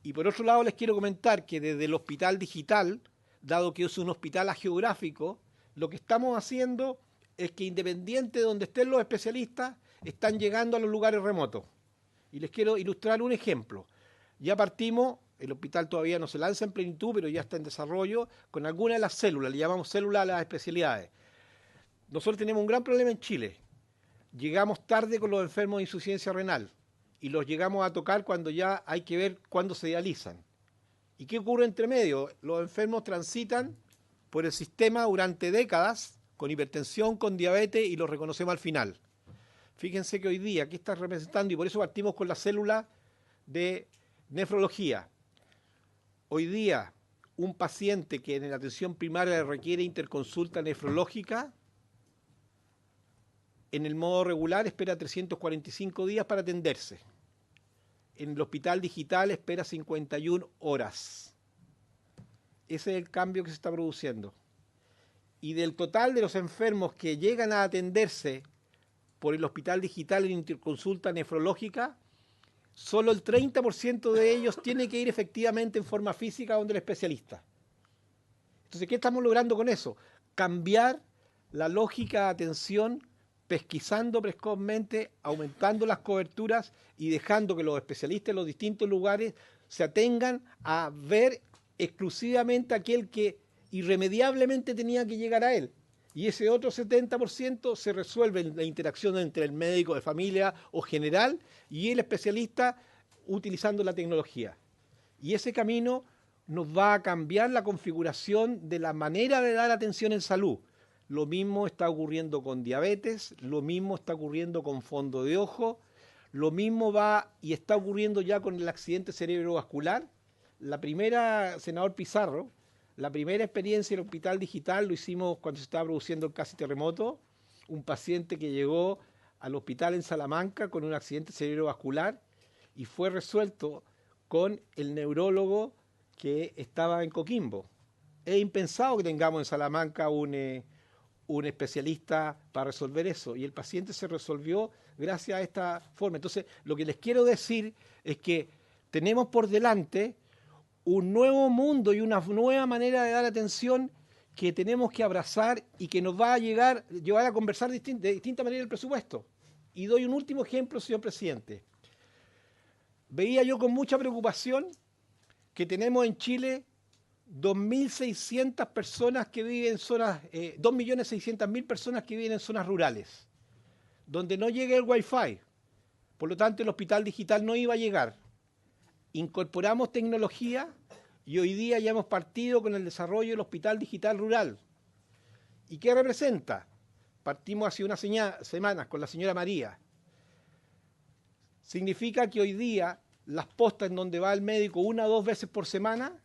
Y por otro lado les quiero comentar que desde el hospital digital, dado que es un hospital geográfico, lo que estamos haciendo es que independiente de donde estén los especialistas, están llegando a los lugares remotos. Y les quiero ilustrar un ejemplo. Ya partimos, el hospital todavía no se lanza en plenitud, pero ya está en desarrollo, con algunas de las células, le llamamos células a las especialidades. Nosotros tenemos un gran problema en Chile. Llegamos tarde con los enfermos de insuficiencia renal y los llegamos a tocar cuando ya hay que ver cuándo se dializan. ¿Y qué ocurre entre medio? Los enfermos transitan por el sistema durante décadas con hipertensión, con diabetes y los reconocemos al final. Fíjense que hoy día, aquí está representando, y por eso partimos con la célula de nefrología. Hoy día, un paciente que en la atención primaria requiere interconsulta nefrológica, en el modo regular espera 345 días para atenderse. En el hospital digital espera 51 horas. Ese es el cambio que se está produciendo. Y del total de los enfermos que llegan a atenderse por el hospital digital en interconsulta nefrológica, solo el 30% de ellos tiene que ir efectivamente en forma física donde el especialista. Entonces, ¿qué estamos logrando con eso? Cambiar la lógica de atención, pesquisando precozmente, aumentando las coberturas y dejando que los especialistas en los distintos lugares se atengan a ver exclusivamente aquel que irremediablemente tenía que llegar a él. Y ese otro 70% se resuelve en la interacción entre el médico de familia o general y el especialista utilizando la tecnología. Y ese camino nos va a cambiar la configuración de la manera de dar atención en salud. Lo mismo está ocurriendo con diabetes, lo mismo está ocurriendo con fondo de ojo, lo mismo va y está ocurriendo ya con el accidente cerebrovascular. La primera, senador Pizarro, la primera experiencia en el hospital digital lo hicimos cuando se estaba produciendo el casi terremoto, un paciente que llegó al hospital en Salamanca con un accidente cerebrovascular y fue resuelto con el neurólogo que estaba en Coquimbo. Es impensado que tengamos en Salamanca un especialista para resolver eso y el paciente se resolvió gracias a esta forma. Entonces, lo que les quiero decir es que tenemos por delante un nuevo mundo y una nueva manera de dar atención que tenemos que abrazar y que nos va a llevar a conversar de distinta manera el presupuesto. Y doy un último ejemplo, señor presidente. Veía yo con mucha preocupación que tenemos en Chile 2.600 personas que viven en zonas, 2.600.000 personas que viven en zonas rurales, donde no llega el Wi-Fi. Por lo tanto, el hospital digital no iba a llegar. Incorporamos tecnología y hoy día ya hemos partido con el desarrollo del hospital digital rural. ¿Y qué representa? Partimos hace unas semanas con la señora María. Significa que hoy día las postas en donde va el médico 1 o 2 veces por semana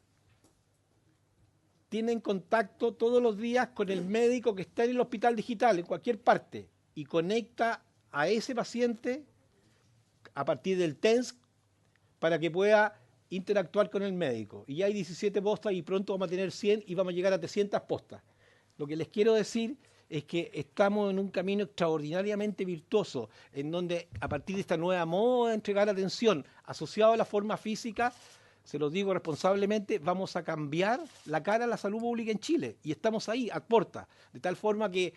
tienen contacto todos los días con el médico que está en el hospital digital, en cualquier parte, y conecta a ese paciente a partir del TENS para que pueda interactuar con el médico. Y ya hay 17 postas y pronto vamos a tener 100 y vamos a llegar a 300 postas. Lo que les quiero decir es que estamos en un camino extraordinariamente virtuoso, en donde a partir de esta nueva moda de entregar atención asociado a la forma física, se los digo responsablemente, vamos a cambiar la cara a la salud pública en Chile. Y estamos ahí, a puerta. De tal forma que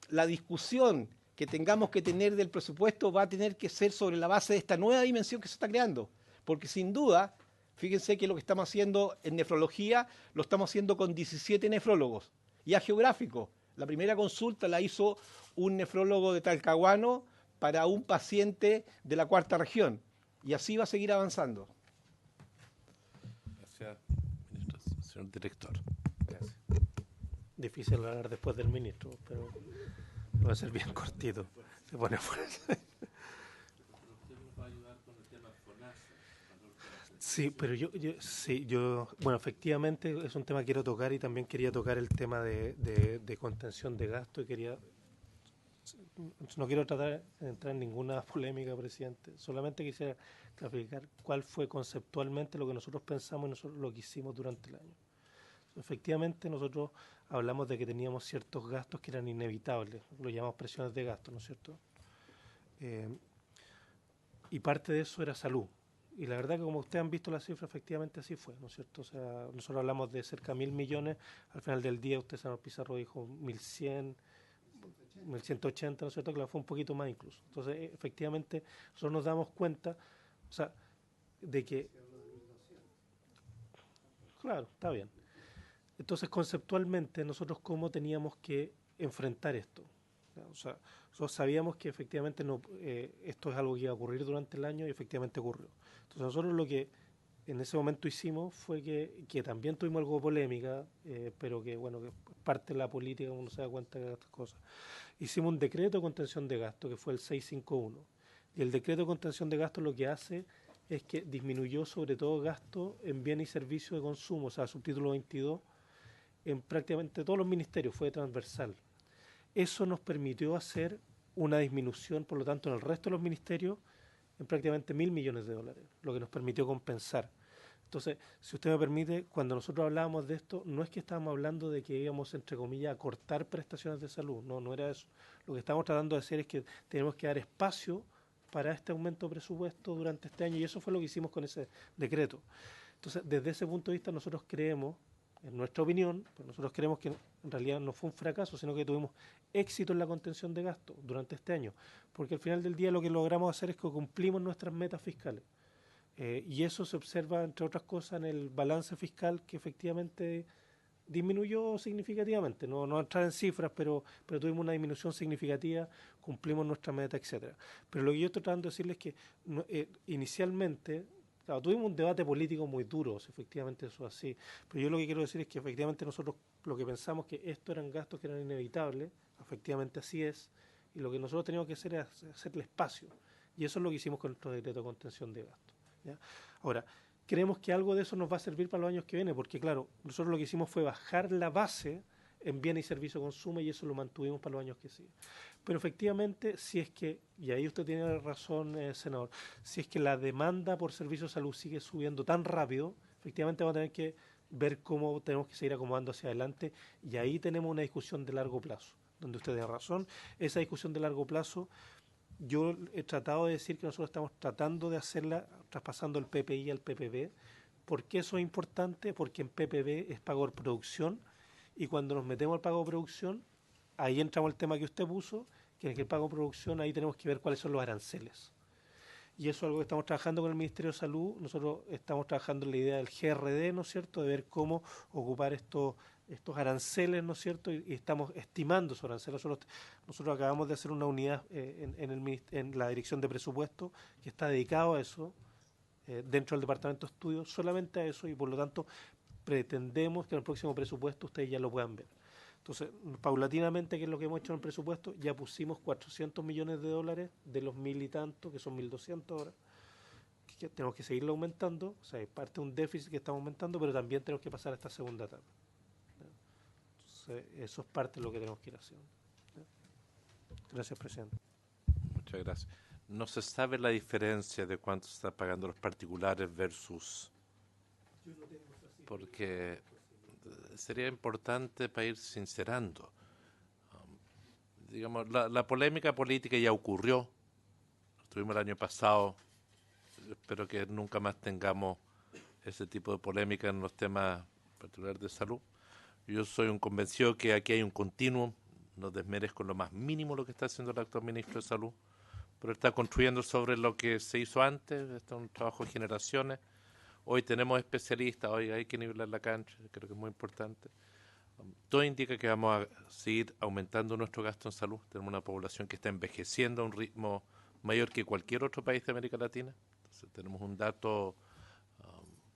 la discusión que tengamos que tener del presupuesto va a tener que ser sobre la base de esta nueva dimensión que se está creando. Porque sin duda, fíjense que lo que estamos haciendo en nefrología lo estamos haciendo con 17 nefrólogos. Y a geográfico. La primera consulta la hizo un nefrólogo de Talcahuano para un paciente de la 4ª región. Y así va a seguir avanzando. Gracias, ministro. Señor director. Gracias. Difícil hablar después del ministro, pero va a ser bien cortito. Se pone fuerza. Sí, pero bueno, efectivamente es un tema que quiero tocar y también quería tocar el tema de contención de gasto y no quiero entrar en ninguna polémica, presidente, solamente quisiera clarificar cuál fue conceptualmente lo que nosotros pensamos y nosotros lo que hicimos durante el año. Efectivamente nosotros hablamos de que teníamos ciertos gastos que eran inevitables, lo llamamos presiones de gasto, ¿no es cierto? Y parte de eso era salud. Y la verdad que como ustedes han visto la cifra, efectivamente así fue, ¿no es cierto? O sea, nosotros hablamos de cerca de 1.000 millones, al final del día usted, señor Pizarro, dijo 1.100, 1.180, ¿no es cierto? Que fue un poquito más incluso. Entonces, efectivamente, nosotros nos damos cuenta, o sea, de que... Claro, está bien. Entonces, conceptualmente, nosotros cómo teníamos que enfrentar esto. O sea, nosotros sabíamos que efectivamente esto es algo que iba a ocurrir durante el año y efectivamente ocurrió. Entonces nosotros lo que en ese momento hicimos fue que también tuvimos algo de polémica, pero que bueno, que parte de la política, uno se da cuenta de estas cosas. Hicimos un decreto de contención de gasto, que fue el 651. Y el decreto de contención de gasto lo que hace es que disminuyó sobre todo gasto en bienes y servicios de consumo, o sea, subtítulo 22, en prácticamente todos los ministerios, fue transversal. Eso nos permitió hacer una disminución, por lo tanto, en el resto de los ministerios, en prácticamente 1.000 millones de dólares, lo que nos permitió compensar. Entonces, si usted me permite, cuando nosotros hablábamos de esto, no es que estábamos hablando de que íbamos, entre comillas, a cortar prestaciones de salud, no era eso. Lo que estamos tratando de hacer es que tenemos que dar espacio para este aumento de presupuesto durante este año, y eso fue lo que hicimos con ese decreto. Entonces, desde ese punto de vista, nosotros creemos, en nuestra opinión, pues nosotros creemos que en realidad no fue un fracaso, sino que tuvimos éxito en la contención de gasto durante este año, porque al final del día lo que logramos hacer es que cumplimos nuestras metas fiscales. Y eso se observa, entre otras cosas, en el balance fiscal, que efectivamente disminuyó significativamente. No entrar en cifras, pero tuvimos una disminución significativa, cumplimos nuestra meta, etcétera. Pero lo que yo estoy tratando de decirles es que inicialmente... Claro, tuvimos un debate político muy duro, efectivamente eso es así, pero yo lo que quiero decir es que efectivamente nosotros lo que pensamos que estos eran gastos que eran inevitables, efectivamente así es, y lo que nosotros teníamos que hacer es hacerle espacio, y eso es lo que hicimos con nuestro decreto de contención de gastos, ¿ya? Ahora, creemos que algo de eso nos va a servir para los años que vienen, porque claro, nosotros lo que hicimos fue bajar la base en bienes y servicios de consumo y eso lo mantuvimos para los años que siguen. Pero efectivamente, si es que, y ahí usted tiene razón, senador, si es que la demanda por servicios de salud sigue subiendo tan rápido, efectivamente vamos a tener que ver cómo tenemos que seguir acomodando hacia adelante y ahí tenemos una discusión de largo plazo, donde usted tiene razón. Esa discusión de largo plazo, yo he tratado de decir que nosotros estamos tratando de hacerla traspasando el PPI al PPB. ¿Por qué eso es importante? Porque en PPB es pago por producción y cuando nos metemos al pago de producción, ahí entramos al tema que usted puso, que en el pago de producción ahí tenemos que ver cuáles son los aranceles. Y eso es algo que estamos trabajando con el Ministerio de Salud. Nosotros estamos trabajando en la idea del GRD, ¿no es cierto?, de ver cómo ocupar estos aranceles, ¿no es cierto?, y estamos estimando esos aranceles. Nosotros acabamos de hacer una unidad en la Dirección de Presupuesto que está dedicado a eso, dentro del Departamento de Estudios, solamente a eso, y por lo tanto pretendemos que en el próximo presupuesto ustedes ya lo puedan ver. Entonces, paulatinamente, ¿qué es lo que hemos hecho en el presupuesto? Ya pusimos 400 millones de dólares de los 1.000 y tanto, que son 1.200 ahora, que tenemos que seguirlo aumentando, o sea, es parte de un déficit que estamos aumentando, pero también tenemos que pasar a esta segunda etapa. Entonces, eso es parte de lo que tenemos que ir haciendo. Gracias, presidente. Muchas gracias. No se sabe la diferencia de cuánto se está pagando los particulares versus porque sería importante para ir sincerando. Digamos, la polémica política ya ocurrió, tuvimos el año pasado, espero que nunca más tengamos ese tipo de polémica en los temas particulares de salud. Yo soy un convencido que aquí hay un continuum, no desmerezco lo más mínimo lo que está haciendo el actual ministro de Salud, pero está construyendo sobre lo que se hizo antes, este es un trabajo de generaciones. Hoy tenemos especialistas, hoy hay que nivelar la cancha, creo que es muy importante. Todo indica que vamos a seguir aumentando nuestro gasto en salud. Tenemos una población que está envejeciendo a un ritmo mayor que cualquier otro país de América Latina. Entonces, tenemos un dato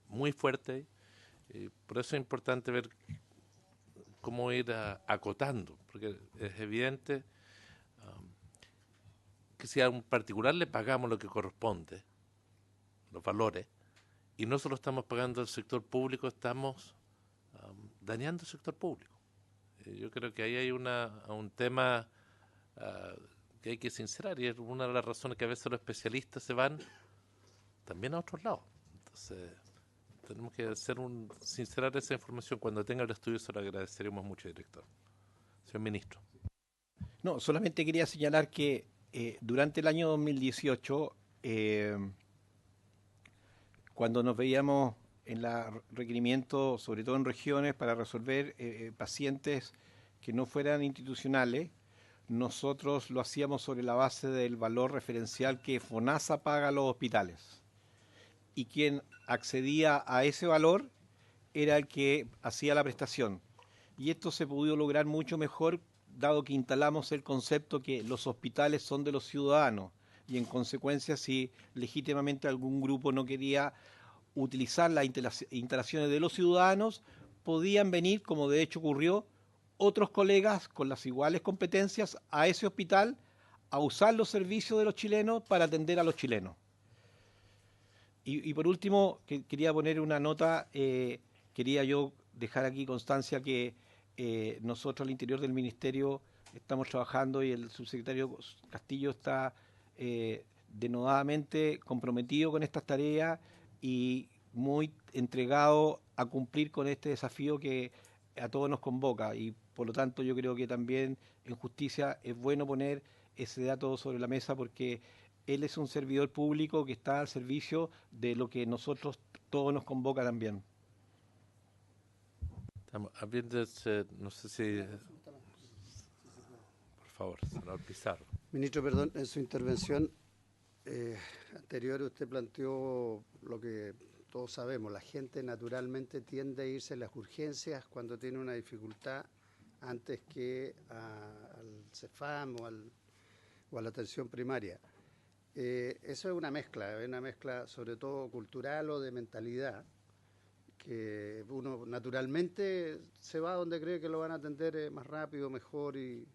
muy fuerte y por eso es importante ver cómo ir acotando, porque es evidente que si a un particular le pagamos lo que corresponde, los valores, y no solo estamos pagando al sector público, estamos dañando el sector público. Yo creo que ahí hay un tema que hay que sincerar, y es una de las razones que a veces los especialistas se van también a otros lados. Entonces, tenemos que sincerar esa información. Cuando tenga el estudio se lo agradeceríamos mucho, director. Señor ministro. No, solamente quería señalar que durante el año 2018, cuando nos veíamos en la requerimiento, sobre todo en regiones, para resolver pacientes que no fueran institucionales, nosotros lo hacíamos sobre la base del valor referencial que FONASA paga a los hospitales. Y quien accedía a ese valor era el que hacía la prestación. Y esto se pudo lograr mucho mejor, dado que instalamos el concepto que los hospitales son de los ciudadanos. Y en consecuencia, si legítimamente algún grupo no quería utilizar las instalaciones de los ciudadanos, podían venir, como de hecho ocurrió, otros colegas con las iguales competencias a ese hospital a usar los servicios de los chilenos para atender a los chilenos. Y por último, quería poner una nota, quería yo dejar aquí constancia que nosotros al interior del Ministerio estamos trabajando y el subsecretario Castillo está denodadamente comprometido con estas tareas y muy entregado a cumplir con este desafío que a todos nos convoca, y por lo tanto yo creo que también en justicia es bueno poner ese dato sobre la mesa, porque él es un servidor público que está al servicio de lo que nosotros todos nos convoca también. No sé si... Por favor, senador Pizarro. Ministro, perdón, en su intervención anterior usted planteó lo que todos sabemos, la gente naturalmente tiende a irse a las urgencias cuando tiene una dificultad antes que al CEFAM o a la atención primaria. Eso es una mezcla sobre todo cultural o de mentalidad, que uno naturalmente se va donde cree que lo van a atender más rápido, mejor. Y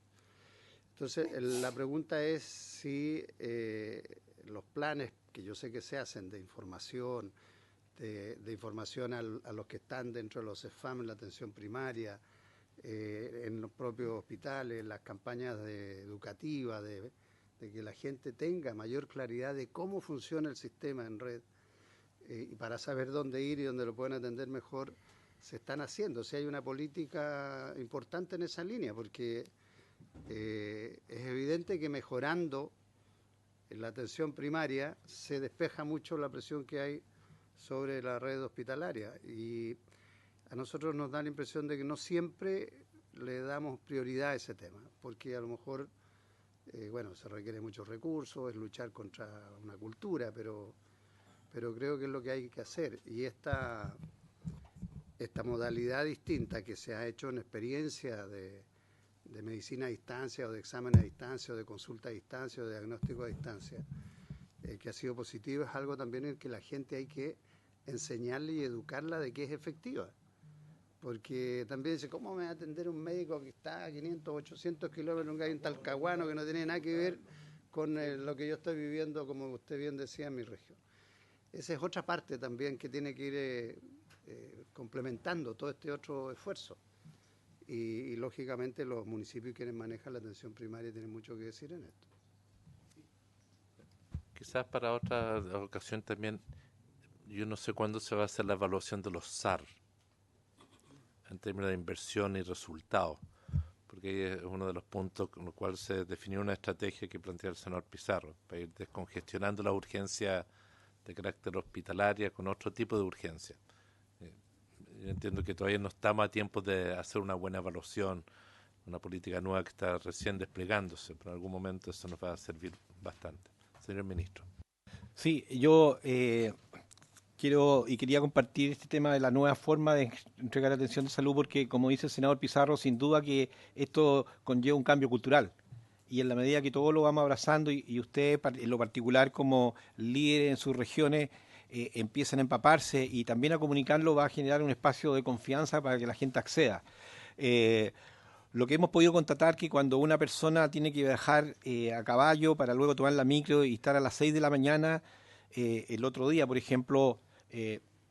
entonces la pregunta es si los planes que yo sé que se hacen de información, de información a los que están dentro de los CEFAM en la atención primaria, en los propios hospitales, las campañas educativas, de que la gente tenga mayor claridad de cómo funciona el sistema en red, y para saber dónde ir y dónde lo pueden atender mejor, se están haciendo. O sea, hay una política importante en esa línea, porque es evidente que mejorando en la atención primaria se despeja mucho la presión que hay sobre la red hospitalaria, y a nosotros nos da la impresión de que no siempre le damos prioridad a ese tema, porque a lo mejor se requiere muchos recursos, es luchar contra una cultura, pero creo que es lo que hay que hacer. Y esta modalidad distinta que se ha hecho en experiencia de medicina a distancia, o de examen a distancia, o de consulta a distancia, o de diagnóstico a distancia, que ha sido positivo, es algo también en que la gente hay que enseñarle y educarla de que es efectiva. Porque también dice, ¿cómo me va a atender un médico que está a 500, 800 kilómetros en Talcahuano, que no tiene nada que ver con lo que yo estoy viviendo, como usted bien decía, en mi región? Esa es otra parte también que tiene que ir complementando todo este otro esfuerzo. Y lógicamente los municipios quienes manejan la atención primaria tienen mucho que decir en esto. Quizás para otra ocasión también yo no sé cuándo se va a hacer la evaluación de los SAR en términos de inversión y resultados, porque ahí es uno de los puntos con los cuales se definió una estrategia que plantea el senador Pizarro, para ir descongestionando la urgencia de carácter hospitalaria con otro tipo de urgencia. Yo entiendo que todavía no estamos a tiempo de hacer una buena evaluación, una política nueva que está recién desplegándose, pero en algún momento eso nos va a servir bastante. Señor ministro. Sí, yo quería compartir este tema de la nueva forma de entregar atención de salud porque, como dice el senador Pizarro, sin duda que esto conlleva un cambio cultural. Y en la medida que todos lo vamos abrazando y usted en lo particular como líder en sus regiones empiezan a empaparse y también a comunicarlo, va a generar un espacio de confianza para que la gente acceda. Eh, lo que hemos podido constatar que cuando una persona tiene que viajar a caballo para luego tomar la micro y estar a las 6 de la mañana, el otro día, por ejemplo,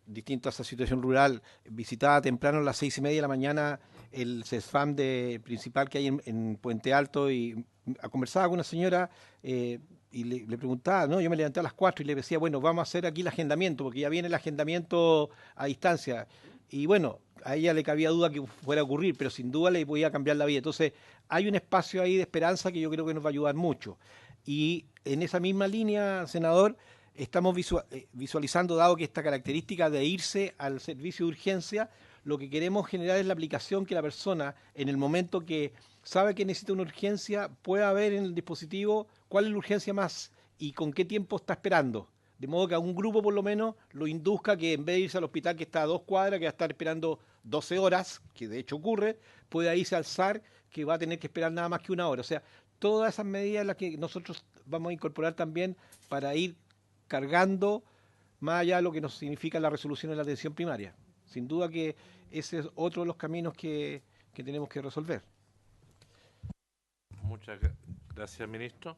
distinto a esa situación rural, visitaba temprano a las 6:30 de la mañana el CESFAM principal que hay en Puente Alto y conversaba con una señora y le preguntaba, no, yo me levanté a las 4 y le decía, bueno, vamos a hacer aquí el agendamiento, porque ya viene el agendamiento a distancia. Y bueno, a ella le cabía duda que fuera a ocurrir, pero sin duda le podía cambiar la vida. Entonces, hay un espacio ahí de esperanza que yo creo que nos va a ayudar mucho. Y en esa misma línea, senador, estamos visualizando, dado que esta característica de irse al servicio de urgencia, lo que queremos generar es la aplicación que la persona, en el momento que sabe que necesita una urgencia, pueda ver en el dispositivo cuál es la urgencia más y con qué tiempo está esperando. De modo que a un grupo por lo menos lo induzca que en vez de irse al hospital que está a 2 cuadras, que va a estar esperando 12 horas, que de hecho ocurre, pueda irse al SAR que va a tener que esperar nada más que 1 hora. O sea, todas esas medidas las que nosotros vamos a incorporar también para ir cargando más allá de lo que nos significa la resolución de la atención primaria. Sin duda que ese es otro de los caminos que tenemos que resolver. Muchas gracias, ministro.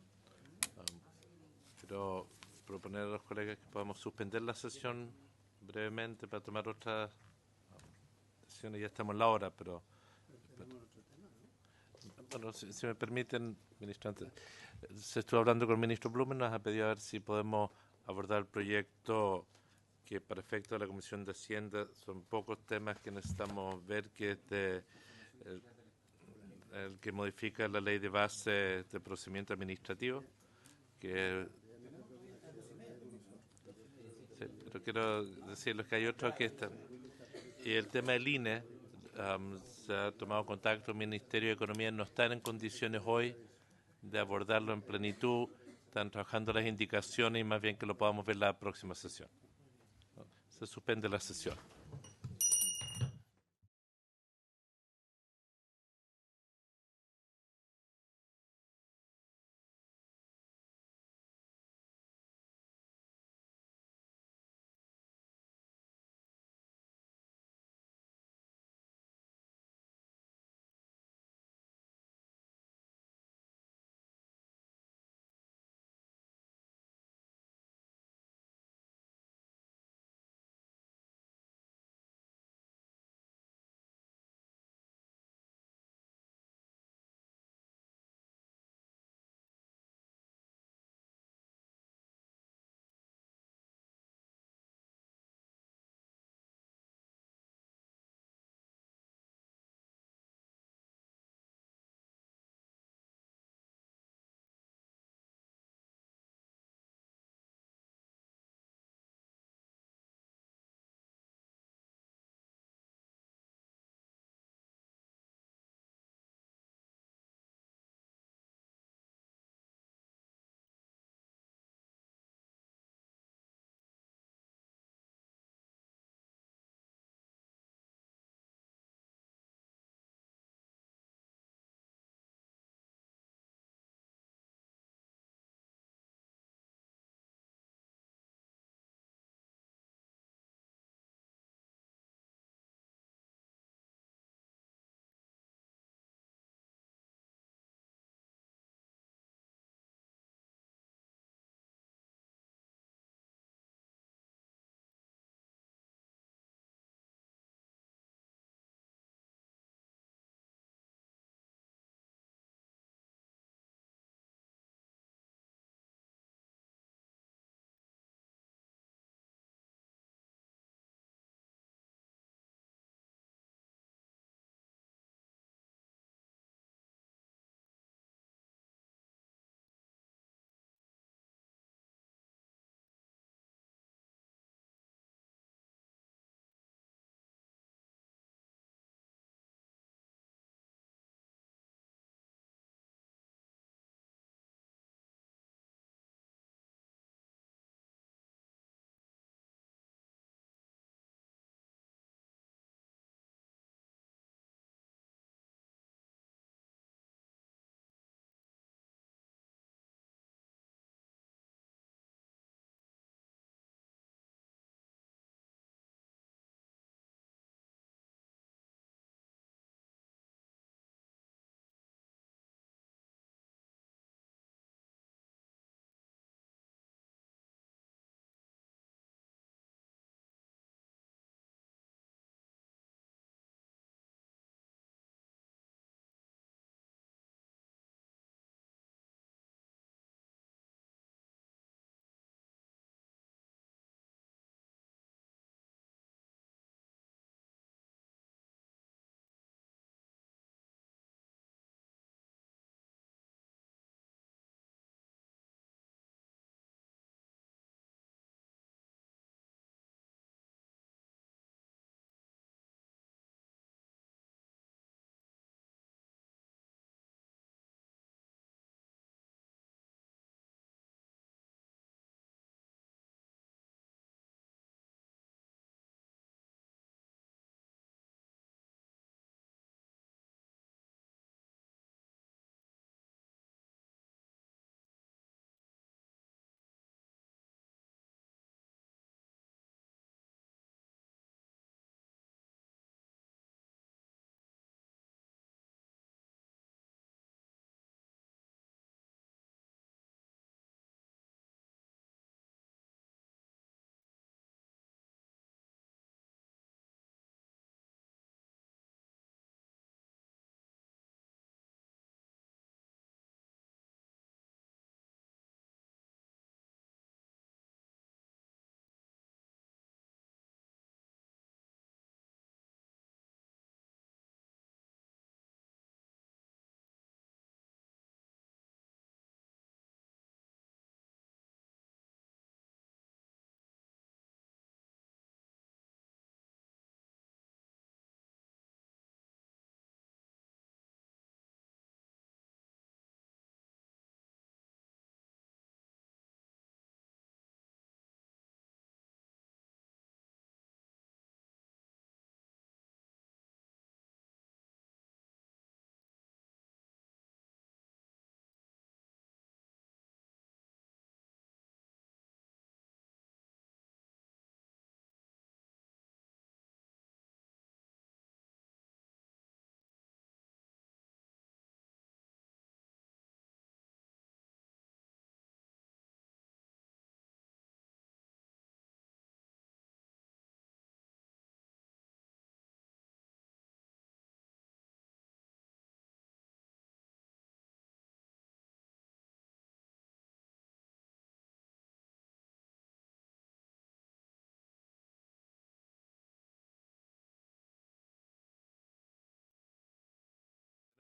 Quiero proponer a los colegas que podamos suspender la sesión brevemente para tomar otras decisiones. Ya estamos en la hora, pero bueno, si me permiten, ministro, antes, se estuvo hablando con el ministro Blumen, nos ha pedido a ver si podemos abordar el proyecto que para efecto de la Comisión de Hacienda son pocos temas que necesitamos ver, que es el que modifica la ley de base de procedimiento administrativo, que sí, pero quiero decirles que hay otros que están. Y el tema del INE, se ha tomado contacto, el Ministerio de Economía no está en condiciones hoy de abordarlo en plenitud, están trabajando las indicaciones y más bien que lo podamos ver la próxima sesión. Se suspende la sesión.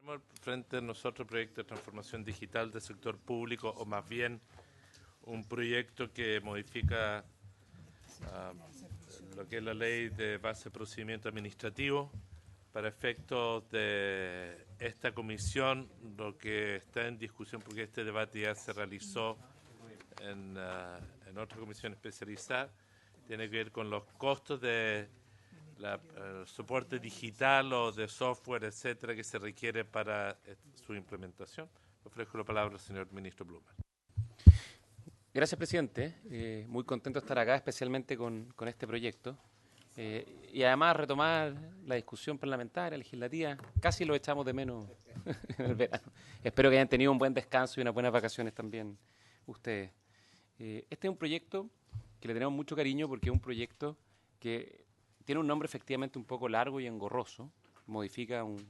Tenemos frente a nosotros proyecto de transformación digital del sector público, o más bien un proyecto que modifica lo que es la ley de base de procedimiento administrativo para efectos de esta comisión. Lo que está en discusión, porque este debate ya se realizó en otra comisión especializada, tiene que ver con los costos de soporte digital o de software, etcétera, que se requiere para su implementación. Ofrezco la palabra al señor ministro Blumer. Gracias, presidente. Muy contento de estar acá, especialmente con este proyecto. Y además retomar la discusión parlamentaria, legislativa. Casi lo echamos de menos en el verano. Espero que hayan tenido un buen descanso y unas buenas vacaciones también ustedes. Este es un proyecto que le tenemos mucho cariño porque es un proyecto que tiene un nombre efectivamente un poco largo y engorroso. Modifica un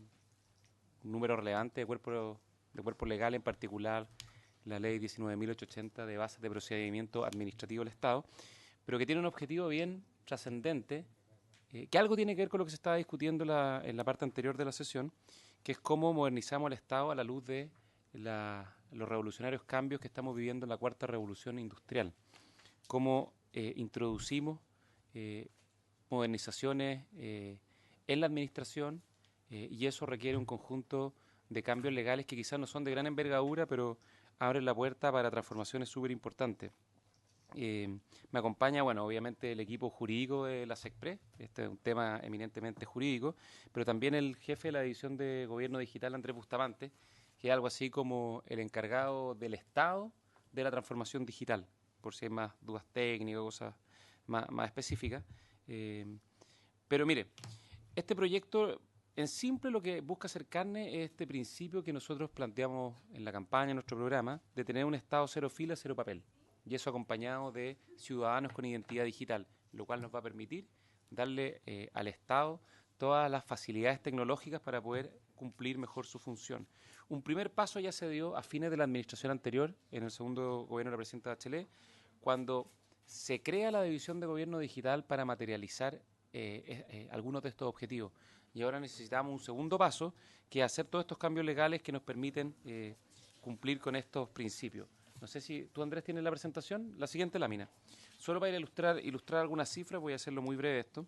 número relevante de cuerpos legales, en particular la ley 19.880 de bases de procedimiento administrativo del Estado, pero que tiene un objetivo bien trascendente, que algo tiene que ver con lo que se estaba discutiendo en la parte anterior de la sesión, que es cómo modernizamos el Estado a la luz de los revolucionarios cambios que estamos viviendo en la cuarta revolución industrial. Cómo introducimos modernizaciones en la administración, y eso requiere un conjunto de cambios legales que quizás no son de gran envergadura, pero abren la puerta para transformaciones súper importantes. Me acompaña, bueno, obviamente el equipo jurídico de la SECPRES. Este es un tema eminentemente jurídico, pero también el jefe de la División de Gobierno Digital, Andrés Bustamante, que es algo así como el encargado del Estado de la transformación digital, por si hay más dudas técnicas, cosas más específicas. Pero mire, este proyecto en simple lo que busca hacer carne es este principio que nosotros planteamos en la campaña, en nuestro programa, de tener un Estado cero fila, cero papel. Y eso acompañado de ciudadanos con identidad digital, lo cual nos va a permitir darle al Estado todas las facilidades tecnológicas para poder cumplir mejor su función. Un primer paso ya se dio a fines de la administración anterior, en el segundo gobierno de la presidenta Bachelet, cuando se crea la División de Gobierno Digital para materializar algunos de estos objetivos. Y ahora necesitamos un segundo paso, que es hacer todos estos cambios legales que nos permiten cumplir con estos principios. No sé si tú, Andrés, tienes la presentación. La siguiente lámina. Solo para ilustrar algunas cifras, voy a hacerlo muy breve esto.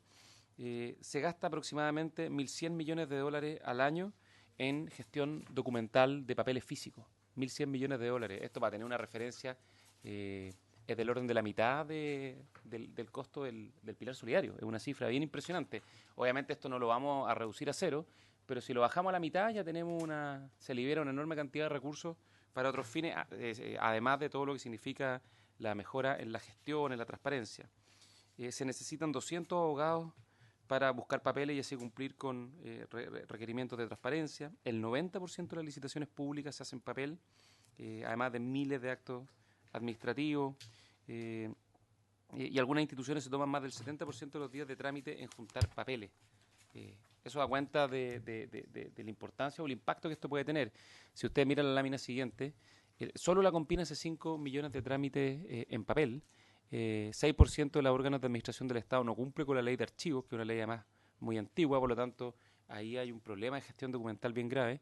Se gasta aproximadamente 1.100 millones de dólares al año en gestión documental de papeles físicos. 1.100 millones de dólares. Esto para tener una referencia es del orden de la mitad del costo del pilar solidario. Es una cifra bien impresionante. Obviamente esto no lo vamos a reducir a cero, pero si lo bajamos a la mitad ya se libera una enorme cantidad de recursos para otros fines, además de todo lo que significa la mejora en la gestión, en la transparencia. Se necesitan 200 abogados para buscar papeles y así cumplir con requerimientos de transparencia. El 90% de las licitaciones públicas se hacen en papel, además de miles de actos administrativos, y algunas instituciones se toman más del 70% de los días de trámite en juntar papeles. Eso da cuenta de la importancia o el impacto que esto puede tener. Si usted mira la lámina siguiente, solo la Compina hace 5 millones de trámites en papel. 6% de los órganos de administración del Estado no cumple con la ley de archivos, que es una ley además muy antigua, por lo tanto, ahí hay un problema de gestión documental bien grave.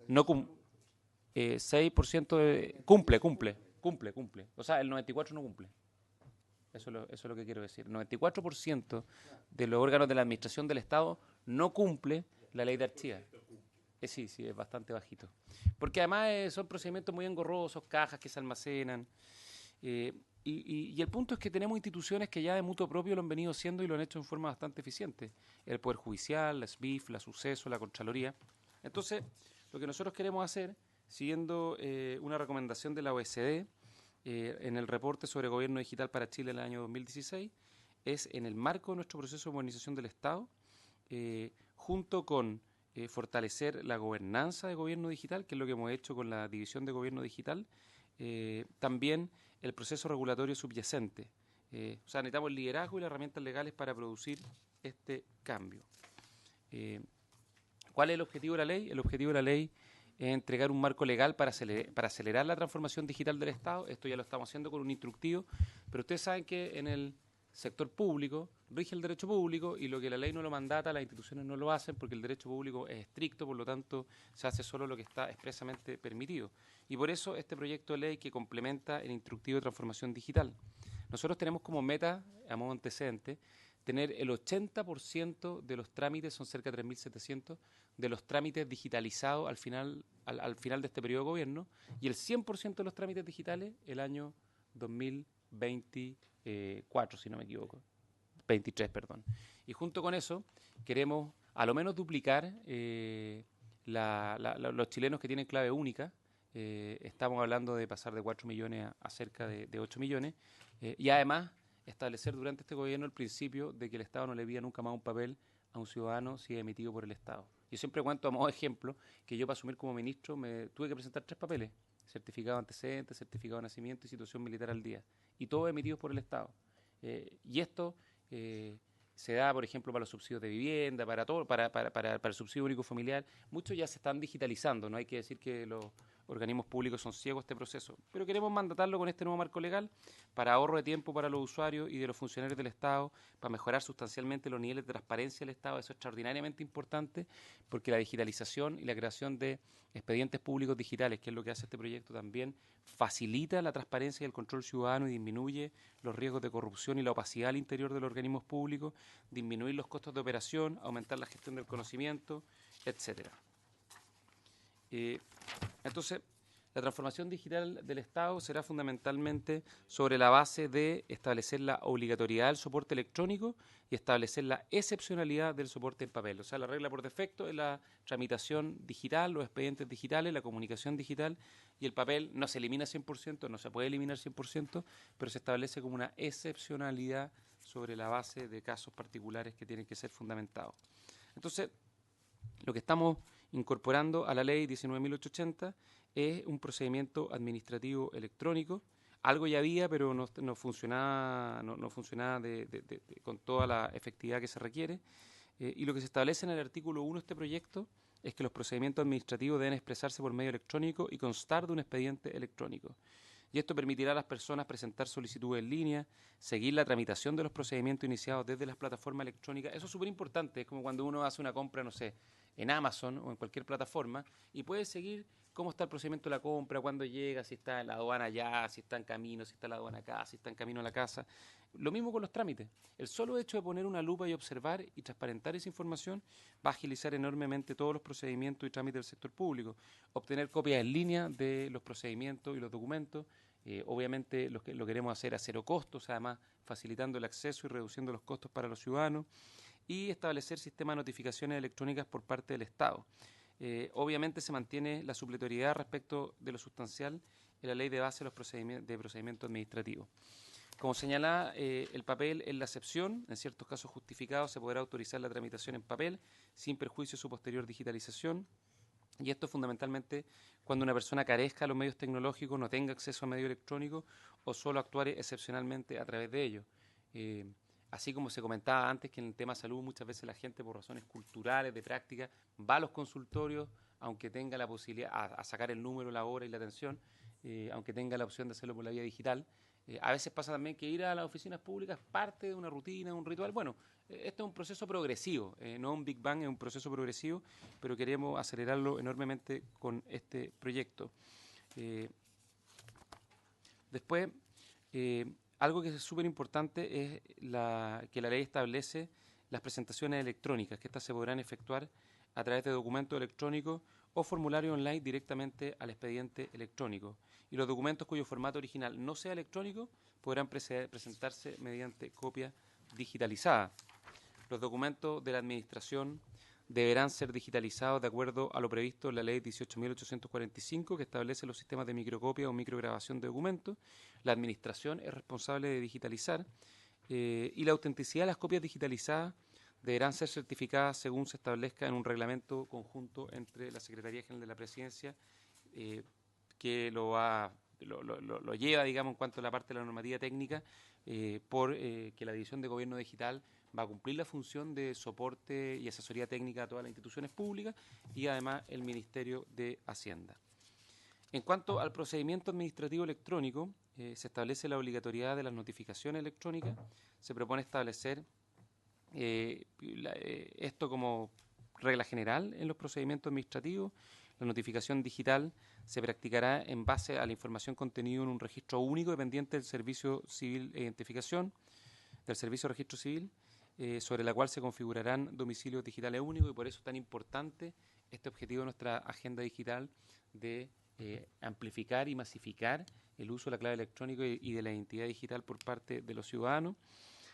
6% cumple. O sea, el 94% no cumple. Eso es lo que quiero decir. El 94% de los órganos de la administración del Estado no cumple la ley de archivos. Sí, es bastante bajito. Porque además son procedimientos muy engorrosos, cajas que se almacenan. Y el punto es que tenemos instituciones que ya de mutuo propio lo han venido haciendo y lo han hecho en forma bastante eficiente. El Poder Judicial, la SBIF, la Suceso, la Contraloría. Entonces, lo que nosotros queremos hacer, siguiendo una recomendación de la OECD, en el reporte sobre gobierno digital para Chile en el año 2016, es en el marco de nuestro proceso de modernización del Estado, junto con fortalecer la gobernanza de gobierno digital, que es lo que hemos hecho con la División de Gobierno Digital, también el proceso regulatorio subyacente. O sea, necesitamos el liderazgo y las herramientas legales para producir este cambio. ¿Cuál es el objetivo de la ley? El objetivo de la ley es entregar un marco legal para acelerar la transformación digital del Estado. Esto ya lo estamos haciendo con un instructivo, pero ustedes saben que en el sector público rige el derecho público y lo que la ley no lo mandata, las instituciones no lo hacen porque el derecho público es estricto, por lo tanto se hace solo lo que está expresamente permitido. Y por eso este proyecto de ley que complementa el instructivo de transformación digital. Nosotros tenemos como meta, a modo antecedente, tener el 80% de los trámites, son cerca de 3.700, de los trámites digitalizados al final de este periodo de gobierno y el 100% de los trámites digitales el año 2024, si no me equivoco. 23, perdón. Y junto con eso queremos a lo menos duplicar los chilenos que tienen clave única. Estamos hablando de pasar de 4 millones a cerca de 8 millones. Y además establecer durante este gobierno el principio de que el Estado no le envía nunca más un papel a un ciudadano si es emitido por el Estado. Yo siempre cuento a modo de ejemplo que yo para asumir como ministro me tuve que presentar 3 papeles: certificado de antecedentes, certificado de nacimiento y situación militar al día. Y todos emitidos por el Estado. Y esto se da, por ejemplo, para los subsidios de vivienda, para todo, para el subsidio único familiar. Muchos ya se están digitalizando, no hay que decir que los organismos públicos son ciegos a este proceso, pero queremos mandatarlo con este nuevo marco legal para ahorro de tiempo para los usuarios y de los funcionarios del Estado, para mejorar sustancialmente los niveles de transparencia del Estado. Eso es extraordinariamente importante porque la digitalización y la creación de expedientes públicos digitales, que es lo que hace este proyecto también, facilita la transparencia y el control ciudadano y disminuye los riesgos de corrupción y la opacidad al interior de los organismos públicos, disminuir los costos de operación, aumentar la gestión del conocimiento, etcétera. Entonces, la transformación digital del Estado será fundamentalmente sobre la base de establecer la obligatoriedad del soporte electrónico y establecer la excepcionalidad del soporte en papel. O sea, la regla por defecto es la tramitación digital, los expedientes digitales, la comunicación digital, y el papel no se elimina 100%, no se puede eliminar 100%, pero se establece como una excepcionalidad sobre la base de casos particulares que tienen que ser fundamentados. Entonces, lo que estamos incorporando a la ley 19.880 es un procedimiento administrativo electrónico. Algo ya había, pero no funcionaba, con toda la efectividad que se requiere. Y lo que se establece en el artículo 1 de este proyecto es que los procedimientos administrativos deben expresarse por medio electrónico y constar de un expediente electrónico. Y esto permitirá a las personas presentar solicitudes en línea, seguir la tramitación de los procedimientos iniciados desde las plataformas electrónicas. Eso es súper importante, es como cuando uno hace una compra, no sé, en Amazon o en cualquier plataforma y puede seguir cómo está el procedimiento de la compra, cuándo llega, si está en la aduana allá, si está en camino, si está en la aduana acá, si está en camino a la casa. Lo mismo con los trámites. El solo hecho de poner una lupa y observar y transparentar esa información va a agilizar enormemente todos los procedimientos y trámites del sector público. Obtener copias en línea de los procedimientos y los documentos. Obviamente lo queremos hacer a cero costos, además facilitando el acceso y reduciendo los costos para los ciudadanos. Y establecer sistemas de notificaciones electrónicas por parte del Estado. Obviamente se mantiene la supletoriedad respecto de lo sustancial en la ley de base de los procedimientos administrativos. Como señalaba, el papel es la excepción. En ciertos casos justificados se podrá autorizar la tramitación en papel sin perjuicio de su posterior digitalización. Y esto fundamentalmente cuando una persona carezca de los medios tecnológicos, no tenga acceso a medios electrónicos o solo actuare excepcionalmente a través de ellos. Así como se comentaba antes que en el tema salud muchas veces la gente por razones culturales, de práctica, va a los consultorios, aunque tenga la posibilidad a sacar el número, la hora y la atención, aunque tenga la opción de hacerlo por la vía digital. A veces pasa también que ir a las oficinas públicas es parte de una rutina, un ritual. Bueno, esto es un proceso progresivo, no un Big Bang, es un proceso progresivo, pero queremos acelerarlo enormemente con este proyecto. Después, algo que es súper importante es que la ley establece las presentaciones electrónicas, que estas se podrán efectuar a través de documentos electrónicos o formulario online directamente al expediente electrónico. Y los documentos cuyo formato original no sea electrónico podrán presentarse mediante copia digitalizada. Los documentos de la Administración deberán ser digitalizados de acuerdo a lo previsto en la Ley 18.845, que establece los sistemas de microcopia o micrograbación de documentos. La Administración es responsable de digitalizar y la autenticidad de las copias digitalizadas deberán ser certificadas según se establezca en un reglamento conjunto entre la Secretaría General de la Presidencia, que lo lleva, digamos, en cuanto a la parte de la normativa técnica, que la División de Gobierno Digital va a cumplir la función de soporte y asesoría técnica a todas las instituciones públicas y además el Ministerio de Hacienda. En cuanto al procedimiento administrativo electrónico, se establece la obligatoriedad de las notificaciones electrónicas. Se propone establecer esto como regla general en los procedimientos administrativos. La notificación digital se practicará en base a la información contenida en un registro único dependiente del Servicio Civil de Identificación, del Servicio de Registro Civil, sobre la cual se configurarán domicilios digitales únicos, y por eso es tan importante este objetivo de nuestra agenda digital de amplificar y masificar el uso de la clave electrónica y de la identidad digital por parte de los ciudadanos.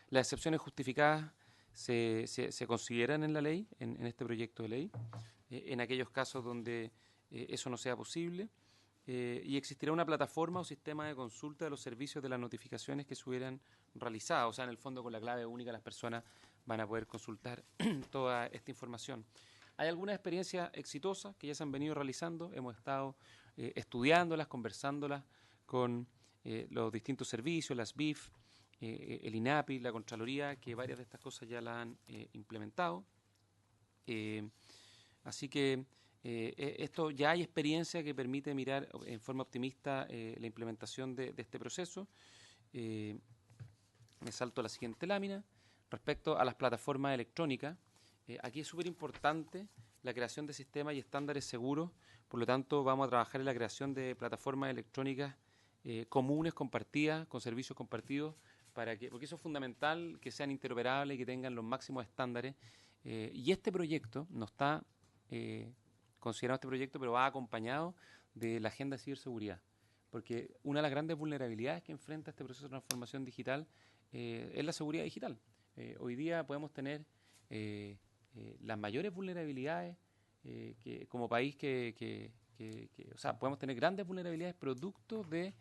Las excepciones justificadas se consideran en la ley, en este proyecto de ley, en aquellos casos donde eso no sea posible, y existirá una plataforma o sistema de consulta de los servicios de las notificaciones que se hubieran realizado. O sea, en el fondo, con la clave única las personas van a poder consultar toda esta información. Hay algunas experiencias exitosas que ya se han venido realizando, hemos estado estudiándolas, conversándolas con los distintos servicios, las BIF, el INAPI, la Contraloría, que varias de estas cosas ya la han implementado. Así que esto ya hay experiencia que permite mirar en forma optimista la implementación de este proceso. Me salto a la siguiente lámina. Respecto a las plataformas electrónicas, aquí es súper importante la creación de sistemas y estándares seguros. Por lo tanto, vamos a trabajar en la creación de plataformas electrónicas comunes, compartidas, con servicios compartidos, porque eso es fundamental, que sean interoperables y que tengan los máximos estándares. Y este proyecto no está considerado este proyecto, pero va acompañado de la agenda de ciberseguridad, porque una de las grandes vulnerabilidades que enfrenta este proceso de transformación digital es la seguridad digital. Hoy día podemos tener las mayores vulnerabilidades como país o sea, podemos tener grandes vulnerabilidades producto de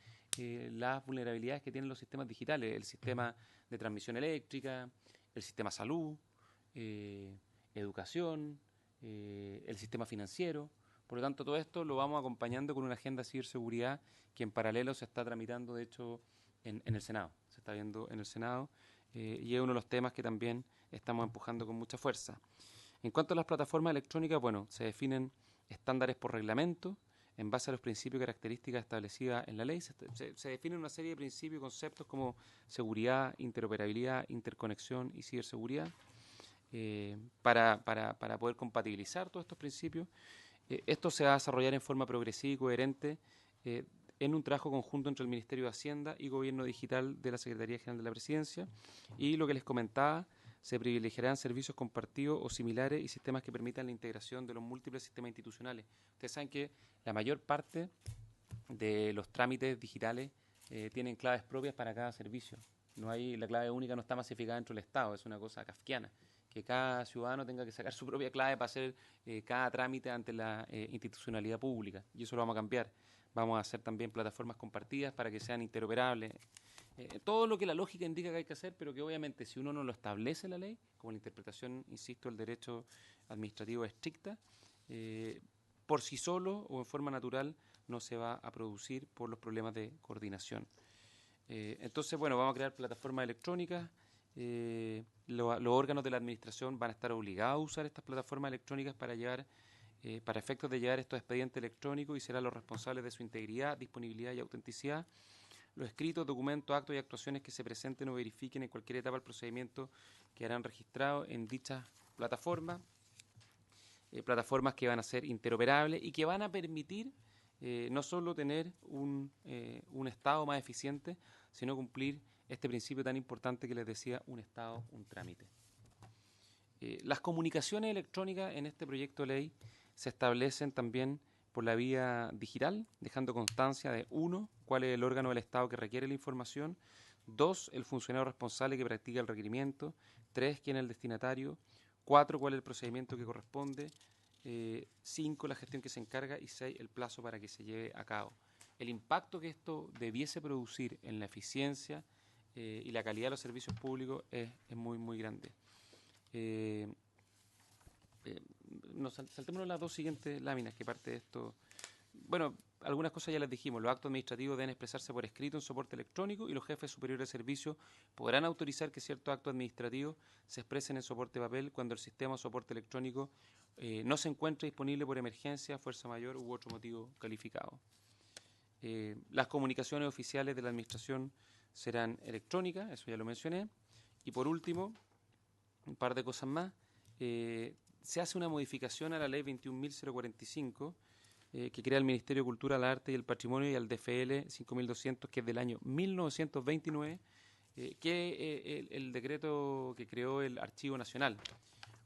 las vulnerabilidades que tienen los sistemas digitales, el sistema de transmisión eléctrica, el sistema salud, educación, el sistema financiero. Por lo tanto, todo esto lo vamos acompañando con una agenda de ciberseguridad que en paralelo se está tramitando, de hecho, en el Senado. Se está viendo en el Senado y es uno de los temas que también estamos empujando con mucha fuerza. En cuanto a las plataformas electrónicas, bueno, se definen estándares por reglamento en base a los principios y características establecidas en la ley. Se definen una serie de principios y conceptos como seguridad, interoperabilidad, interconexión y ciberseguridad para poder compatibilizar todos estos principios. Esto se va a desarrollar en forma progresiva y coherente en un trabajo conjunto entre el Ministerio de Hacienda y Gobierno Digital de la Secretaría General de la Presidencia. Y lo que les comentaba, se privilegiarán servicios compartidos o similares y sistemas que permitan la integración de los múltiples sistemas institucionales. Ustedes saben que la mayor parte de los trámites digitales tienen claves propias para cada servicio. La clave única no está masificada dentro del Estado, es una cosa kafkiana, que cada ciudadano tenga que sacar su propia clave para hacer cada trámite ante la institucionalidad pública. Y eso lo vamos a cambiar. Vamos a hacer también plataformas compartidas para que sean interoperables. Todo lo que la lógica indica que hay que hacer, pero que obviamente si uno no lo establece en la ley, como la interpretación, insisto, del derecho administrativo estricta, por sí solo o en forma natural no se va a producir por los problemas de coordinación. Entonces, bueno, vamos a crear plataformas electrónicas. Los órganos de la administración van a estar obligados a usar estas plataformas electrónicas para efectos de llevar estos expedientes electrónicos, y serán los responsables de su integridad, disponibilidad y autenticidad. Los escritos, documentos, actos y actuaciones que se presenten o verifiquen en cualquier etapa del procedimiento quedarán registrados en dichas plataformas, plataformas que van a ser interoperables y que van a permitir no solo tener un Estado más eficiente, sino cumplir este principio tan importante que les decía, un Estado, un trámite. Las comunicaciones electrónicas en este proyecto de ley se establecen también por la vía digital, dejando constancia de 1, cuál es el órgano del Estado que requiere la información; 2, el funcionario responsable que practica el requerimiento; 3, quién es el destinatario; 4, cuál es el procedimiento que corresponde; 5, la gestión que se encarga; y 6, el plazo para que se lleve a cabo. El impacto que esto debiese producir en la eficiencia y la calidad de los servicios públicos es muy, muy grande. Saltémonos las dos siguientes láminas que parte de esto. Bueno, algunas cosas ya les dijimos. Los actos administrativos deben expresarse por escrito en soporte electrónico, y los jefes superiores de servicio podrán autorizar que ciertos actos administrativos se expresen en soporte de papel cuando el sistema o soporte electrónico no se encuentre disponible por emergencia, fuerza mayor u otro motivo calificado. Las comunicaciones oficiales de la Administración serán electrónicas, eso ya lo mencioné. Y por último, un par de cosas más. Se hace una modificación a la ley 21.045 que crea el Ministerio de Cultura, el Arte y el Patrimonio y al DFL 5.200, que es del año 1929, que es el decreto que creó el Archivo Nacional.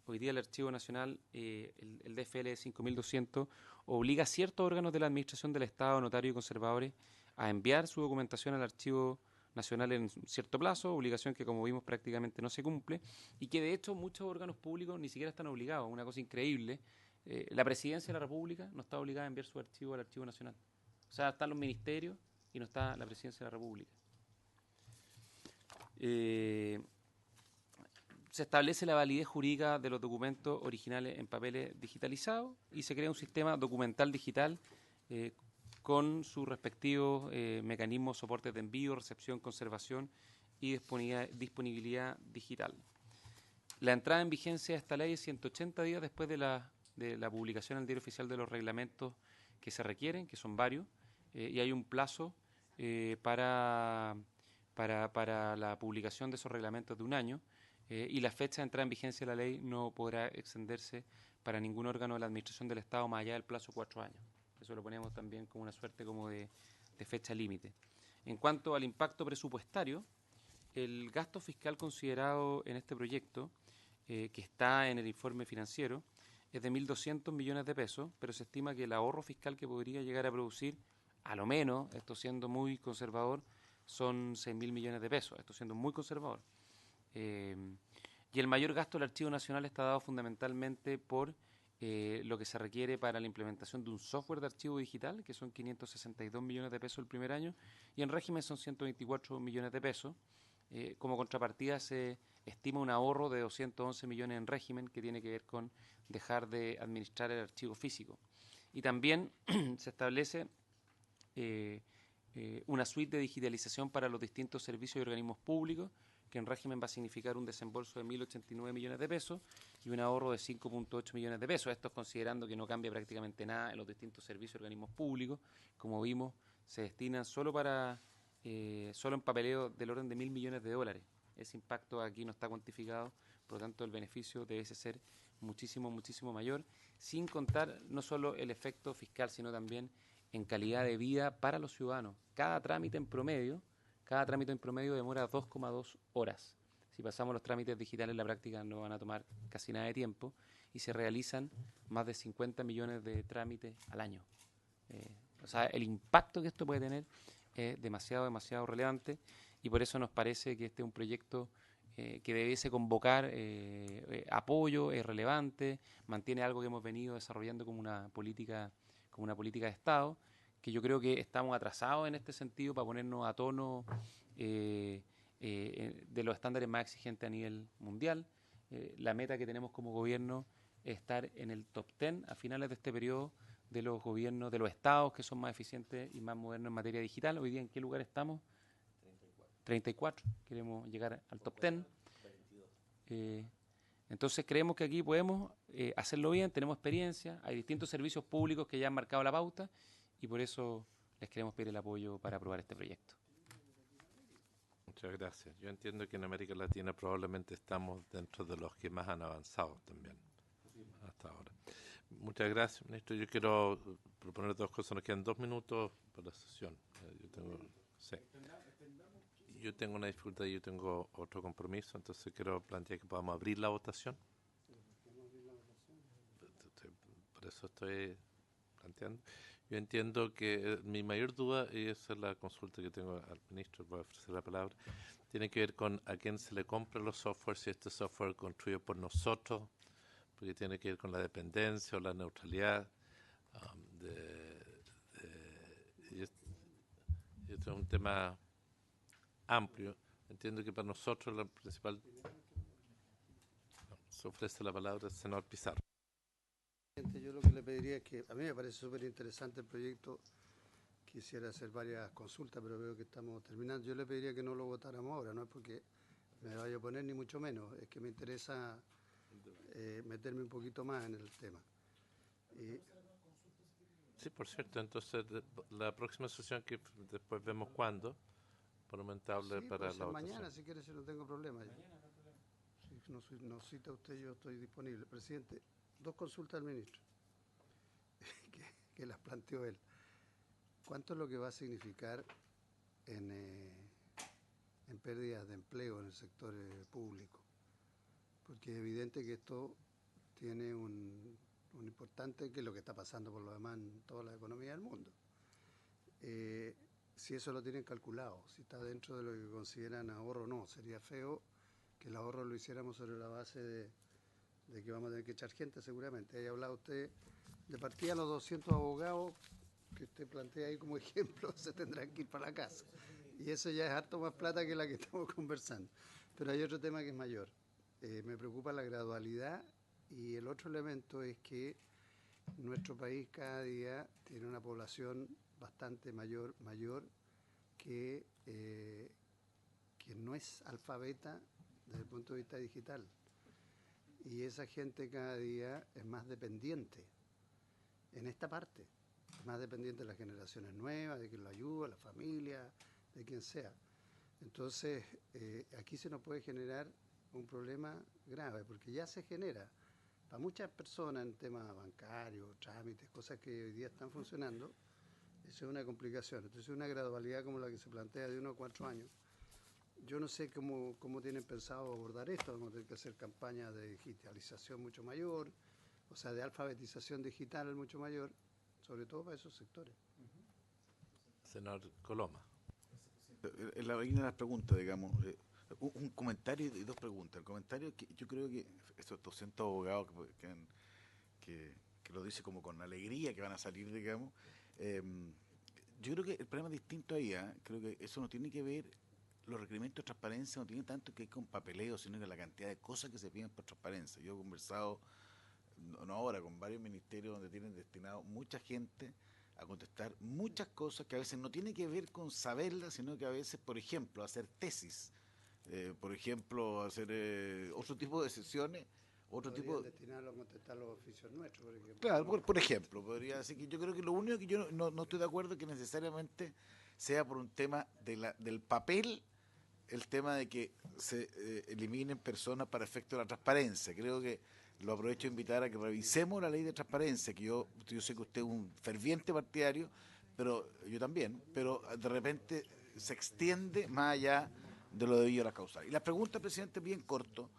Hoy día el Archivo Nacional, el DFL 5.200, obliga a ciertos órganos de la Administración del Estado, notarios y conservadores, a enviar su documentación al Archivo Nacional en cierto plazo, obligación que, como vimos, prácticamente no se cumple, y que de hecho muchos órganos públicos ni siquiera están obligados. Una cosa increíble, la Presidencia de la República no está obligada a enviar su archivo al Archivo Nacional. O sea, están los ministerios y no está la Presidencia de la República. Se establece la validez jurídica de los documentos originales en papeles digitalizados y se crea un sistema documental digital con sus respectivos mecanismos, soportes de envío, recepción, conservación y disponibilidad digital. La entrada en vigencia de esta ley es 180 días después de la publicación en el Diario Oficial de los reglamentos que se requieren, que son varios, y hay un plazo para la publicación de esos reglamentos de 1 año, y la fecha de entrada en vigencia de la ley no podrá extenderse para ningún órgano de la Administración del Estado más allá del plazo de 4 años. Eso lo ponemos también como una suerte como de fecha límite. En cuanto al impacto presupuestario, el gasto fiscal considerado en este proyecto, que está en el informe financiero, es de 1.200 millones de pesos, pero se estima que el ahorro fiscal que podría llegar a producir, a lo menos, esto siendo muy conservador, son 6.000 millones de pesos, esto siendo muy conservador. Y el mayor gasto del Archivo Nacional está dado fundamentalmente por lo que se requiere para la implementación de un software de archivo digital, que son 562 millones de pesos el primer año, y en régimen son 124 millones de pesos. Como contrapartida se estima un ahorro de 211 millones en régimen, que tiene que ver con dejar de administrar el archivo físico. Y también se establece una suite de digitalización para los distintos servicios y organismos públicos, que en régimen va a significar un desembolso de 1.089 millones de pesos y un ahorro de 5.8 millones de pesos. Esto es considerando que no cambia prácticamente nada en los distintos servicios y organismos públicos. Como vimos, se destinan solo en papeleo del orden de 1.000 millones de dólares. Ese impacto aquí no está cuantificado, por lo tanto el beneficio debe ser muchísimo, muchísimo mayor, sin contar no solo el efecto fiscal, sino también en calidad de vida para los ciudadanos. Cada trámite en promedio demora 2,2 horas. Si pasamos los trámites digitales, en la práctica no van a tomar casi nada de tiempo y se realizan más de 50 millones de trámites al año. O sea, el impacto que esto puede tener es demasiado relevante y por eso nos parece que este es un proyecto que debiese convocar apoyo, es relevante, mantiene algo que hemos venido desarrollando como una política de Estado, que yo creo que estamos atrasados en este sentido para ponernos a tono de los estándares más exigentes a nivel mundial. La meta que tenemos como gobierno es estar en el top 10 a finales de este periodo de los gobiernos, de los estados que son más eficientes y más modernos en materia digital. Hoy día, ¿en qué lugar estamos? 34. Queremos llegar al top 10. Entonces creemos que aquí podemos hacerlo bien, tenemos experiencia, hay distintos servicios públicos que ya han marcado la pauta y por eso les queremos pedir el apoyo para aprobar este proyecto. Muchas gracias. Yo entiendo que en América Latina probablemente estamos dentro de los que más han avanzado también hasta ahora. Muchas gracias, ministro. Yo quiero proponer 2 cosas. Nos quedan 2 minutos para la sesión. Yo tengo una dificultad y yo tengo otro compromiso, entonces quiero plantear que podamos abrir la votación. Por eso estoy planteando. Yo entiendo que mi mayor duda, y esa es la consulta que tengo al ministro, voy a ofrecer la palabra, tiene que ver con a quién se le compran los softwares, si este software es construido por nosotros, porque tiene que ver con la dependencia o la neutralidad. Y esto es un tema amplio. Entiendo que para nosotros la principal... se ofrece la palabra al senador Pizarro. Yo lo que le pediría es que, a mí me parece súper interesante el proyecto, quisiera hacer varias consultas, pero veo que estamos terminando. Yo le pediría que no lo votáramos ahora, no es porque me vaya a oponer ni mucho menos, es que me interesa meterme un poquito más en el tema. Sí, por cierto, entonces la próxima sesión que después vemos cuándo, probablemente hable Sí, para puede la ser votación. mañana, si quiere, si no tengo problema. Si no cita usted, yo estoy disponible. Presidente, dos consultas al ministro, que las planteó él. ¿Cuánto es lo que va a significar en pérdidas de empleo en el sector público? Porque es evidente que esto tiene un importante, que es lo que está pasando por lo demás en toda la economía del mundo. Si eso lo tienen calculado, si está dentro de lo que consideran ahorro o no, sería feo que el ahorro lo hiciéramos sobre la base de que vamos a tener que echar gente seguramente. Haya hablado usted de partida, los 200 abogados que usted plantea ahí como ejemplo se tendrán que ir para la casa. Y eso ya es harto más plata que la que estamos conversando. Pero hay otro tema que es mayor. Me preocupa la gradualidad, y el otro elemento es que nuestro país cada día tiene una población bastante mayor que no es alfabeta desde el punto de vista digital. Y esa gente cada día es más dependiente en esta parte, más dependiente de las generaciones nuevas, de quien lo ayuda, la familia, de quien sea. Entonces, aquí se nos puede generar un problema grave, porque ya se genera para muchas personas en temas bancarios, trámites, cosas que hoy día están funcionando. Eso es una complicación. Entonces, una gradualidad como la que se plantea de 1 a 4 años. Yo no sé cómo tienen pensado abordar esto. Vamos a tener que hacer campañas de digitalización mucho mayor, o sea, de alfabetización digital mucho mayor, sobre todo para esos sectores. Senador Coloma. En la línea de las preguntas, digamos, un comentario y dos preguntas. El comentario es que yo creo que estos 200 abogados que lo dice como con alegría que van a salir, digamos, yo creo que el problema es distinto ahí. Creo que eso no tiene que ver, los requerimientos de transparencia no tienen tanto que ver con papeleo, sino que la cantidad de cosas que se piden por transparencia. Yo he conversado, no ahora, con varios ministerios donde tienen destinado mucha gente a contestar muchas cosas que a veces no tiene que ver con saberlas, sino que a veces, por ejemplo, hacer tesis, por ejemplo, hacer otro tipo de sesiones, otro tipo de... destinarlo a contestar los oficios nuestros, por ejemplo. Claro, por ejemplo, podría decir que yo creo que lo único que yo no estoy de acuerdo es que necesariamente sea por un tema del papel, el tema de que se eliminen personas para efecto de la transparencia. Creo que lo aprovecho de invitar a que revisemos la ley de transparencia, que yo sé que usted es un ferviente partidario, pero yo también, pero de repente se extiende más allá de lo debido a las causales. Y la pregunta, presidente, bien corto.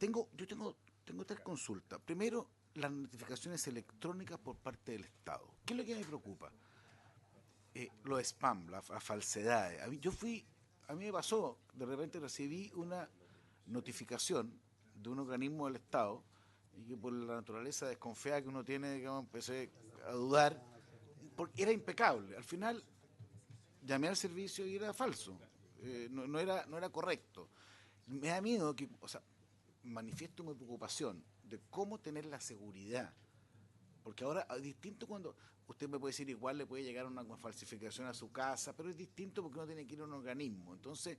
Yo tengo 3 consultas. Primero, las notificaciones electrónicas por parte del Estado. ¿Qué es lo que me preocupa? Los spam, las falsedades. A mí me pasó, de repente recibí una notificación de un organismo del Estado y que por la naturaleza desconfiada que uno tiene, digamos, empecé a dudar, porque era impecable. Al final llamé al servicio y era falso, no era correcto. Me da miedo que, o sea, manifiesto mi preocupación de cómo tener la seguridad, porque ahora es distinto cuando usted me puede decir, igual le puede llegar una falsificación a su casa, pero es distinto porque uno tiene que ir a un organismo. Entonces,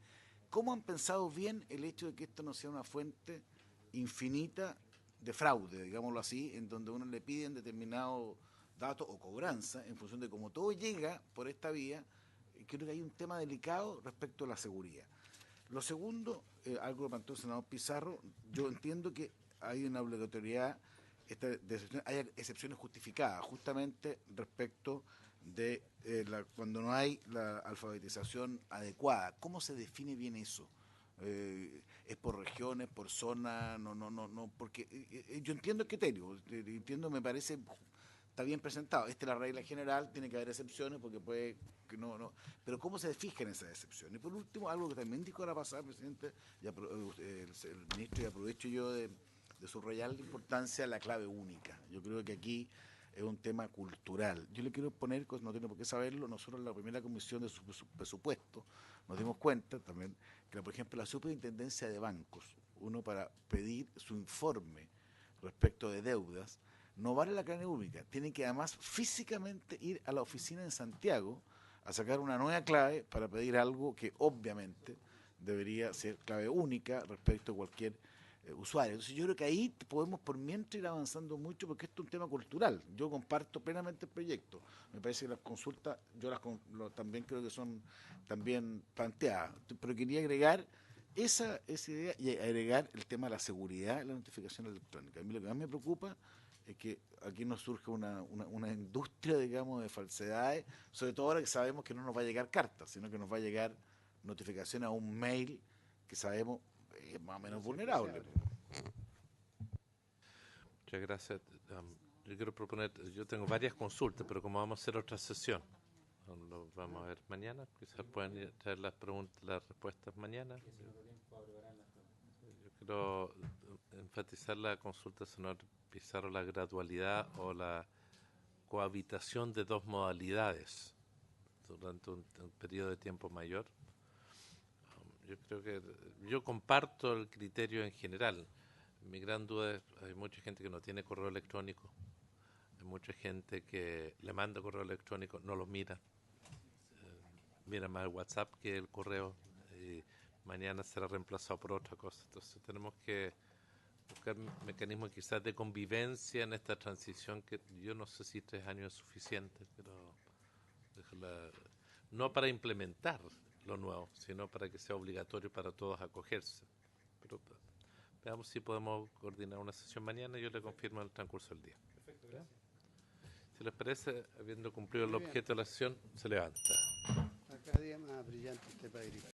¿cómo han pensado bien el hecho de que esto no sea una fuente infinita de fraude, digámoslo así, en donde uno le piden determinado dato o cobranza en función de cómo todo llega por esta vía? Creo que hay un tema delicado respecto a la seguridad. Lo segundo, algo que planteó el senador Pizarro, yo entiendo que hay una obligatoriedad, hay excepciones justificadas, justamente respecto de cuando no hay la alfabetización adecuada. ¿Cómo se define bien eso? ¿Es por regiones, por zonas? No, porque yo entiendo el criterio, me parece, está bien presentado. Esta es la regla general, tiene que haber excepciones porque puede que no. Pero ¿cómo se fijan esas excepciones? Y por último, algo que también dijo la pasada, presidente, el ministro, y aprovecho yo de subrayar la importancia de la clave única. Yo creo que aquí es un tema cultural. Yo le quiero poner, no tiene por qué saberlo, nosotros en la primera comisión de su presupuesto nos dimos cuenta también que, por ejemplo, la superintendencia de bancos, uno para pedir su informe respecto de deudas, no vale la clave única, tiene que además físicamente ir a la oficina en Santiago a sacar una nueva clave para pedir algo que obviamente debería ser clave única respecto a cualquier usuarios. Entonces yo creo que ahí podemos por mientras ir avanzando mucho porque esto es un tema cultural. Yo comparto plenamente el proyecto. Me parece que las consultas, también creo que son también planteadas. Pero quería agregar esa idea y agregar el tema de la seguridad y la notificación electrónica. A mí lo que más me preocupa es que aquí nos surge una industria, digamos, de falsedades, sobre todo ahora que sabemos que no nos va a llegar cartas, sino que nos va a llegar notificación a un mail que sabemos es más o menos vulnerable. Muchas gracias. Yo quiero proponer, yo tengo varias consultas, pero como vamos a hacer otra sesión, lo vamos a ver mañana, quizás pueden traer las preguntas, las respuestas mañana. Yo quiero enfatizar la consulta, senador Pizarro, la gradualidad o la cohabitación de dos modalidades durante un periodo de tiempo mayor. Yo creo que yo comparto el criterio en general. Mi gran duda es, hay mucha gente que no tiene correo electrónico, hay mucha gente que le manda correo electrónico, no lo mira, mira más el WhatsApp que el correo, y mañana será reemplazado por otra cosa. Entonces tenemos que buscar mecanismos quizás de convivencia en esta transición, que yo no sé si 3 años es suficiente, pero no para implementar lo nuevo, sino para que sea obligatorio para todos acogerse. Pero veamos si podemos coordinar una sesión mañana y yo le confirmo en el transcurso del día. Perfecto, gracias. Si les parece, habiendo cumplido el objeto de la sesión, se levanta. Cada día más brillante este país.